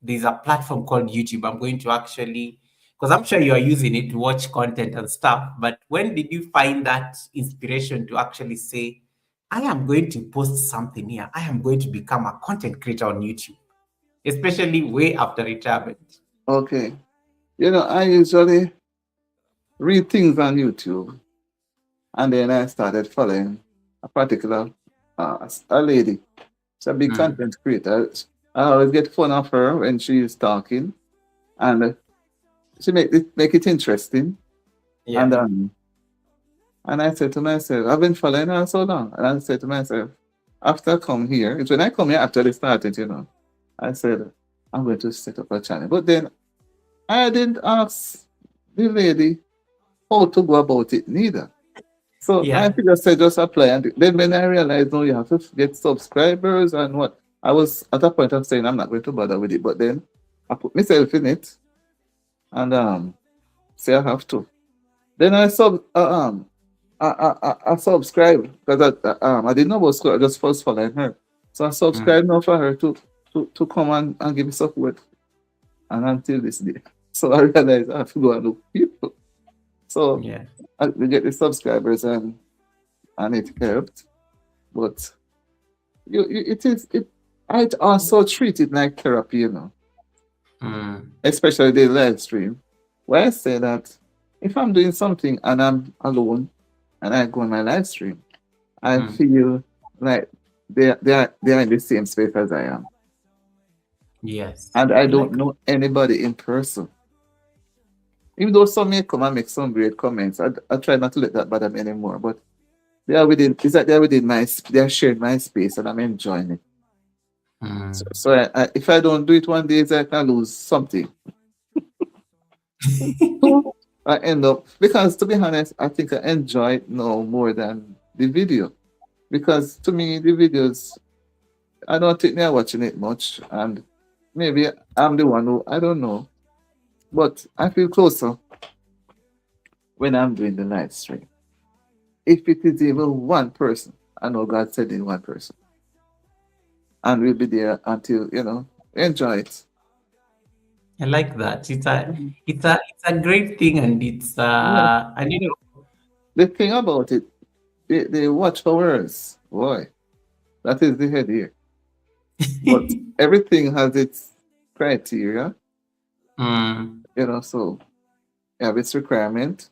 There's a platform called YouTube. I'm going to actually, because I'm sure you are using it to watch content and stuff. But when did you find that inspiration to actually say, "I am going to post something here. I am going to become a content creator on YouTube"? Especially way after retirement. okay. I usually read things on YouTube, and then I started following a particular a lady. She's a big Mm. content creator. I always get fun of her when she is talking, and she make it interesting. Yeah. And I said to myself, I've been following her so long, and I said to myself, after I come here, it's when I come here after they started. I said I'm going to set up a channel, but then I didn't ask the lady how to go about it neither. So I Yeah. just said just apply, and then when I realized, no, you have to get subscribers and what, I was at a point of saying I'm not going to bother with it. But then I put myself in it and say I have to. Then I subscribed because I didn't know about school. I just first following her, so I Mm. subscribed now for her to come and give me support, and until this day. So I realized I have to go and look people. So Yeah. we get the subscribers and it helped. But I also treat it like therapy, Mm. especially the live stream, where I say that if I'm doing something and I'm alone and I go on my live stream, I Mm. feel like they're in the same space as I am. Yes. And I I don't like. know anybody in person. Even though some may come and make some great comments, I try not to let that bother me anymore. But it's like they're within they're sharing my space and I'm enjoying it. So, Mm. so if I don't do it one day, it's like I lose something. So I end up, because to be honest, I think I enjoy it now more than the video. Because to me, the videos, I don't think they're watching it much. And maybe I'm the one who, I don't know. But I feel closer when I'm doing the live stream. If it is even one person, I know God said in one person. And we'll be there until, enjoy it. I like that. Mhm. It's a great thing, and Yeah. know. The thing about it, they watch hours. Boy, that is the head here. But everything has its criteria, Mm. so you have its requirement.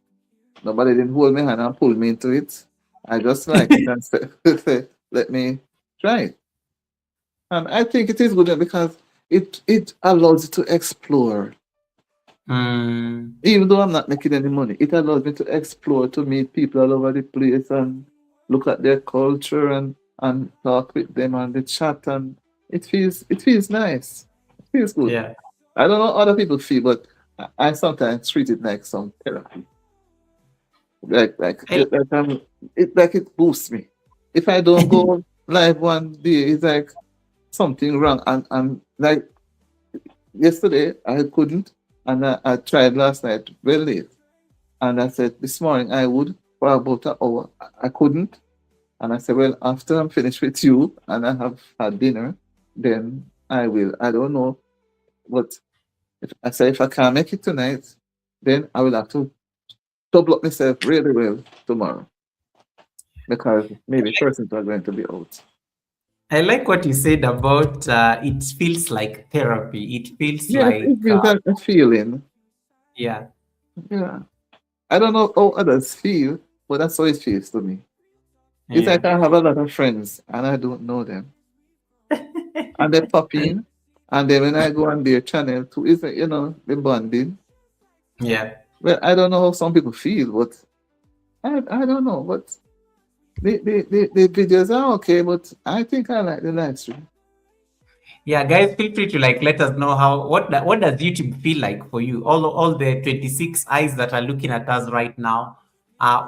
Nobody didn't hold me hand and pull me into it. I just like it and say, let me try it. And I think it is good because it allows you to explore. Mm. Even though I'm not making any money, it allows me to explore, to meet people all over the place and look at their culture and talk with them on the chat, and it feels nice. Feels good. Yeah. I don't know how other people feel, but I sometimes treat it like some therapy. I, Like it boosts me. If I don't go live one day, it's like something wrong. And like yesterday, I couldn't, and I tried last night very late. And I said this morning I would for about an hour. I couldn't, and I said, well, after I'm finished with you and I have had dinner, then I will. I don't know, but if I say if I can't make it tonight, then I will have to double up myself really well tomorrow because maybe persons are going to be out. I like what you said about it feels like therapy. It feels Yes, it like, gives a feeling. yeah. Yeah. I don't know how others feel, but that's how it feels to me. It's Yeah. like I have a lot of friends and I don't know them. And they pop in, and then when I go on their channel to, is the bonding. Yeah. Well, I don't know how some people feel, but I don't know. But the videos are okay, but I think I like the live stream. Yeah, guys, feel free to like let us know how what does YouTube feel like for you? All the 26 eyes that are looking at us right now.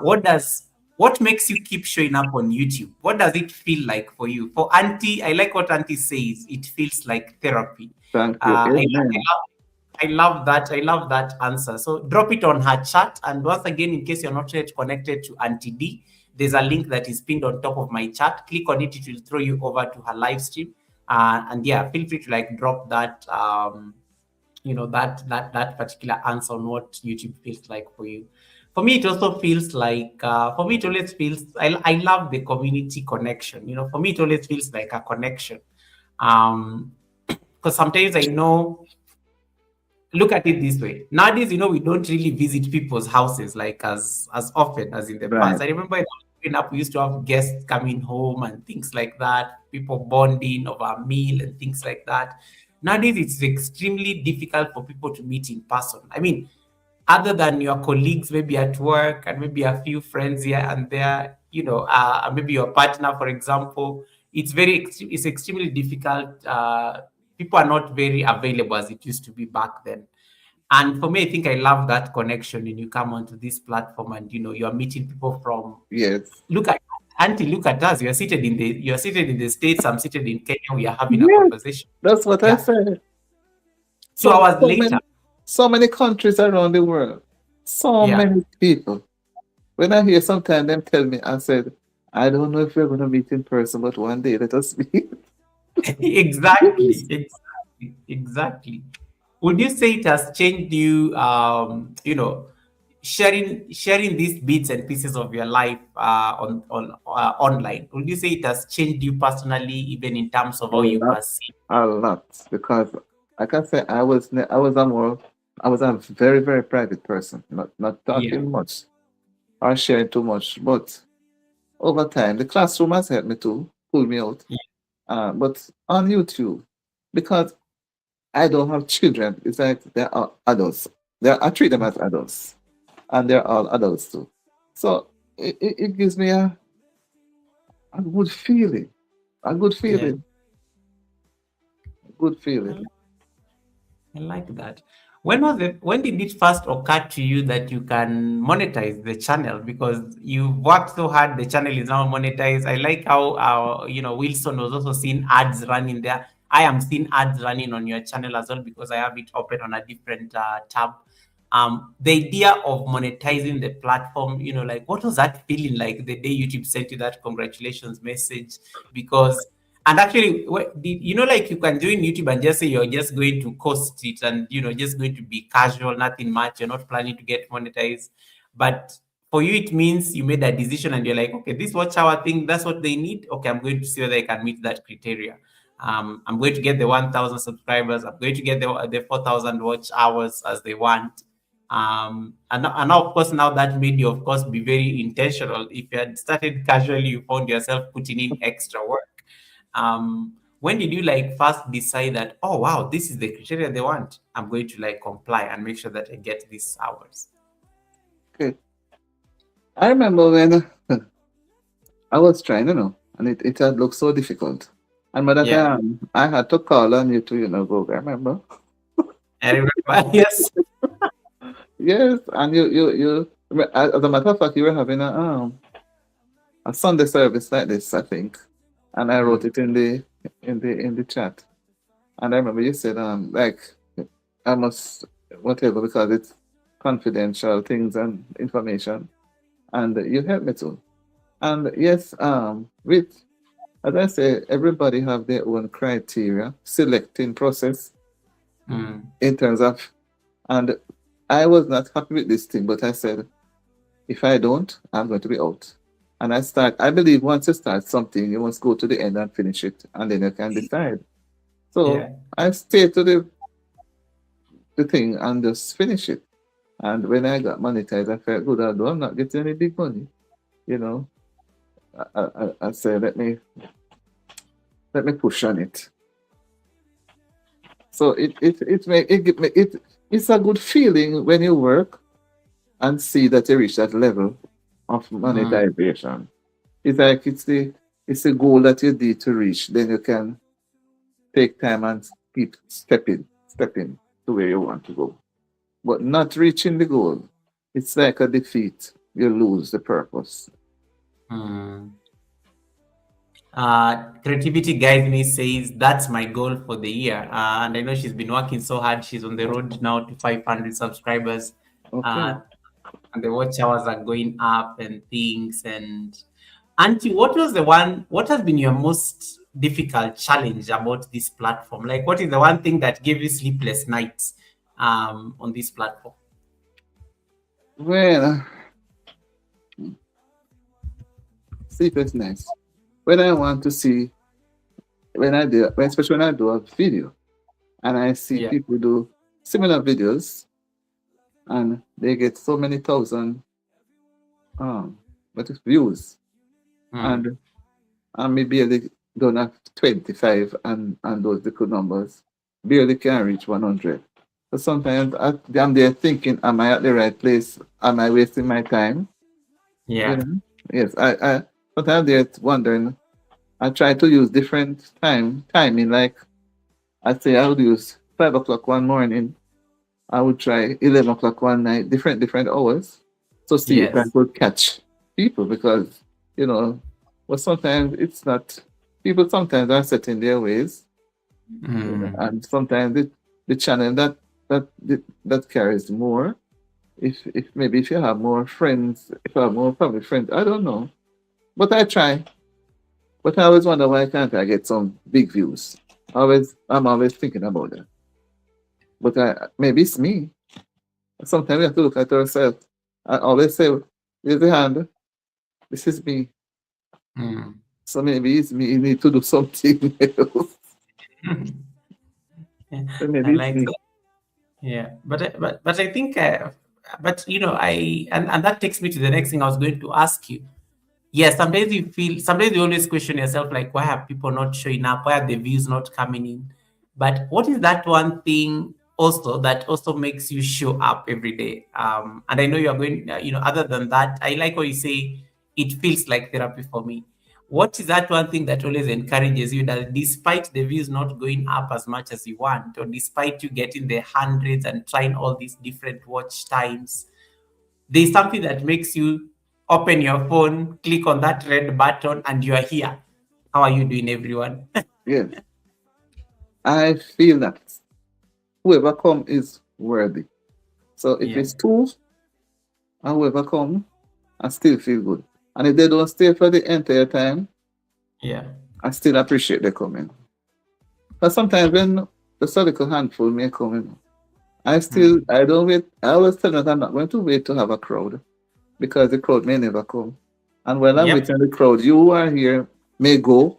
What makes you keep showing up on YouTube? What does it feel like for you? For Auntie, I like what Auntie says. It feels like therapy. Thank you. Uh, I, Amen. I love that. I love that answer. So drop it on her chat. And once again, in case you're not yet connected to Auntie D, there's a link that is pinned on top of my chat. Click on it. It will throw you over to her live stream. And yeah, feel free to like drop that, that particular answer on what YouTube feels like for you. For me, it also feels like, for me, it always feels, I love the community connection. For me, it always feels like a connection. Because sometimes I know, look at it this way. Nowadays, we don't really visit people's houses like as often as in the Right. past. I remember growing up, we used to have guests coming home and things like that, people bonding over a meal and things like that. Nowadays, it's extremely difficult for people to meet in person. I mean, other than your colleagues, maybe at work, and maybe a few friends here and there, maybe your partner, for example, it's extremely difficult. People are not very available as it used to be back then. And for me, I think I love that connection when you come onto this platform and you are meeting people from, Yes. look at Auntie, look at us. You're seated in the States, I'm seated in Kenya, we are having a Yes. conversation. That's what I Yeah. said. Two So hours so later. many so many countries around the world. So Yeah. many people. When I hear sometimes them tell me, I said, I don't know if we're gonna meet in person, but one day let us meet. Exactly, exactly. Would you say it has changed you, sharing these bits and pieces of your life on online? Would you say it has changed you personally, even in terms of A how you lot, perceive? a lot. Because like I said, I was a very, very private person, not Yeah, talking much or sharing too much. But over time, the classroom has helped me to pull me out. yeah, But on YouTube, because I don't have children, it's like they're all adults. I treat them as adults, and they're all adults too. So it gives me a good feeling, a good yeah. feeling, a good feeling. I like that. When did it first occur to you that you can monetize the channel? Because you've worked so hard, the channel is now monetized. I like how Wilson was also seeing ads running there. I am seeing ads running on your channel as well because I have it open on a different tab. The idea of monetizing the platform, like what was that feeling like the day YouTube sent you that congratulations message? Because and actually, like you can join YouTube and just say you're just going to cost it and, just going to be casual, nothing much. You're not planning to get monetized. But for you, it means you made a decision and you're like, okay, this watch hour thing, that's what they need. Okay, I'm going to see whether I can meet that criteria. I'm going to get the 1,000 subscribers. I'm going to get the 4,000 watch hours as they want. And now, of course, now that made you, of course, be very intentional. If you had started casually, you found yourself putting in extra work. When did you like first decide that, oh wow, this is the criteria they want, I'm going to like comply and make sure that I get these hours? Okay. I remember when I was trying, and it had looked so difficult. And by that Yeah, time, I had to call on you to, Goga, remember? I remember. Yes. Yes, and as a matter of fact, you were having a Sunday service like this, I think, and I wrote Mm, it in the chat. And I remember you said, like, I must whatever because it's confidential things and information, and you helped me too. And yes, with as I say, everybody have their own criteria selecting process mm, in terms of, and I was not happy with this thing, but I said, if I don't, I'm going to be out. And I believe once you start something, you must go to the end and finish it, and then you can decide. So yeah. I stayed to the thing and just finish it. And when I got monetized, I felt good. Although I'm not getting any big money, you know, I said, let me push on it. So it's a good feeling when you work and see that you reach that level of Mm, monetization. It's like it's the goal that you need to reach. Then you can take time and keep stepping to where you want to go. But not reaching the goal, it's like a defeat. You lose the purpose. mm. Creativity Guide Me says that's my goal for the year. And I know she's been working so hard. She's on the road now to 500 subscribers. Okay. Uh, and the watch hours are going up and things. And Auntie, what has been your most difficult challenge about this platform? Like, what is the one thing that gave you sleepless nights on this platform? Well, sleepless nights. When I want to see, especially when I do a video and I see Yeah. people do similar videos and they get so many thousand um, views, Mm. and me barely don't have 25 and those little numbers barely can reach 100. So sometimes I'm there thinking, am I at the right place? Am I wasting my time? You Yeah. know? Yes, I sometimes there wondering. I try to use different timing. Like I say, I would use 5 o'clock one morning. I would try 11 o'clock one night. Different hours to see if I Yes. could catch people because you know, but sometimes it's not. People sometimes are set in their ways, Mm. and sometimes the channel that carries more. If maybe if you have more friends, if you have more family friends, I don't know. But I try. But I always wonder why can't I get some big views? I'm always thinking about that. But maybe it's me. Sometimes we have to look at ourselves. I always say, raise the hand. This is me. Mm. So maybe it's me. You need to do something else. So I maybe it's like me. that. Yeah, but I think, but and that takes me to the next thing I was going to ask you. Yes, sometimes you always question yourself, like, why are people not showing up? Why are the views not coming in? But what is that one thing also that also makes you show up every day? And I know you are going, other than that, I like what you say, it feels like therapy for me. What is that one thing that always encourages you that despite the views not going up as much as you want, or despite you getting the hundreds and trying all these different watch times, there's something that makes you open your phone, click on that red button, and you are here. How are you doing, everyone? Yes. I feel that whoever come is worthy. So if Yeah, it's two and whoever come, I still feel good. And if they don't stay for the entire time, yeah, I still appreciate their coming. But sometimes when the little handful may come in, mm, I don't wait. I always tell them that I'm not going to wait to have a crowd because the crowd may never come. And while I'm yep, waiting on the crowd, you who are here may go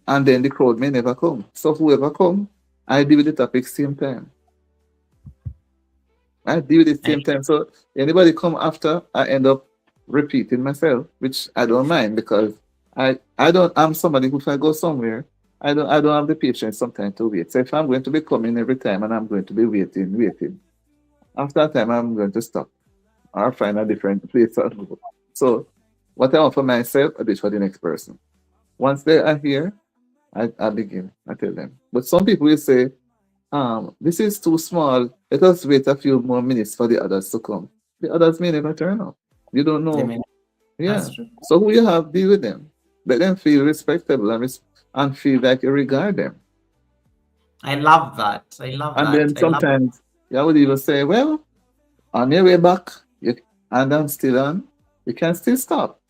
and then the crowd may never come. So whoever come, I deal with the topic same time. I deal with it I, same time. So anybody come after, I end up repeating myself, which I don't mind because I'm somebody who if I go somewhere, I don't have the patience sometimes to wait. So if I'm going to be coming every time and I'm going to be waiting, after a time I'm going to stop or find a different place to go. So what I offer myself, I do it for the next person. Once they are here, I begin. I tell them. But some people will say, this is too small. Let us wait a few more minutes for the others to come. The others may never turn up. You don't They know. may. Yeah. That's true. So who you have, deal with them. Let them feel respectable and feel like you regard them. I love that. I love And that. then I love. sometimes you would even say, well, on your way back, you, and I'm still on, you can still stop.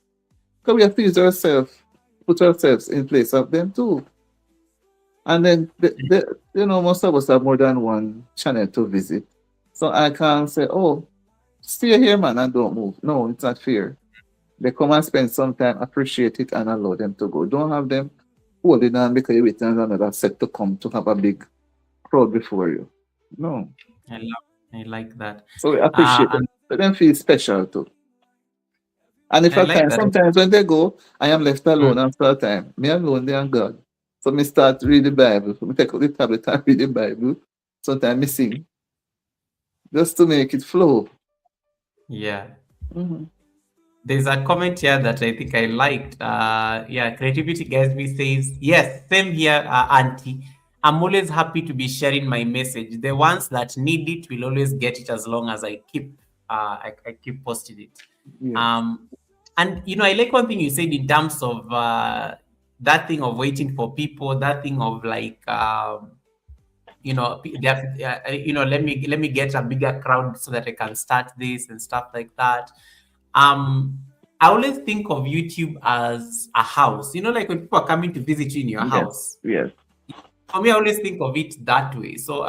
Because we have to use ourselves, put ourselves in place of them too. And then, most of us have more than one channel to visit. So I can't say, oh, stay here, man, and don't move. No, it's not fair. They come and spend some time, appreciate it, and allow them to go. Don't have them holding on because you're waiting on another set to come to have a big crowd before you. No. I love. I like that. So we appreciate them. And Let them feel special too. And if I I like can, that. sometimes when they go, I am left Mm. alone after a time. Me alone, they and God. So me start read the Bible. Me take out the tablet and read the Bible. Sometimes me sing just to make it flow. Yeah. Mhm. There's a comment here that I think I liked. Yeah, Creativity Gatsby says, yes, same here, Auntie. I'm always happy to be sharing my message. The ones that need it will always get it as long as I keep posting it. Yes. Um, and I like one thing you said in terms of that thing of waiting for people, that thing of like let me get a bigger crowd so that I can start this and stuff like that. um I always think of YouTube as a house, like when people are coming to visit you in your Yes. house. Yes. For me, I always think of it that way. So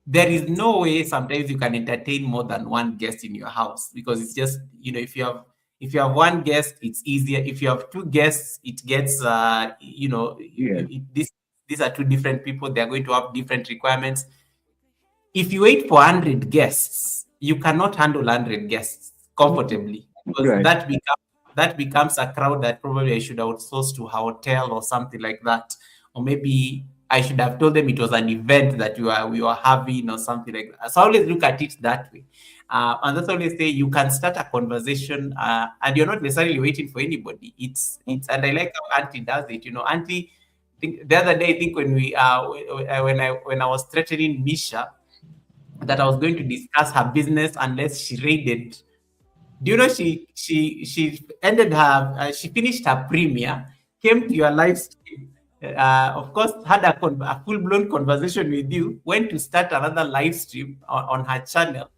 there is no way sometimes you can entertain more than one guest in your house, because it's just, if you have one guest, it's easier. If you have two guests, it gets Yes. these are two different people. They're going to have different requirements. If you wait for 100 guests, you cannot handle 100 guests Mhm. comfortably, because Right. that becomes a crowd that probably I should outsource to a hotel or something like that. Or maybe I should have told them it was an event that we were having or something like that. So I always look at it that way. And that's always say you can start a conversation, and you're not necessarily waiting for anybody. And I like how Auntie does it. Auntie, the other day, I think when I was threatening Misha that I was going to discuss her business unless she raided. Do you know she ended her she finished her premiere, came to your live stream, of course had a full blown conversation with you, went to start another live stream on her channel,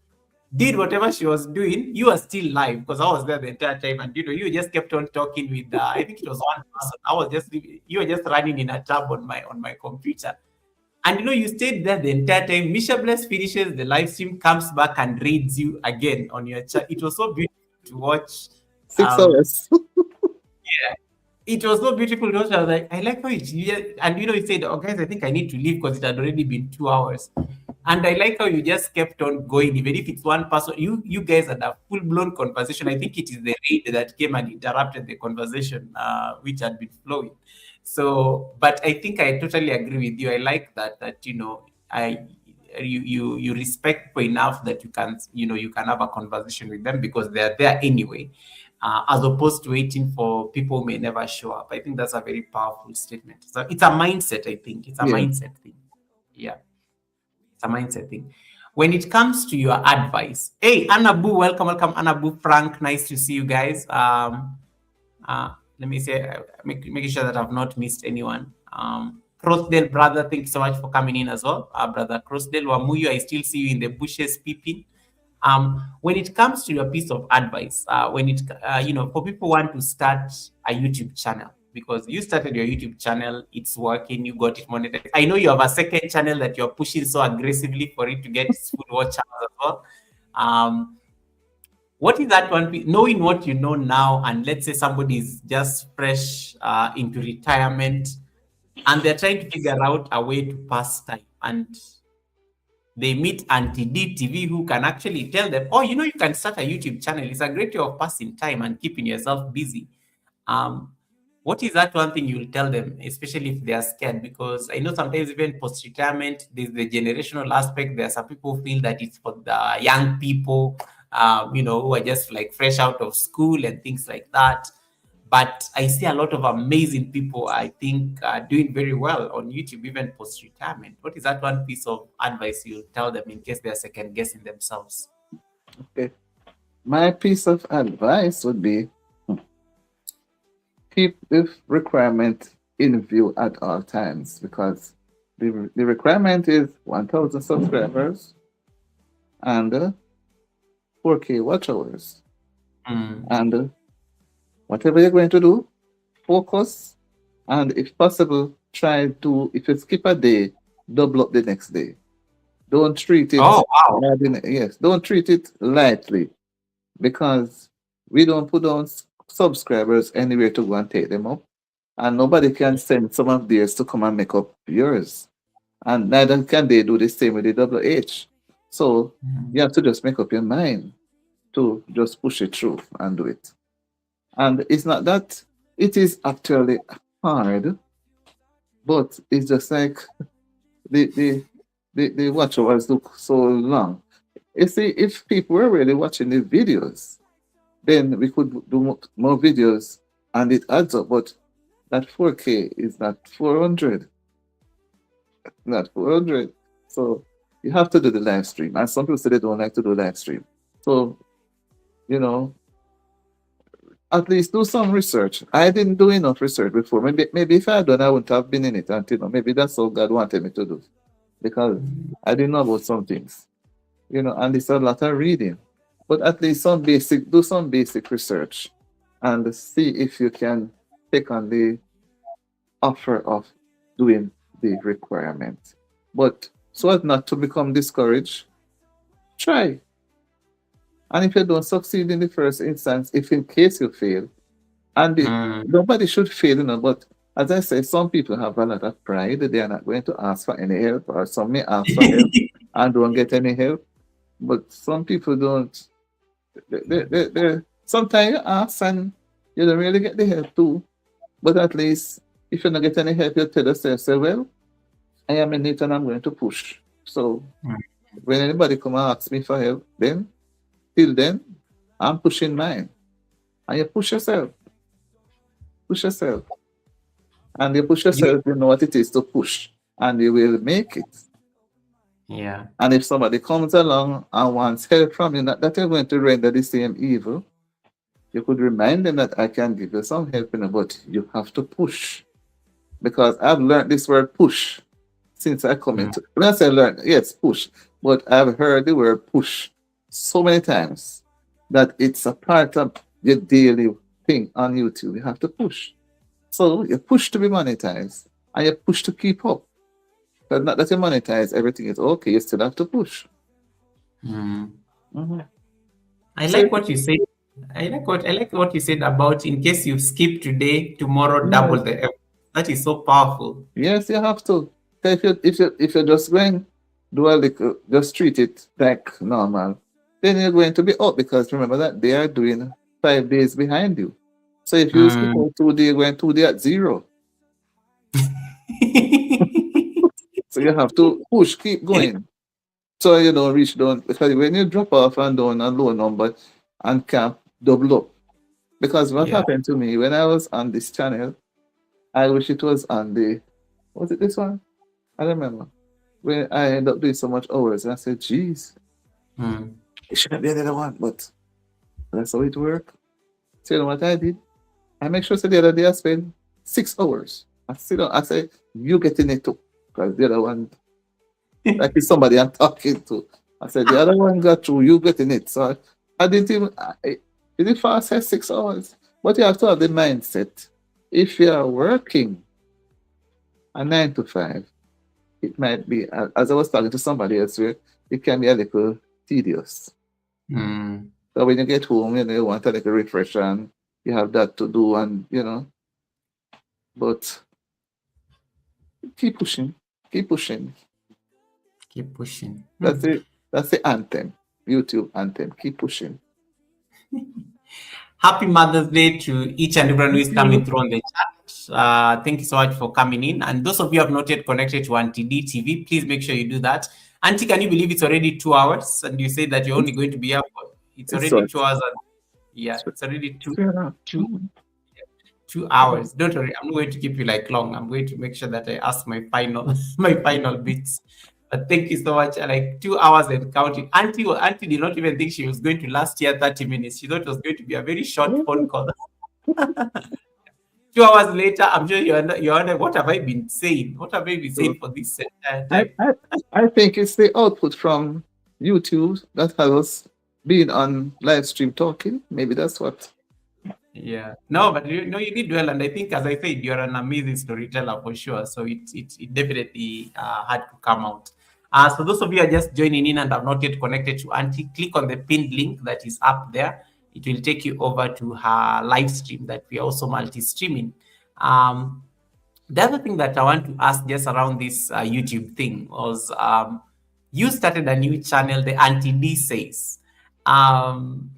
did whatever she was doing. You were still live because I was there the entire time, and you just kept on talking with. I think it was one person. You were just running in a tab on my computer. And you stayed there the entire time. Misha Bless finishes the live stream, comes back and reads you again on your chat. It was so beautiful to watch. Six Um, hours. yeah, it was so beautiful to watch. I was like, I like how and he said, "Oh guys, I think I need to leave because it had already been 2 hours." And I like how you just kept on going, even if it's one person. You guys had a full blown conversation. I think it is the raid that came and interrupted the conversation, which had been flowing. So, but I think I totally agree with you. I like that I you respect people enough that you can have a conversation with them because they're there anyway, as opposed to waiting for people who may never show up. I think that's a very powerful statement. So it's a mindset. I think it's a Yes. mindset thing. Yeah, it's a mindset thing. When it comes to your advice, hey Anabu, welcome Anabu, Frank, nice to see you guys. Let me say, making sure that I've not missed anyone. Crossdale, brother, thank you so much for coming in as well. Brother Crossdale, Wamuyu, I still see you in the bushes peeping. When it comes to your piece of advice, for people who want to start a YouTube channel, because you started your YouTube channel, it's working, you got it monetized. I know you have a second channel that you're pushing so aggressively for it to get its full watch hours as well. Um, what is that one? Knowing what you know now, and let's say somebody is just fresh into retirement, and they're trying to figure out a way to pass time, and they meet Auntie DTV who can actually tell them, oh, you can start a YouTube channel. It's a great way of passing time and keeping yourself busy. Um, what is that one thing you'll tell them, especially if they are scared? Because I know sometimes even post-retirement, there's the generational aspect. There are some people who feel that it's for the young people, who are just like fresh out of school and things like that. But I see a lot of amazing people, I think, doing very well on YouTube, even post retirement. What is that one piece of advice you tell them in case they're second guessing themselves? Okay. My piece of advice would be keep the requirement in view at all times because the requirement is 1,000 subscribers and 4K watch hours. Mm. And whatever you're going to do, focus and if possible, try to, if you skip a day, double up the next day. Don't treat it, Oh, wow. yes, don't treat it lightly because we don't put on subscribers anywhere to go and take them up. And nobody can send some of theirs to come and make up yours. And neither can they do the same with the double H. So Mm. you have to just make up your mind to just push it through and do it. And it's not that it is actually hard, but it's just like the the the watch hours look so long. You see, if people were really watching the videos, then we could do more videos and it adds up. But that 4K is not 400, not 400. So you have to do the live stream. And some people say they don't like to do live stream. So, you know, at least do some research. I didn't do enough research before. Maybe if I had done, I wouldn't have been in it until now. Maybe that's all God wanted me to do because I didn't know about some things, and it's a lot of reading. But at least do some basic research and see if you can take on the offer of doing the requirement. But so as not to become discouraged, try. And if you don't succeed in the first instance, if in case you fail, and Mm. nobody should fail, but as I say, some people have a lot of pride. They are not going to ask for any help, or some may ask for help and don't get any help. But some people don't. Sometimes you ask and you don't really get the help too. But at least if you don't get any help, you tell yourself, say, well, I am in it and I'm going to push. So Mm. when anybody come and ask me for help, then till then, I'm pushing mine. And you push yourself. And you push You, yourself, you know what it is to push. And you will make it. yeah. And if somebody comes along and wants help from you, not that you're going to render the same evil, you could remind them that I can give you some help, but you have to push. Because I've learned this word push since I come Mm. into. When I say learn, yes, push. But I've heard the word push so many times that it's a part of your daily thing on YouTube. You have to push. So you push to be monetized and you push to keep up. But not that you monetize, everything is okay, you still have to push. Mm. Mhm. I So, like what you said. I like what you said about in case you skip today, tomorrow double yes, the effort. That is so powerful. yes, you have to. So if you're just going do a little, just treat it like normal, then you're going to be up because remember that they are doing 5 days behind you. So if you skip Mm. out 2 days, you're going 2 days at zero. So you have to push, keep going. So you don't reach down because when you drop off and down a low number and can't double up. Because what Yeah. happened to me when I was on this channel, I wish it was on was it this one? I don't remember. When I end up doing so much hours, and I said, geez, Mm. it shouldn't be another one, but that's how it worked. So you know what I did? I make sure so the other day I spent 6 hours. I sit down, I say, you getting it too. Because the other one, like it's somebody I'm talking to. I said, the other one got through, you getting it. So I didn't even, did it fast say 6 hours. But you have to have the mindset. If you are working a 9 to 5, it might be, as I was talking to somebody else, where it can be a little tedious. Mm. So when you get home, you want a little refresh and you have that to do, but keep pushing, keep pushing. Keep pushing. That's it. That's the anthem, YouTube anthem. Keep pushing. Happy Mother's Day to each and everyone who Thank is coming you. through on the chat. Thank you so much for coming in. And those of you who have not yet connected to Auntie D TV, please make sure you do that. Auntie, can you believe it's already 2 hours? And you say that you're only going to be here for it's It's already right. 2 hours. And yeah, It's right. it's already two. Yeah. Two. 2 hours. Don't worry, I'm not going to keep you like long. I'm going to make sure that I ask my final my final bits. But thank you so much. Like 2 hours and counting. Auntie did not even think she was going to last here 30 minutes. She thought it was going to be a very short phone call. 2 hours later, I'm sure you're wondering, what have I been saying? What have I been saying for this entire I, time? I, I think it's the output from YouTube that has us being on live stream talking. Maybe that's what. Yeah. No, but you know, you did well. And I think, as I said, you're an amazing storyteller for sure. So it definitely had to come out. So those of you who are just joining in and have not yet connected to Auntie, click on the pinned link that is up there. It will take you over to her live stream that we are also multi-streaming. Um, the other thing that I want to ask just around this YouTube thing was you started a new channel, the Auntie D Says. Um,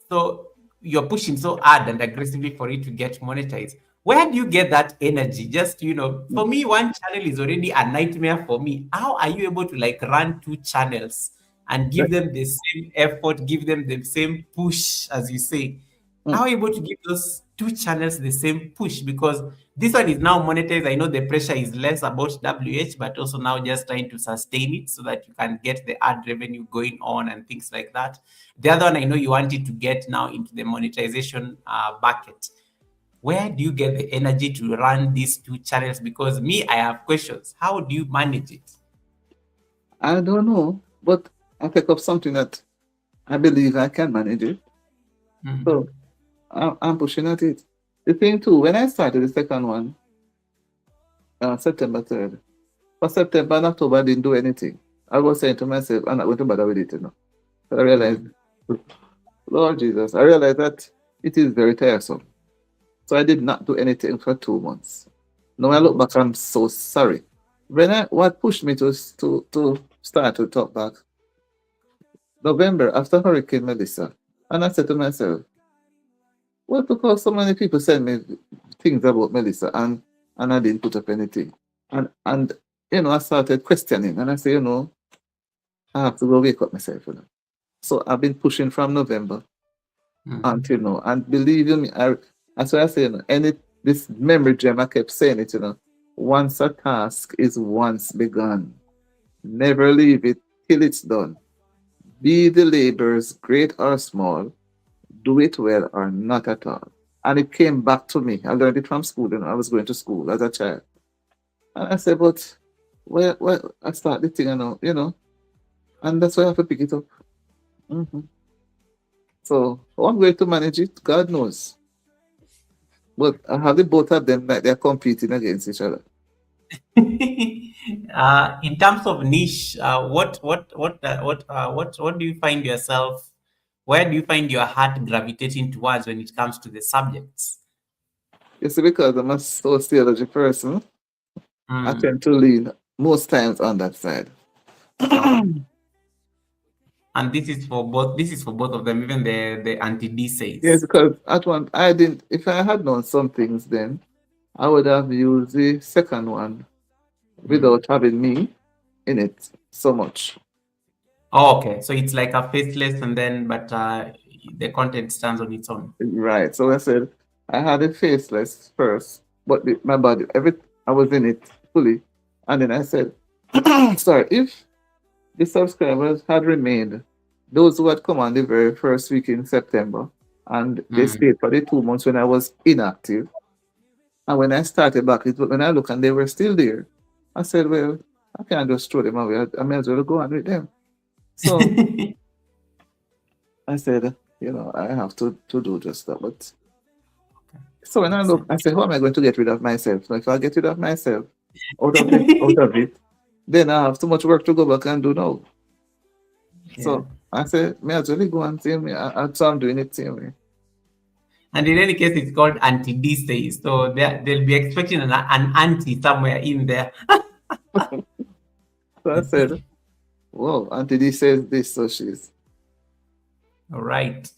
so you're pushing so hard and aggressively for it to get monetized. Where do you get that energy? Just, for me, one channel is already a nightmare for me. How are you able to like run two channels and give them the same effort, give them the same push, as you say? How Mm. are you able to give those two channels the same push? Because this one is now monetized. I know the pressure is less about WH, but also now just trying to sustain it so that you can get the ad revenue going on and things like that. The other one, I know you wanted to get now into the monetization bucket. Where do you get the energy to run these two channels? Because me, I have questions. How do you manage it? I don't know, but I pick up something that I believe I can manage it. So Mhm. I'm pushing at it. The thing too, when I started the second one, September 3rd, for September and October, I didn't do anything. I was saying to myself, I'm not going to bother with it, you know. But I realized, Mhm. Lord Jesus, I realized that it is very tiresome. So I did not do anything for 2 months. Now I look Mhm. back, I'm so sorry. What pushed me to start to talk back? November after Hurricane Melissa. And I said to myself, well, because so many people send me things about Melissa and I didn't put up anything. And I started questioning and I said, I have to go wake up myself, you know. So I've been pushing from November until Mhm. now. And believe you me, that's why I say, this memory gem, I kept saying it, once a task is once begun, never leave it till it's done. Be the labors great or small, do it well or not at all. And it came back to me. I learned it from school, I was going to school as a child. And I said, but I start the thing, and that's why I have to pick it up. Mhm. So one way to manage it, God knows. But I have the both of them like they're competing against each other. In terms of niche, what do you find yourself? Where do you find your heart gravitating towards when it comes to the subjects? You see, because I'm a sociology person, I Mm, tend to lean most times on that side. okay. And this is for both. This is for both of them. Even the anti-D Yes, says. because at one I didn't. If I had known some things, then I would have used the second one Mm. without having me in it so much. Oh, okay. So it's like a faceless, and then but the content stands on its own. Right. So I said I had a faceless first, but my body, I was in it fully, and then I said, sorry, if the subscribers had remained, those who had come on the very first week in September, and they Mm. stayed for the 2 months when I was inactive, and when I started back, when I look and they were still there, I said, well, I can't just throw them away. I may as well go on with them. So I said, I have to do just that. But so when I Makes look, I sense. say, how am I going to get rid of myself? So if I get rid of myself out of it, then I have too much work to go back and do now. Yeah. So I say, may as well go and same way. So I'm doing it same way. And in any case, it's called anti-D says. So they'll be expecting an anti somewhere in there. So I said, whoa, Auntie D says this, so she's. All right.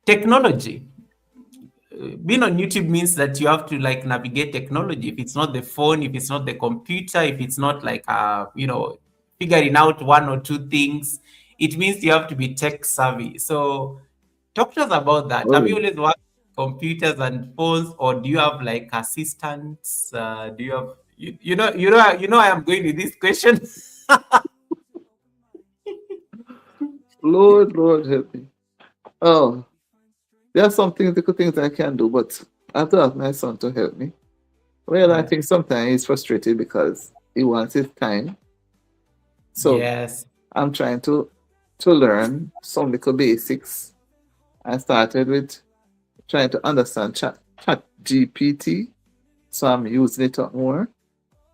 Technology. Being on YouTube means that you have to like navigate technology. If it's not the phone, if it's not the computer, if it's not like figuring out one or two things, it means you have to be tech savvy. So talk to us about that. Have you Oh, always worked? computers and phones, or do you have like assistants? Do you have you know I am going with this question. Lord, Lord, help me. Oh, there are some things, little things I can do, but I have to ask my son to help me. Well, I Yeah. think sometimes he's frustrated because he wants his time. So Yes. I'm trying to learn some little basics. I started with trying to understand chat GPT, so I'm using it more, and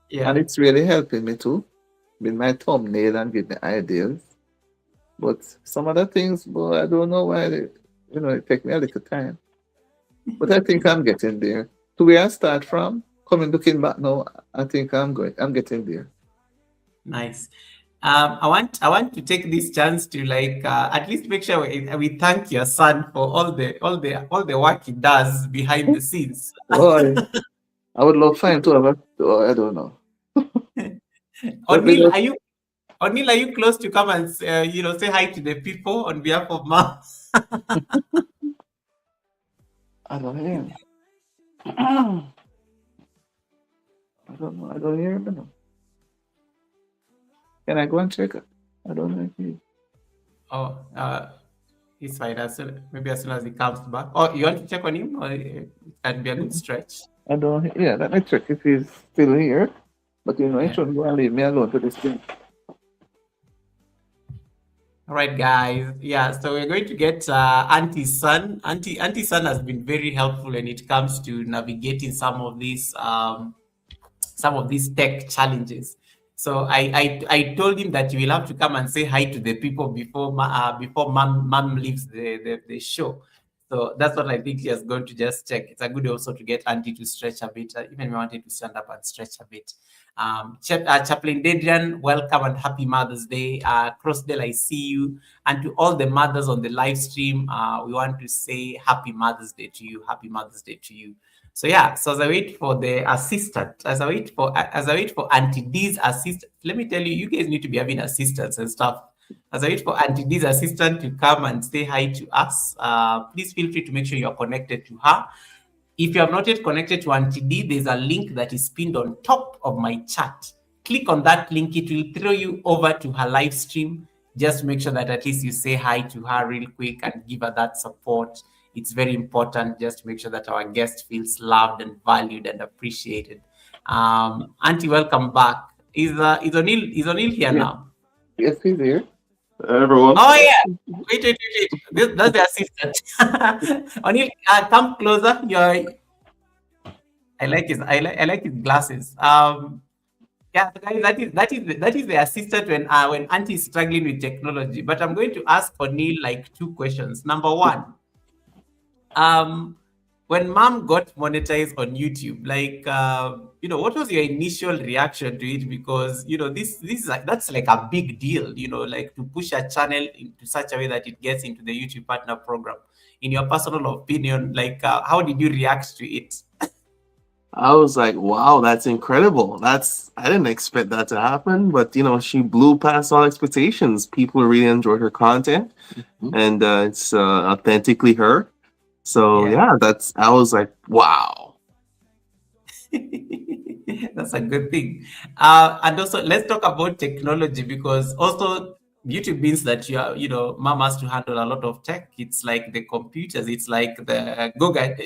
Yeah. it's really helping me too with my thumbnail and give me ideas. But some other things, boy, I don't know why it take me a little time. But I think I'm getting there. To where I start from, coming looking back now, I think I'm getting there. Nice. I want to take this chance to like at least make sure we thank your son for all the work he does behind the scenes. Boy, I would love for him to have I don't know. Let me O'Neill, just, are you O'Neill, are you close to come and say hi to the people on behalf of Mom? I don't hear. I don't know. I don't hear him. No. Can I go and check it? I don't know if he. Oh, he's fine. Maybe as soon as he comes back. Oh, you want to check on him, or it can be a good stretch. I don't. Yeah, let me check if he's still here. But he Yeah. shouldn't go and leave me alone to this thing. All right, guys. Yeah, so we're going to get Auntie's son. Auntie's son has been very helpful when it comes to navigating some of these tech challenges. So I told him that you will have to come and say hi to the people before mom leaves the show. So that's what I think he is going to just check. It's a good way also to get Auntie to stretch a bit, even we wanted to stand up and stretch a bit. Chaplain Dedrian, welcome and happy Mother's Day. Crossdale, I see you. And to all the mothers on the live stream, we want to say happy Mother's Day to you. Happy Mother's Day to you. So yeah, so as I wait for the assistant, as I wait for Auntie D's assistant, let me tell you, you guys need to be having assistants and stuff. As I wait for Auntie D's assistant to come and say hi to us, please feel free to make sure you're connected to her. If you have not yet connected to Auntie D, there's a link that is pinned on top of my chat. Click on that link, it will throw you over to her live stream. Just make sure that at least you say hi to her real quick and give her that support. It's very important just to make sure that our guest feels loved and valued and appreciated. Auntie, welcome back. Is O'Neill here Yeah. now? Yes, he's here. Everyone. Oh yeah. Wait. That's the assistant. O'Neill, come closer. I like his glasses. Yeah, so guys, that is the assistant when Auntie is struggling with technology. But I'm going to ask O'Neill like two questions. Number one, um, when Mom got monetized on YouTube, like what was your initial reaction to it? Because this is like that's like a big deal. Like to push a channel into such a way that it gets into the YouTube Partner Program. In your personal opinion, like how did you react to it? I was like, wow, that's incredible. I didn't expect that to happen, but she blew past all expectations. People really enjoyed her content, Mhm. and it's authentically her. So Yeah. yeah, I was like, wow. That's a good thing. And also, let's talk about technology because also YouTube means that mom has to handle a lot of tech. It's like the computers. It's like the Goga.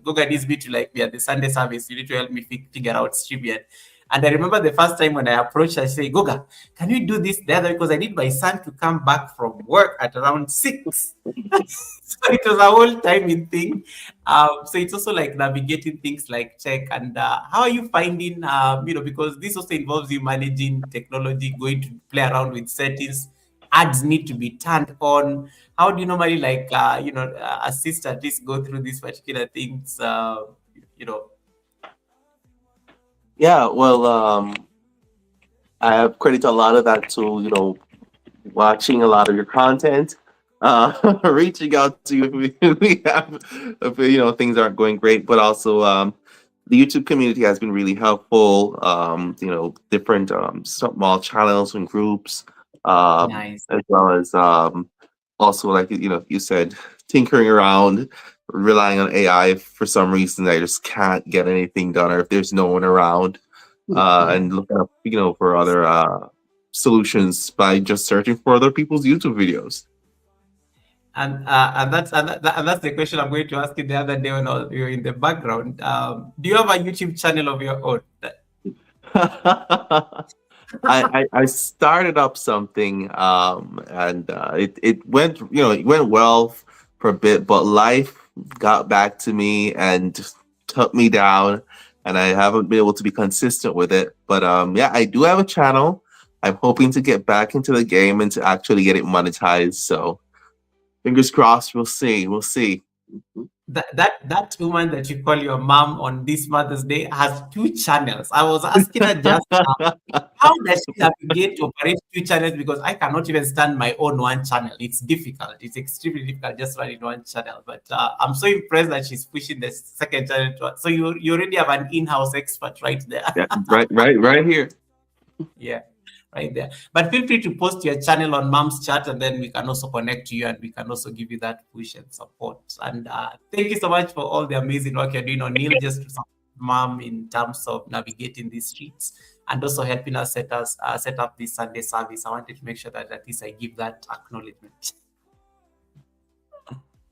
Goga needs me to like be at the Sunday service. You need to help me figure out StreamYard. And I remember the first time when I approached, I say, Goga, can you do this the other? Because I need my son to come back from work at around 6. So it was a whole timing thing. So it's also like navigating things like tech. And how are you finding, because this also involves you managing technology, going to play around with settings, ads need to be turned on. How do you normally like, assist at least go through these particular things? You know, Yeah, well, I have credit a lot of that to watching a lot of your content, reaching out to you if we have, if things aren't going great, but also the YouTube community has been really helpful. Different small channels and groups, nice. as well as also like you said, tinkering around. relying on AI for some reason. I just can't get anything done, or if there's no one around, Yeah. and looking up, for other solutions by just searching for other people's YouTube videos. And that's the question I'm going to ask you the other day when you were in the background. Do you have a YouTube channel of your own? I started up something, and it went, it went well for a bit, but life got back to me and just took me down, and I haven't been able to be consistent with it. But yeah, I do have a channel. I'm hoping to get back into the game and to actually get it monetized. So fingers crossed. We'll see. We'll see. That woman that you call your mom on this Mother's Day has two channels. I was asking her just how does she navigate to operate two channels, because I cannot even stand my own one channel. It's difficult. It's extremely difficult just running one channel. But I'm so impressed that she's pushing the second channel to. So you already have an in-house expert right there. Yeah, right here. Yeah, right there. But feel free to post your channel on Mom's Chat, and then we can also connect to you, and we can also give you that push and support. And thank you so much for all the amazing work you're doing, O'Neill, just to support Mom in terms of navigating these streets and also helping us set up this Sunday service. I wanted to make sure that at least I give that acknowledgement.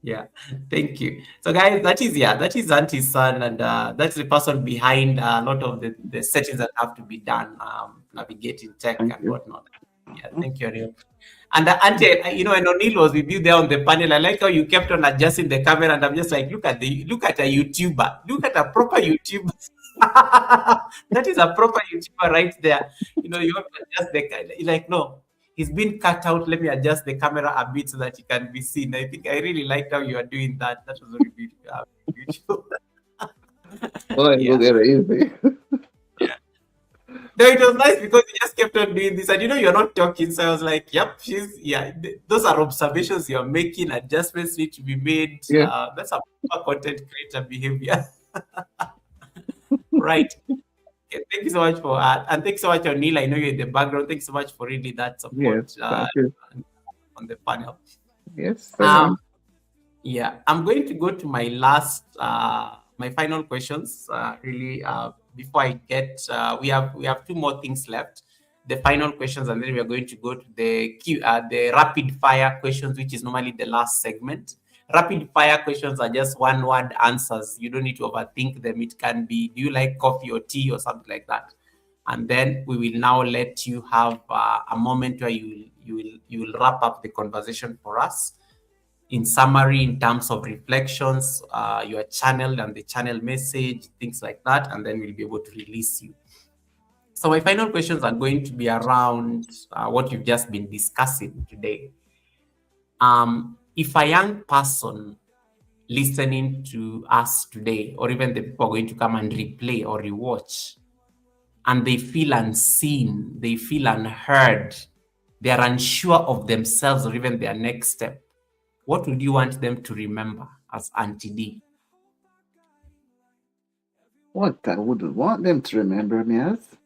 Yeah, thank you. So guys, that is Auntie's son, and that's the person behind a lot of the settings that have to be done, navigating tech Thank and you. whatnot. Yeah, thank you, Ariel. And Auntie, when O'Neill was with you there on the panel, I like how you kept on adjusting the camera, and I'm just like, look at a YouTuber, look at a proper YouTuber. That is a proper YouTuber right there. You have to adjust like, no, he's been cut out. Let me adjust the camera a bit so that he can be seen. I think I really liked how you are doing that. That was very beautiful. Oh, it Yeah. was very easy. Yeah. No, it was nice because you just kept on doing this, and you're not talking. So I was like, "Yep, those are observations you're making. Adjustments need to be made. Yeah. That's a proper content creator behavior." Right. Okay, thank you so much for and thanks so much, O'Neill. I know you're in the background. Thanks so much for really that support Yes. Thank you. on the panel. Yes. Yeah, I'm going to go to my my final questions. Really, before I get, we have two more things left. The final questions, and then we are going to go to the rapid fire questions, which is normally the last segment. Rapid fire questions are just one word answers. You don't need to overthink them. It can be, do you like coffee or tea or something like that? And then we will now let you have a moment where you will wrap up the conversation for us. In summary, in terms of reflections, your channel and the channel message, things like that, and then we'll be able to release you. So my final questions are going to be around what you've just been discussing today. If a young person listening to us today, or even the people going to come and replay or rewatch, and they feel unseen, they feel unheard, they are unsure of themselves or even their next step, what would you want them to remember as Auntie D? What I would want them to remember me as?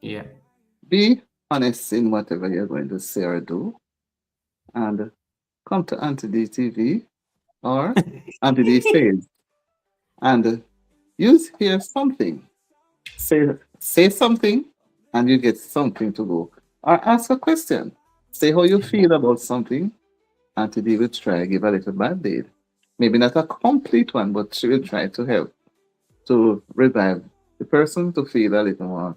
Yeah. Be honest in whatever you're going to say or do, and come to Auntie D TV or Auntie D Says, and use hear something. Say something, and you get something to go. Or ask a question. Say how you feel about something, and today will try give a little band-aid. Maybe not a complete one, but she will try to help to revive the person to feel a little more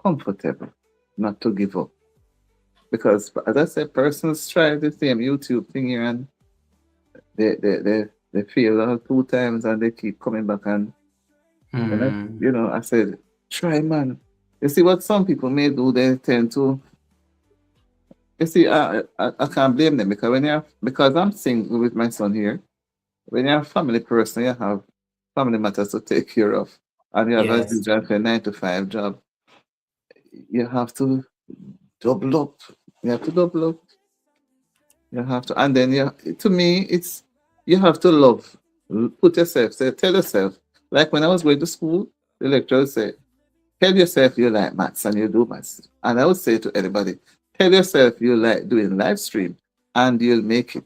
comfortable, not to give up. Because as I said, persons try the same YouTube thing here and they fail 2 times and they keep coming back and I said, try man. You see what some people may do, they tend to you see, I can't blame them because I'm single with my son here. When you're a family person, you have family matters to take care of, and you have Yes. a job, a 9 to 5 job. You have to double up. You have to double up. You have to, and then to me, it's you have to love. Put yourself. Tell yourself. Like when I was going to school, the lecturer would say, "Tell yourself you like maths and you do maths." And I would say to anybody, tell yourself you like doing live stream and you'll make it.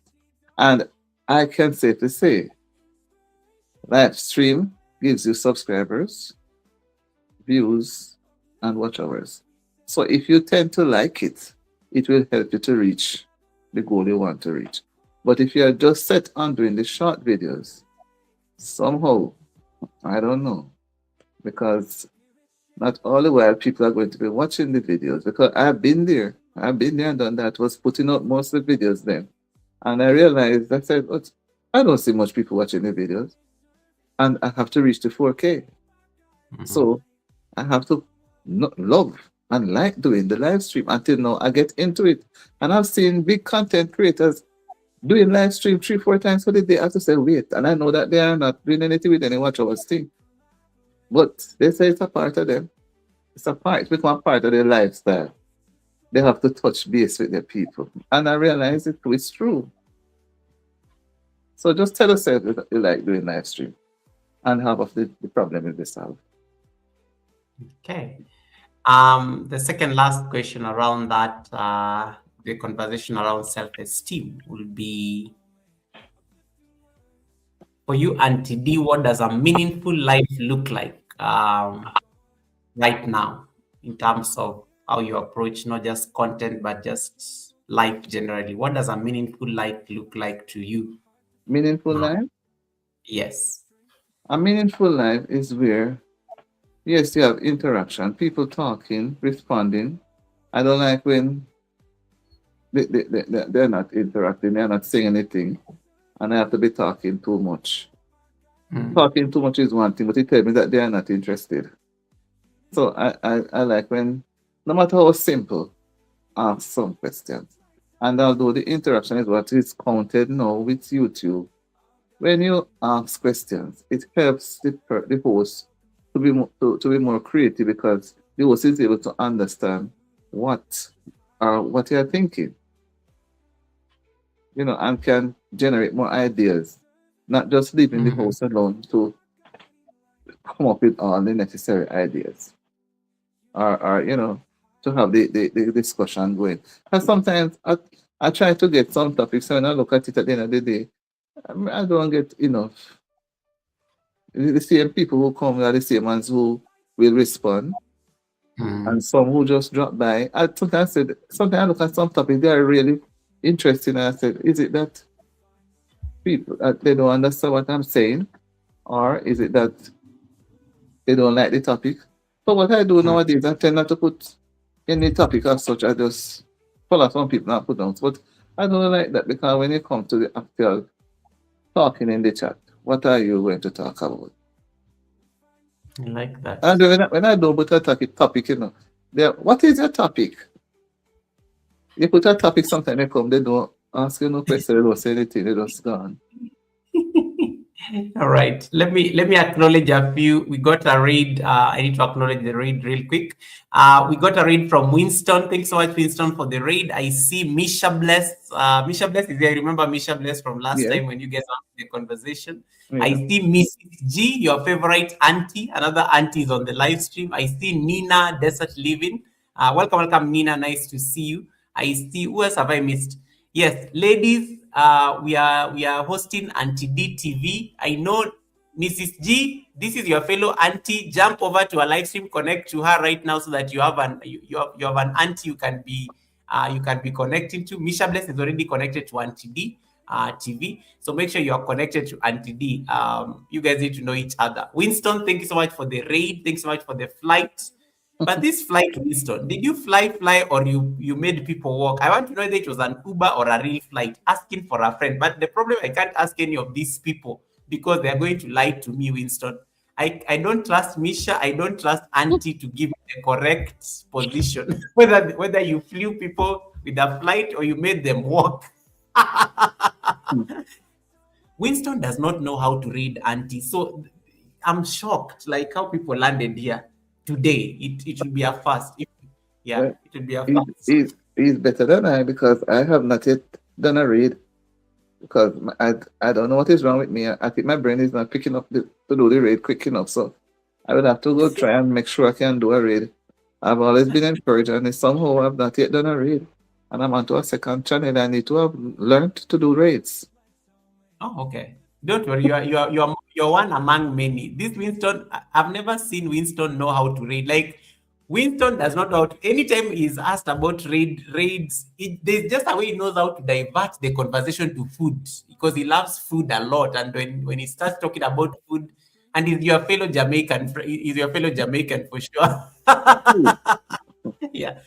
And I can safely say Live stream gives you subscribers, views, and watch hours. So if you tend to like it, it will help you to reach the goal you want to reach. But if you are just set on doing the short videos, somehow, I don't know, because not all the while people are going to be watching the videos. Because I've been there. I've been there and done that. Was putting up most of the videos then. And I realized, I said, "What? I don't see much people watching the videos. And I have to reach the 4K. Mhm. So I have to love and like doing the live stream until now I get into it. And I've seen big content creators doing live stream 3, 4 times for the day. I have to say, wait. And I know that they are not doing anything with any watch hours thing. But they say it's a part of them. It's become a part of their lifestyle. They have to touch base with their people. And I realize it's true. So just tell yourself that you like doing live stream and half of the problem will be solved. Okay. The second last question around that, the conversation around self-esteem will be for you, Auntie D. What does a meaningful life look like right now in terms of how you approach not just content but just life generally? What does a meaningful life look like to you? Meaningful Uh, life? yes. A meaningful life is where, yes, you have interaction, people talking, responding. I don't like when they're not interacting, they're not saying anything, and I have to be talking too much. Mm. Talking too much is one thing, but it tells me that they are not interested. So I like when, no matter how simple, ask some questions. And although the interaction is what is counted now with YouTube, when you ask questions, it helps the host to be more creative because the host is able to understand what what you're thinking, and can generate more ideas, not just leaving the Mhm. host alone to come up with all the necessary ideas or to have the discussion going. And sometimes I try to get some topics, so when I look at it at the end of the day, I don't get enough. The same people who come are the same ones who will respond, Mm. and some who just drop by. Sometimes I look at some topics, they are really interesting, and I said, is it that people they don't understand what I'm saying, or is it that they don't like the topic? So what I do Mm. nowadays, I tend not to put any topic as such. I just follow some people not put down. But I don't like that because when it comes to the actual talking in the chat, what are you going to talk about? I like that. And when I don't put a topic, what is your topic? You put a topic, sometimes they come, they don't ask you no question, they don't say anything, they just gone. All right. Let me acknowledge a few. We got a raid. I need to acknowledge the raid real quick. We got a raid from Winston. Thanks so much, Winston, for the raid. I see Misha Bless. Misha Bless is there. Remember Misha Bless from last Yes, time when you guys had the conversation. I yeah. see Mrs. G, your favorite auntie. Another auntie is on the live stream. I see Nina Desert Living. Welcome, Nina. Nice to see you. I see. Who else have I missed? Yes, ladies, we are hosting Auntie D TV. I know Mrs. G, this is your fellow auntie. Jump over to our live stream, connect to her right now so that you have an auntie you can be connecting to. Misha Bless is already connected to Auntie D TV. So make sure you are connected to Auntie D. You guys need to know each other. Winston, thank you so much for the raid. Thanks so much for the flight. But this flight, Winston, did you fly, or you made people walk? I want to know whether it was an Uber or a real flight. Asking for a friend, but the problem I can't ask any of these people because they are going to lie to me, Winston. I don't trust Misha. I don't trust Auntie to give me the correct position. whether you flew people with a flight or you made them walk. Winston does not know how to read Auntie, so I'm shocked, like how people landed here today. It will be a first. Yeah, Well, it will be a he's, first. he's, he's better than I because I have not yet done a read because I don't know what is wrong with me. I think my brain is not picking up to do the read quick enough. So I would have to go try and make sure I can do a read. I've always been encouraged, and somehow I've not yet done a read. And I'm onto a second channel. I need to have learned to do raids. Oh, okay. Don't worry. You are you're one among many. This Winston, I've never seen Winston know how to read. Like Winston does not know how to, anytime he's asked about raids, there's just a way he knows how to divert the conversation to food because he loves food a lot. And when he starts talking about food, and he's your fellow Jamaican, he's your fellow Jamaican for sure. Yeah.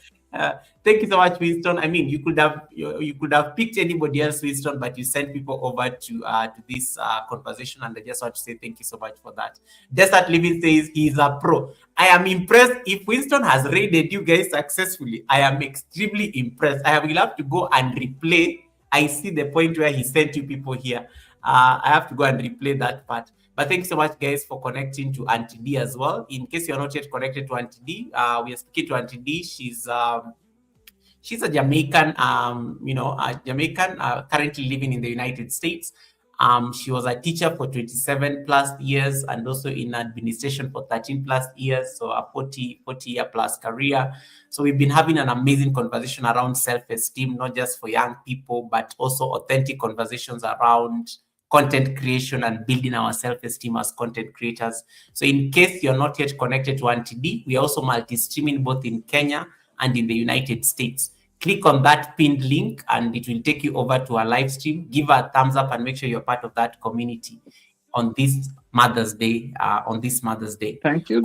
Thank you so much, Winston. I mean, you could have picked anybody else, Winston, but you sent people over to this conversation, and I just want to say thank you so much for that. Desert Living says he's a pro. I am impressed. If Winston has raided you guys successfully, I am extremely impressed. I will have to go and replay. I see the point where he sent you people here. I have to go and replay that part. But thanks so much, guys, for connecting to Auntie D as well. In case you're not yet connected to Auntie D, we are speaking to Auntie D. She's a Jamaican, currently living in the United States. She was a teacher for 27 plus years and also in administration for 13 plus years. So a 40 year plus career. So we've been having an amazing conversation around self-esteem, not just for young people, but also authentic conversations around content creation and building our self-esteem as content creators. So in case you're not yet connected to Auntie D, we are also multi-streaming both in Kenya and in the United States. Click on that pinned link and it will take you over to our live stream. Give her a thumbs up and make sure you're part of that community on this Mother's Day. Thank you.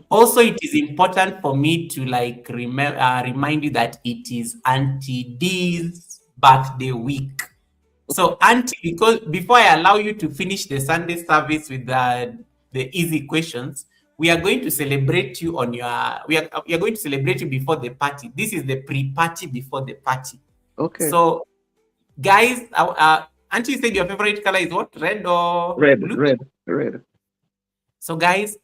Also, it is important for me to remind you that it is Auntie D's birthday week. So, Auntie, because before I allow you to finish the Sunday service with the easy questions, we are going to celebrate you on your. We are going to celebrate you before the party. This is the pre-party before the party. Okay. So, guys, Auntie said your favorite color is what? Red or blue? Red. So, guys,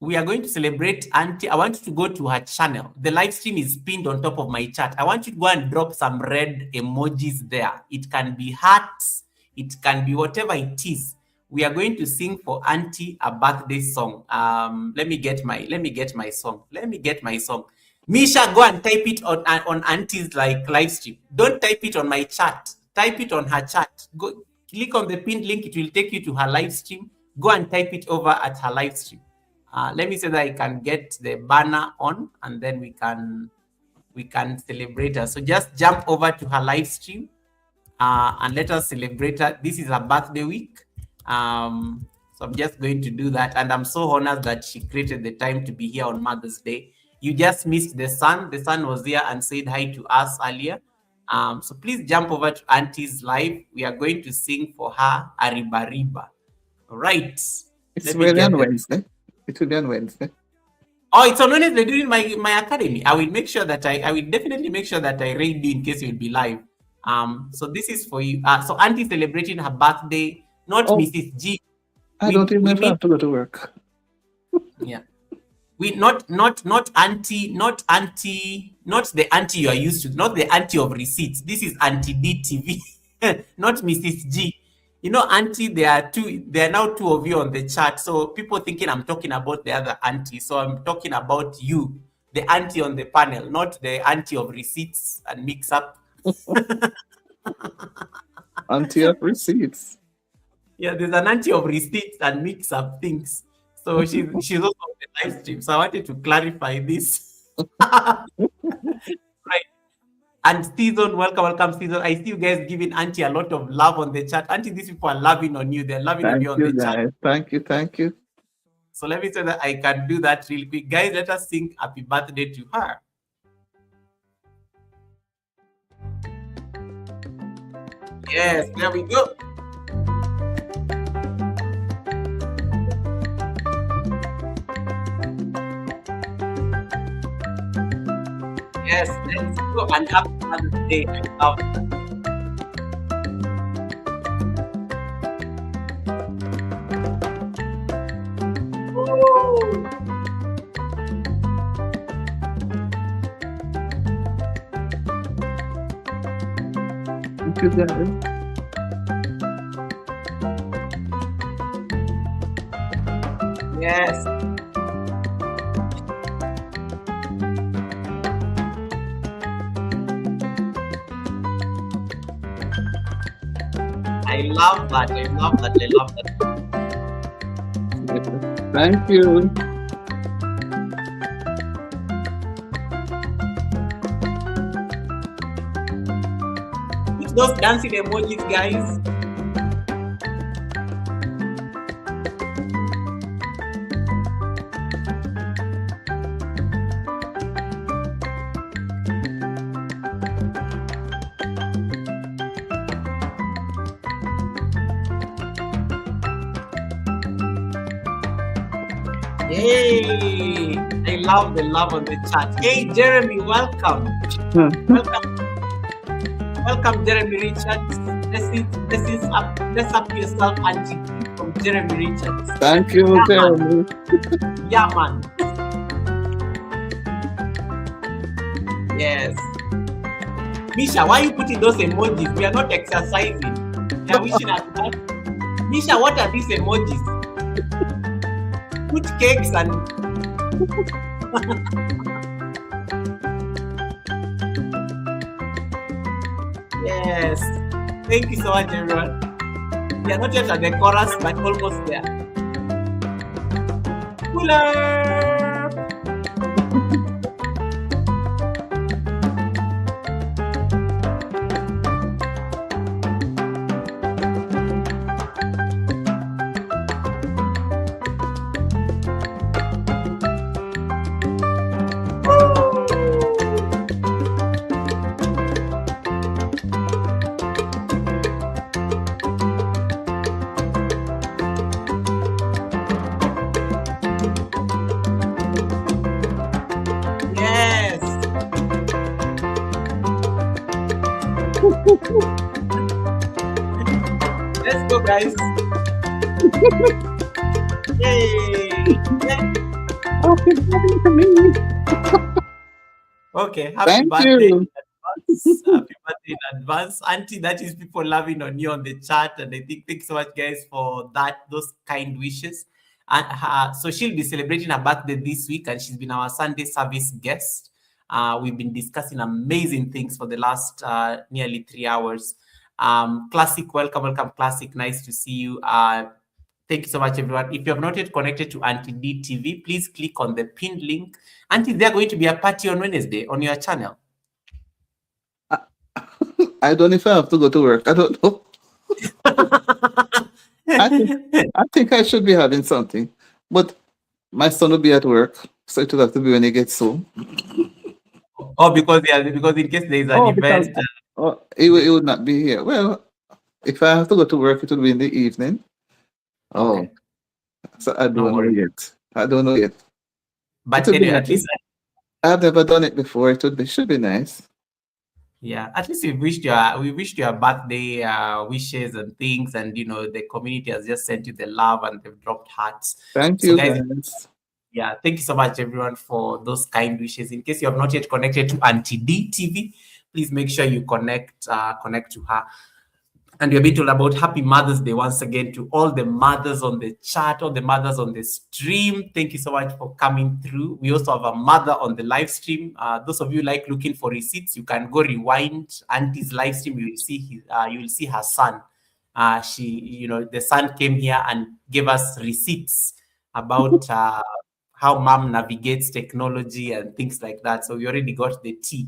we are going to celebrate Auntie. I want you to go to her channel. The live stream is pinned on top of my chat. I want you to go and drop some red emojis there. It can be hearts. It can be whatever it is. We are going to sing for Auntie a birthday song. Let me get my song. Misha, go and type it on Auntie's live stream. Don't type it on my chat. Type it on her chat. Go click on the pinned link. It will take you to her live stream. Go and type it over at her live stream. Let me say that I can get the banner on, and then we can celebrate her. So just jump over to her live stream and let us celebrate her. This is her birthday week. So I'm just going to do that, and I'm so honored that she created the time to be here on Mother's Day. You just missed the sun. The sun was here and said hi to us earlier. So please jump over to Auntie's live. We are going to sing for her Arriba Riba. All right. It's really on Wednesday. It will be on Wednesday. Oh, it's on Wednesday during my academy. I will make sure that I will definitely make sure that I read you in case you'll be live. So this is for you. So Auntie celebrating her birthday, not Mrs. G. I don't even have to go to work. Yeah. We not auntie, not the auntie you are used to, not the auntie of receipts. This is Auntie DTV, not Mrs. G. You know, Auntie, there are now two of you on the chat. So people thinking I'm talking about the other auntie. So I'm talking about you, the auntie on the panel, not the auntie of receipts and mix up. Auntie of receipts. Yeah, there's an auntie of receipts and mix up things. So she's also on the live stream. So I wanted to clarify this. Right. And Season, welcome, Season. I see you guys giving Auntie a lot of love on the chat. Auntie, these people are loving on you. They're loving on you on the chat. Thank you. So let me say that I can do that real quick. Guys, let us sing happy birthday to her. Yes, there we go. Yes, let's go and happy Mother's Day. I love that. Thank you, guys. Yes. I love that. Thank you. Put those dancing emojis, guys. Yay! I love the love on the chat. Hey, Jeremy, welcome. Welcome, welcome, Jeremy Richards. Let's up yourself, Auntie from Jeremy Richards. Thank you, Yeah, man. Jeremy. Yeah, man. Yes. Misha, why are you putting those emojis? We are not exercising. We are wishing at that. Misha, what are these emojis? Put cakes and yes. Thank you so much, everyone. We are not yet at the chorus, but almost there. Pull up. Yes. Let's go, guys. Yay. Yeah. Okay, happy Thank birthday in you. advance. Happy birthday in advance. Auntie, that is people loving on you on the chat. And I think thanks so much, guys, for that, those kind wishes. And so she'll be celebrating her birthday this week, and she's been our Sunday service guest. We've been discussing amazing things for the last nearly 3 hours. Classic, welcome, Classic. Nice to see you. Thank you so much, everyone. If you have not yet connected to Auntie D TV, please click on the pinned link. Auntie, there's going to be a party on Wednesday on your channel. I don't know if I have to go to work. I don't know. I think I should be having something, but my son will be at work, so it will have to be when he gets home. Oh, because in case there is an Because event. he would not be here. Well, if I have to go to work, it will be in the evening. Oh, Okay, so I no don't know worries. yet. I don't know yet. But It would be anyway, at nice. least I've never done it before. Should be nice. yeah, at least we wished your birthday wishes and things, and the community has just sent you the love and they've dropped hearts. Thank So you, guys, guys. yeah, thank you so much, everyone, for those kind wishes. In case you have not yet connected to Auntie D TV, please make sure you connect to her. And we're being told about Happy Mother's Day once again to all the mothers on the chat, all the mothers on the stream. Thank you so much for coming through. We also have a mother on the live stream. Those of you like looking for receipts, you can go rewind Auntie's live stream. You will see her son. The son came here and gave us receipts about how mom navigates technology and things like that. So we already got the tea.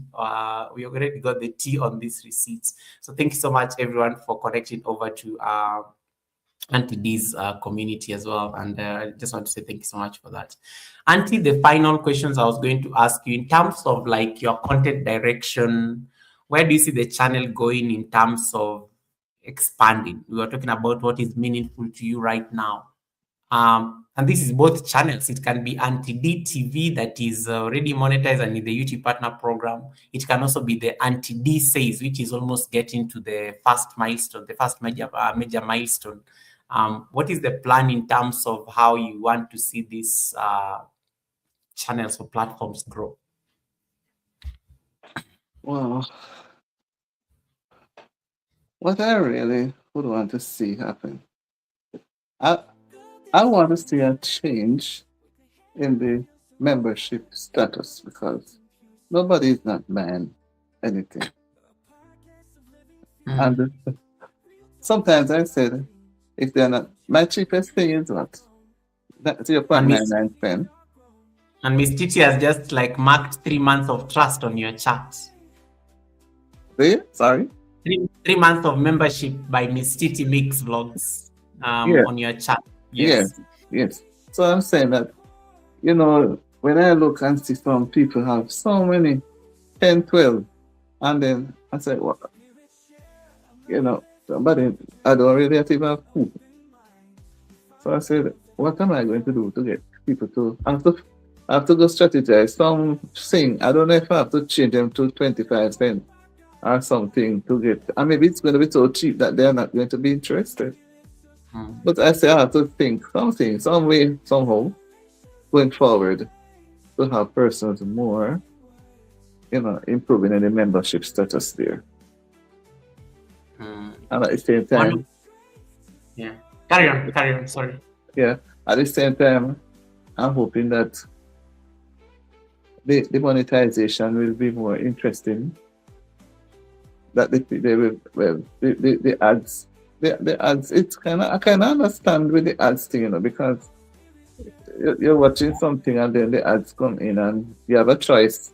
We already got the tea on these receipts. So thank you so much, everyone, for connecting over to Auntie D's community as well. And I just want to say thank you so much for that. Auntie, the final questions I was going to ask you in terms of like your content direction, where do you see the channel going in terms of expanding? We were talking about what is meaningful to you right now. And this is both channels. It can be Auntie D TV that is already monetized and in the YouTube Partner Program. It can also be the Auntie D Says, which is almost getting to the first milestone, the first major milestone. What is the plan in terms of how you want to see these channels or platforms grow? Well, what I really would want to see happen, I want to see a change in the membership status because nobody is not buying anything. And sometimes I said, if they're not, my cheapest thing is what? And 0.99 cents. Miss Titi has just like marked 3 months of trust on your chart. See? Sorry. 3 months of membership by Miss Titi Mix Vlogs Yeah. on your chart. Yes. Yes. Yes. So I'm saying that, you know, when I look and see some people have so many 10, 12, and then I say, well, you know, somebody, I don't really have to even have food. So I said, what am I going to do to get people to, I have to go strategize something. I don't know if I have to change them to 25 cents or something to get, and maybe it's going to be so cheap that they're not going to be interested. But I say I have to think something, some way, somehow, going forward to have persons more, improving in the membership status there. And at the same time, yeah. Carry on. Sorry. yeah, at the same time, I'm hoping that the monetization will be more interesting. That they will, well, the ads, the ads. It's I kind of understand with the ads thing, because you're watching something and then the ads come in and you have a choice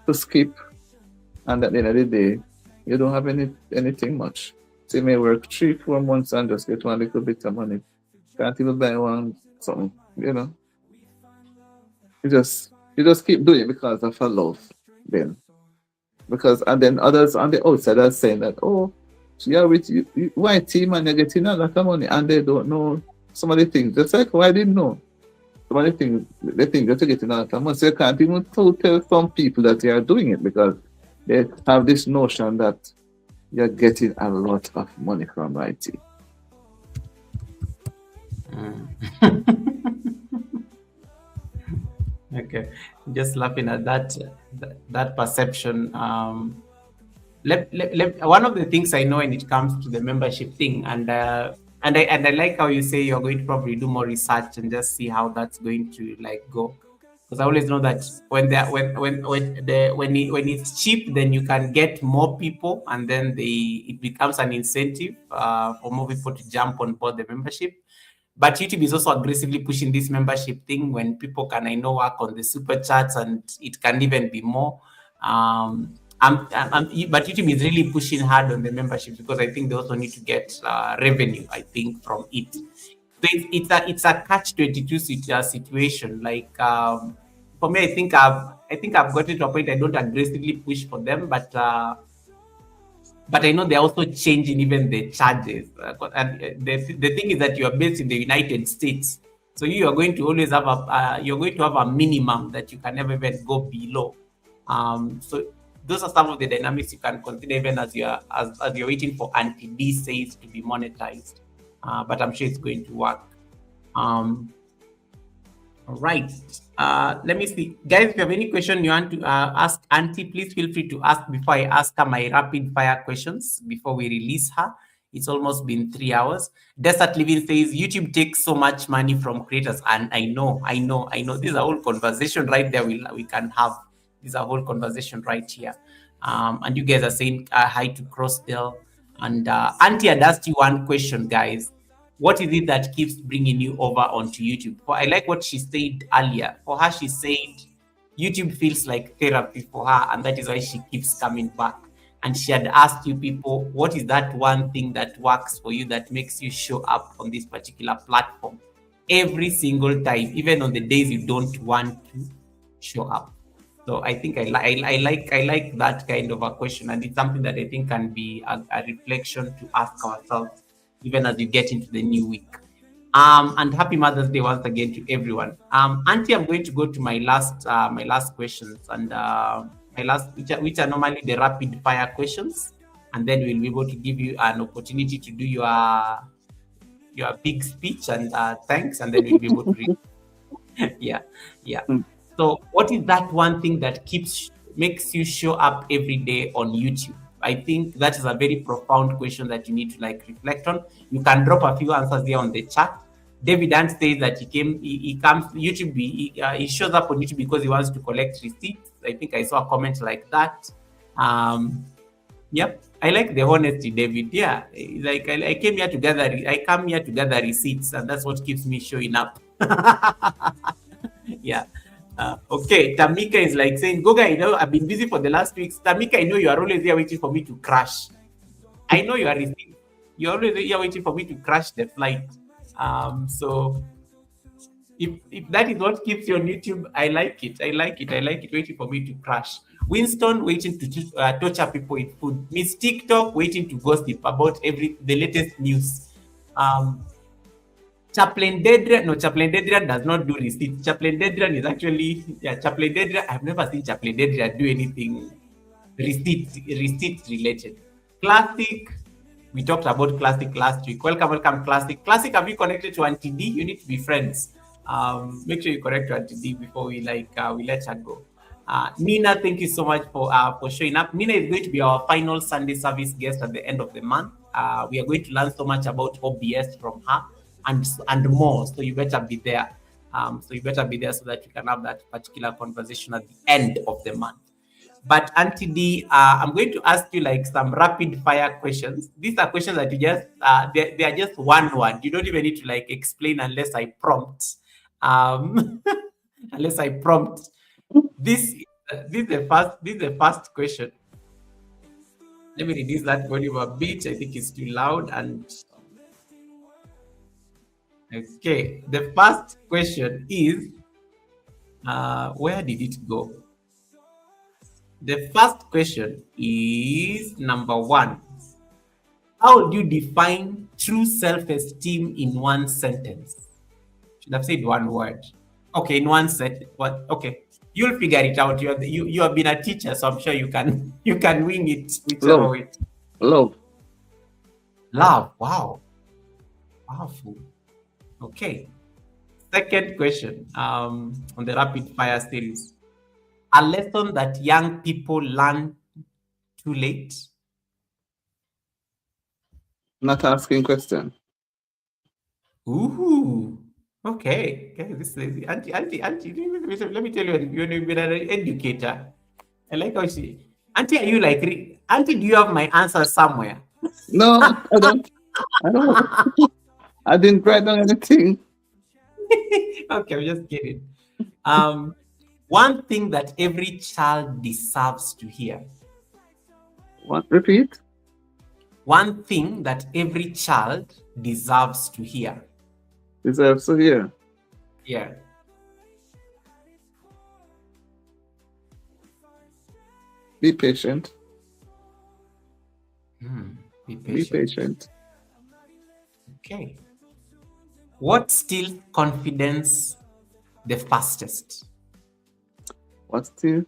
to skip, and at the end of the day, you don't have anything much. So you may work 3-4 months and just get one little bit of money. Can't even buy one something, You just keep doing it because of a love then. And then others on the outside are saying that, oh, yeah, with you white team and you're getting a lot of money, and they don't know some of the things. Just like, why didn't know? Some of the things, they think that you're getting a lot of money. So you can't even tell some people that you are doing it because they have this notion that you're getting a lot of money from IT. Okay, just laughing at that perception. One of the things I know when it comes to the membership thing, and I like how you say you're going to probably do more research and just see how that's going to like go. Because I always know that when it's cheap, then you can get more people, and then it becomes an incentive for more people to jump on board the membership. But YouTube is also aggressively pushing this membership thing when people can, I know, work on the super chats, and it can even be more. But YouTube is really pushing hard on the membership because I think they also need to get revenue, I think, from it. So it's a catch-22 situation. Like for me, I think I've gotten to a point I don't aggressively push for them, but I know they're also changing even the charges. And the thing is that you are based in the United States, so you are going to always have a minimum that you can never even go below. So those are some of the dynamics you can consider even as you're waiting for anti-D sales to be monetized. But I'm sure it's going to work. All right. Let me see. Guys, if you have any question you want to ask Auntie, please feel free to ask before I ask her my rapid fire questions before we release her. It's almost been 3 hours. Desert Living says YouTube takes so much money from creators. And I know. This is a whole conversation right there we can have. This is a whole conversation right here. And you guys are saying hi to Crossdale. And Auntie had asked you one question, guys. What is it that keeps bringing you over onto YouTube? I like what she said earlier. For her, she said YouTube feels like therapy for her, and that is why she keeps coming back. And she had asked you people, what is that one thing that works for you that makes you show up on this particular platform every single time, even on the days you don't want to show up? So I think I like that kind of a question, and it's something that I think can be a reflection to ask ourselves even as you get into the new week. And happy Mother's Day once again to everyone. Auntie, I'm going to go to my last questions, and my last, which are normally the rapid fire questions, and then we'll be able to give you an opportunity to do your big speech and thanks, and then we'll be able to read. yeah. So what is that one thing that makes you show up every day on YouTube? I think that is a very profound question that you need to reflect on. You can drop a few answers here on the chat. David Ant says that he comes YouTube. He shows up on YouTube because he wants to collect receipts. I think I saw a comment like that. Yep, I like the honesty, David. Yeah, I come here to gather receipts, and that's what keeps me showing up. Yeah. Okay, Tamika is like saying, Goga, I've been busy for the last weeks. Tamika, you are always here waiting for me to crash. I know you are receiving. You're always here waiting for me to crash the flight. So if that is what keeps you on YouTube, I like it. I like it. I like it. Waiting for me to crash. Winston waiting to torture people with food. Miss TikTok waiting to gossip about the latest news. Um, Chaplain Dedrian, no, Chaplain Dedrian does not do receipts. Chaplain Dedrian is actually, yeah, Chaplain Dedrian. I've never seen Chaplain Dedrian do anything receipt related. Classic, we talked about Classic last week. Welcome, Classic. Classic, have you connected to Auntie D? You need to be friends. Make sure you connect to Auntie D before we let her go. Nina, thank you so much for showing up. Nina is going to be our final Sunday service guest at the end of the month. We are going to learn so much about OBS from her and more. So you better be there. So that you can have that particular conversation at the end of the month. But Auntie D, I'm going to ask you like some rapid fire questions. These are questions that you just they are just one word. You don't even need to like explain unless I prompt. Unless I prompt. This is the first question. Let me reduce that volume a bit. I think it's too loud. And okay, the first question is where did it go? The first question is number one. How would you define true self-esteem in one sentence? Should have said one word. Okay, in one sentence. What? Okay, you'll figure it out. You have been a teacher, so I'm sure you can wing it whichever Love. way. Love. Love. Wow, powerful. Okay. Second question. On the rapid fire series, a lesson that young people learn too late. Not asking question. Ooh. Okay. Okay. This is auntie. Let me tell you, you've been an educator. I like how she. Auntie, are you like? Auntie, do you have my answer somewhere? No, I don't. I don't. I didn't write down anything. Okay, I'm just kidding. Um, one thing that every child deserves to hear. What? Repeat. One thing that every child deserves to hear. Deserves to hear. Yeah. Be patient. Be Be patient. patient. Okay. What steals confidence the fastest? What still?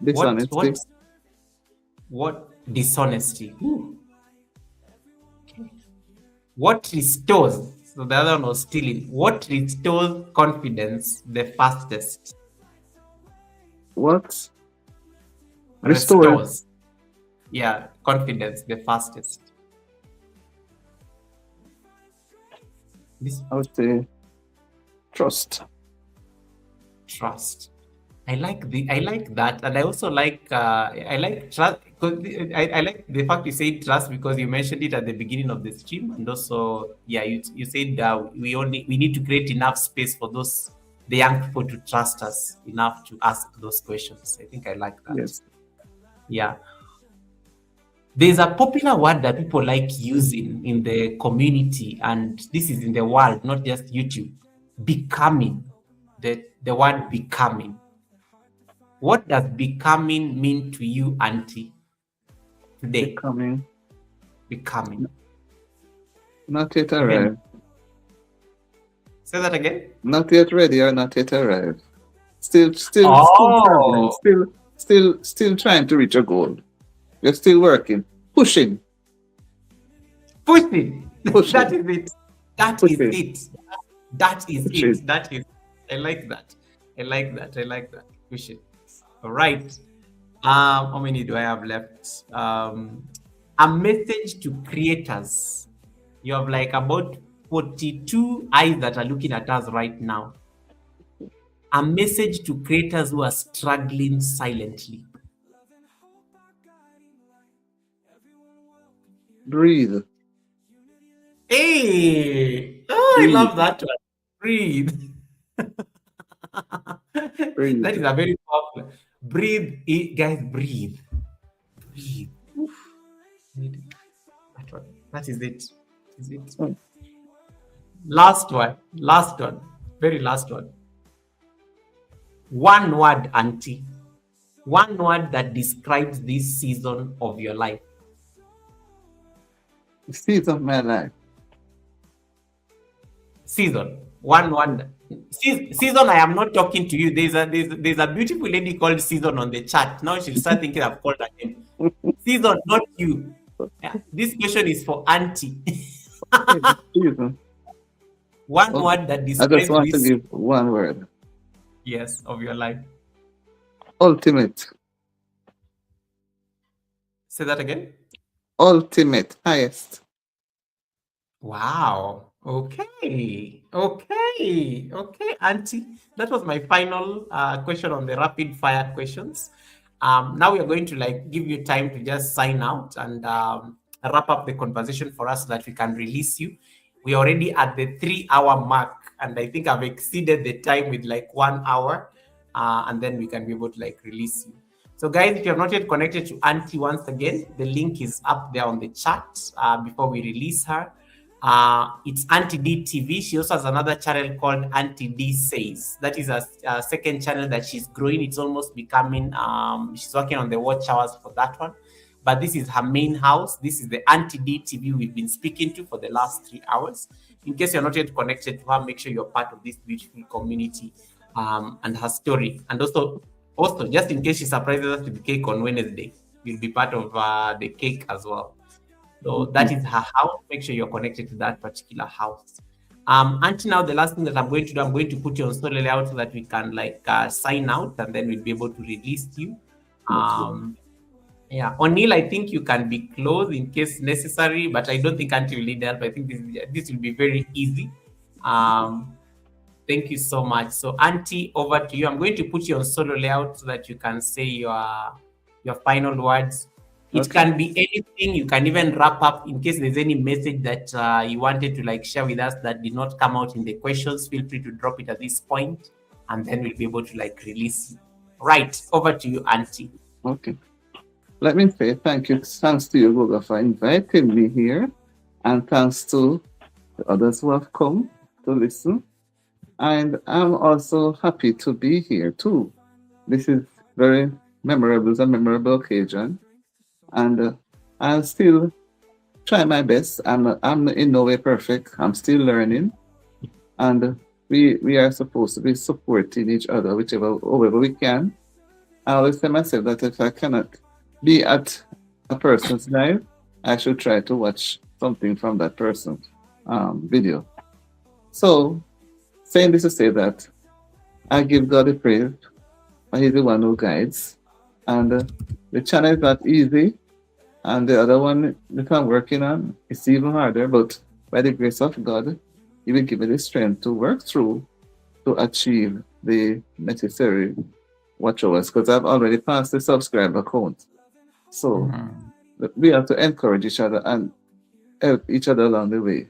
Dishonesty. What dishonesty? Ooh. Okay. What restores? So the other one was stealing. What restores confidence the fastest? What? Restore. Restores. Yeah, confidence the fastest. This I would say trust. trust. I like that, and I also like trust because I like the fact you said trust because you mentioned it at the beginning of the stream, and also yeah, you said we need to create enough space for the young people to trust us enough to ask those questions. I think I like that. Yes. Yeah. There's a popular word that people like using in the community, and this is in the world, not just YouTube. Becoming. The word becoming. What does becoming mean to you, Auntie, today? Becoming. Not yet arrived. Say that again. Not yet ready or not yet arrived. Still Oh. traveling. Still trying to reach a goal. You're still working. Pushing. Pushing. Pushing. That is it. That is Pushing. it. That is Pushing. it. That is. I like that. I like that. I like that. Pushing. All right. How many do I have left? A message to creators. You have like about 42 eyes that are looking at us right now. A message to creators who are struggling silently. Breathe. Hey, oh, I love that one. Breathe. That Breathe. is a very powerful. Breathe, guys. Breathe. Breathe. Oof. That one. That is it. Is it? Mm. Last one. Last one. Very last one. One word, auntie. One word that describes this season of your life. The seeds of my life. Season. One word. Season. I am not talking to you. There's a beautiful lady called Season on the chat. Now she'll start thinking I've called her name. Season, not you. Yeah, this question is for auntie. Okay, the season. One Okay. word that I just describes want to this, give one word. yes, of your life. Ultimate. Say that again. Ultimate. Highest. Wow. Okay. Okay. Okay, Auntie. That was my final question on the rapid fire questions. Now we are going to like give you time to just sign out and wrap up the conversation for us so that we can release you. We're already at the 3 hour mark, and I think I've exceeded the time with like 1 hour, and then we can be able to like release you. So, guys, if you have not yet connected to Auntie once again, the link is up there on the chat before we release her. It's Auntie D TV. She also has another channel called Auntie D Says. That is a second channel that she's growing. It's almost becoming, she's working on the watch hours for that one. But this is her main house. This is the Auntie D TV we've been speaking to for the last 3 hours. In case you're not yet connected to her, make sure you're part of this beautiful community and her story. And also, just in case she surprises us with the cake on Wednesday, you'll be part of the cake as well. So that is her house. Make sure you're connected to that particular house. Until now, the last thing that I'm going to do, I'm going to put you on story layout so that we can like sign out, and then we'll be able to release you. Yeah, O'Neill, I think you can be close in case necessary, but I don't think Auntie will need help. I think this will be very easy. Um, Thank you so much. So, Auntie, over to you. I'm going to put you on solo layout so that you can say your final words. It Okay. can be anything. You can even wrap up in case there's any message that you wanted to like share with us that did not come out in the questions. Feel free to drop it at this point, and then we'll be able to like release you. Right, over to you, Auntie. Okay. Let me say thank you. Thanks to you, Goga, for inviting me here. And thanks to the others who have come to listen. And I'm also happy to be here too. This is very memorable. It's a memorable occasion. And I'll still try my best. I'm in no way perfect. I'm still learning. And we are supposed to be supporting each other however we can. I always tell myself that if I cannot be at a person's life, I should try to watch something from that person's video. So, saying this to say that I give God the praise, and He's the one who guides. And the channel is not easy, and the other one that I'm working on is even harder. But by the grace of God, He will give me the strength to work through to achieve the necessary watch hours because I've already passed the subscriber count. So we have to encourage each other and help each other along the way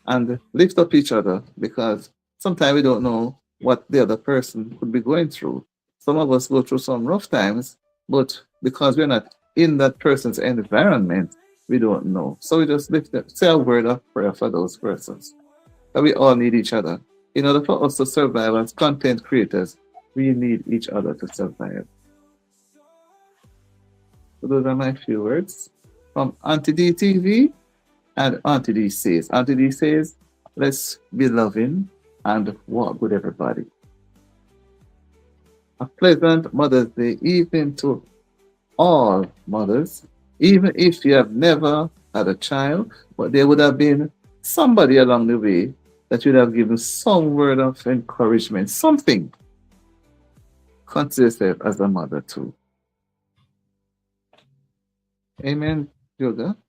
and lift up each other because sometimes we don't know what the other person could be going through. Some of us go through some rough times, but because we're not in that person's environment, we don't know. So we just lift up, say a word of prayer for those persons. That we all need each other. In order for us to survive as content creators, we need each other to survive. So those are my few words from Auntie D TV and Auntie D Says. Auntie D Says, let's be loving and walk with everybody. A pleasant Mother's Day evening to all mothers, even if you have never had a child, but there would have been somebody along the way that would have given some word of encouragement, something. Consider yourself as a mother too. Amen, Yoga.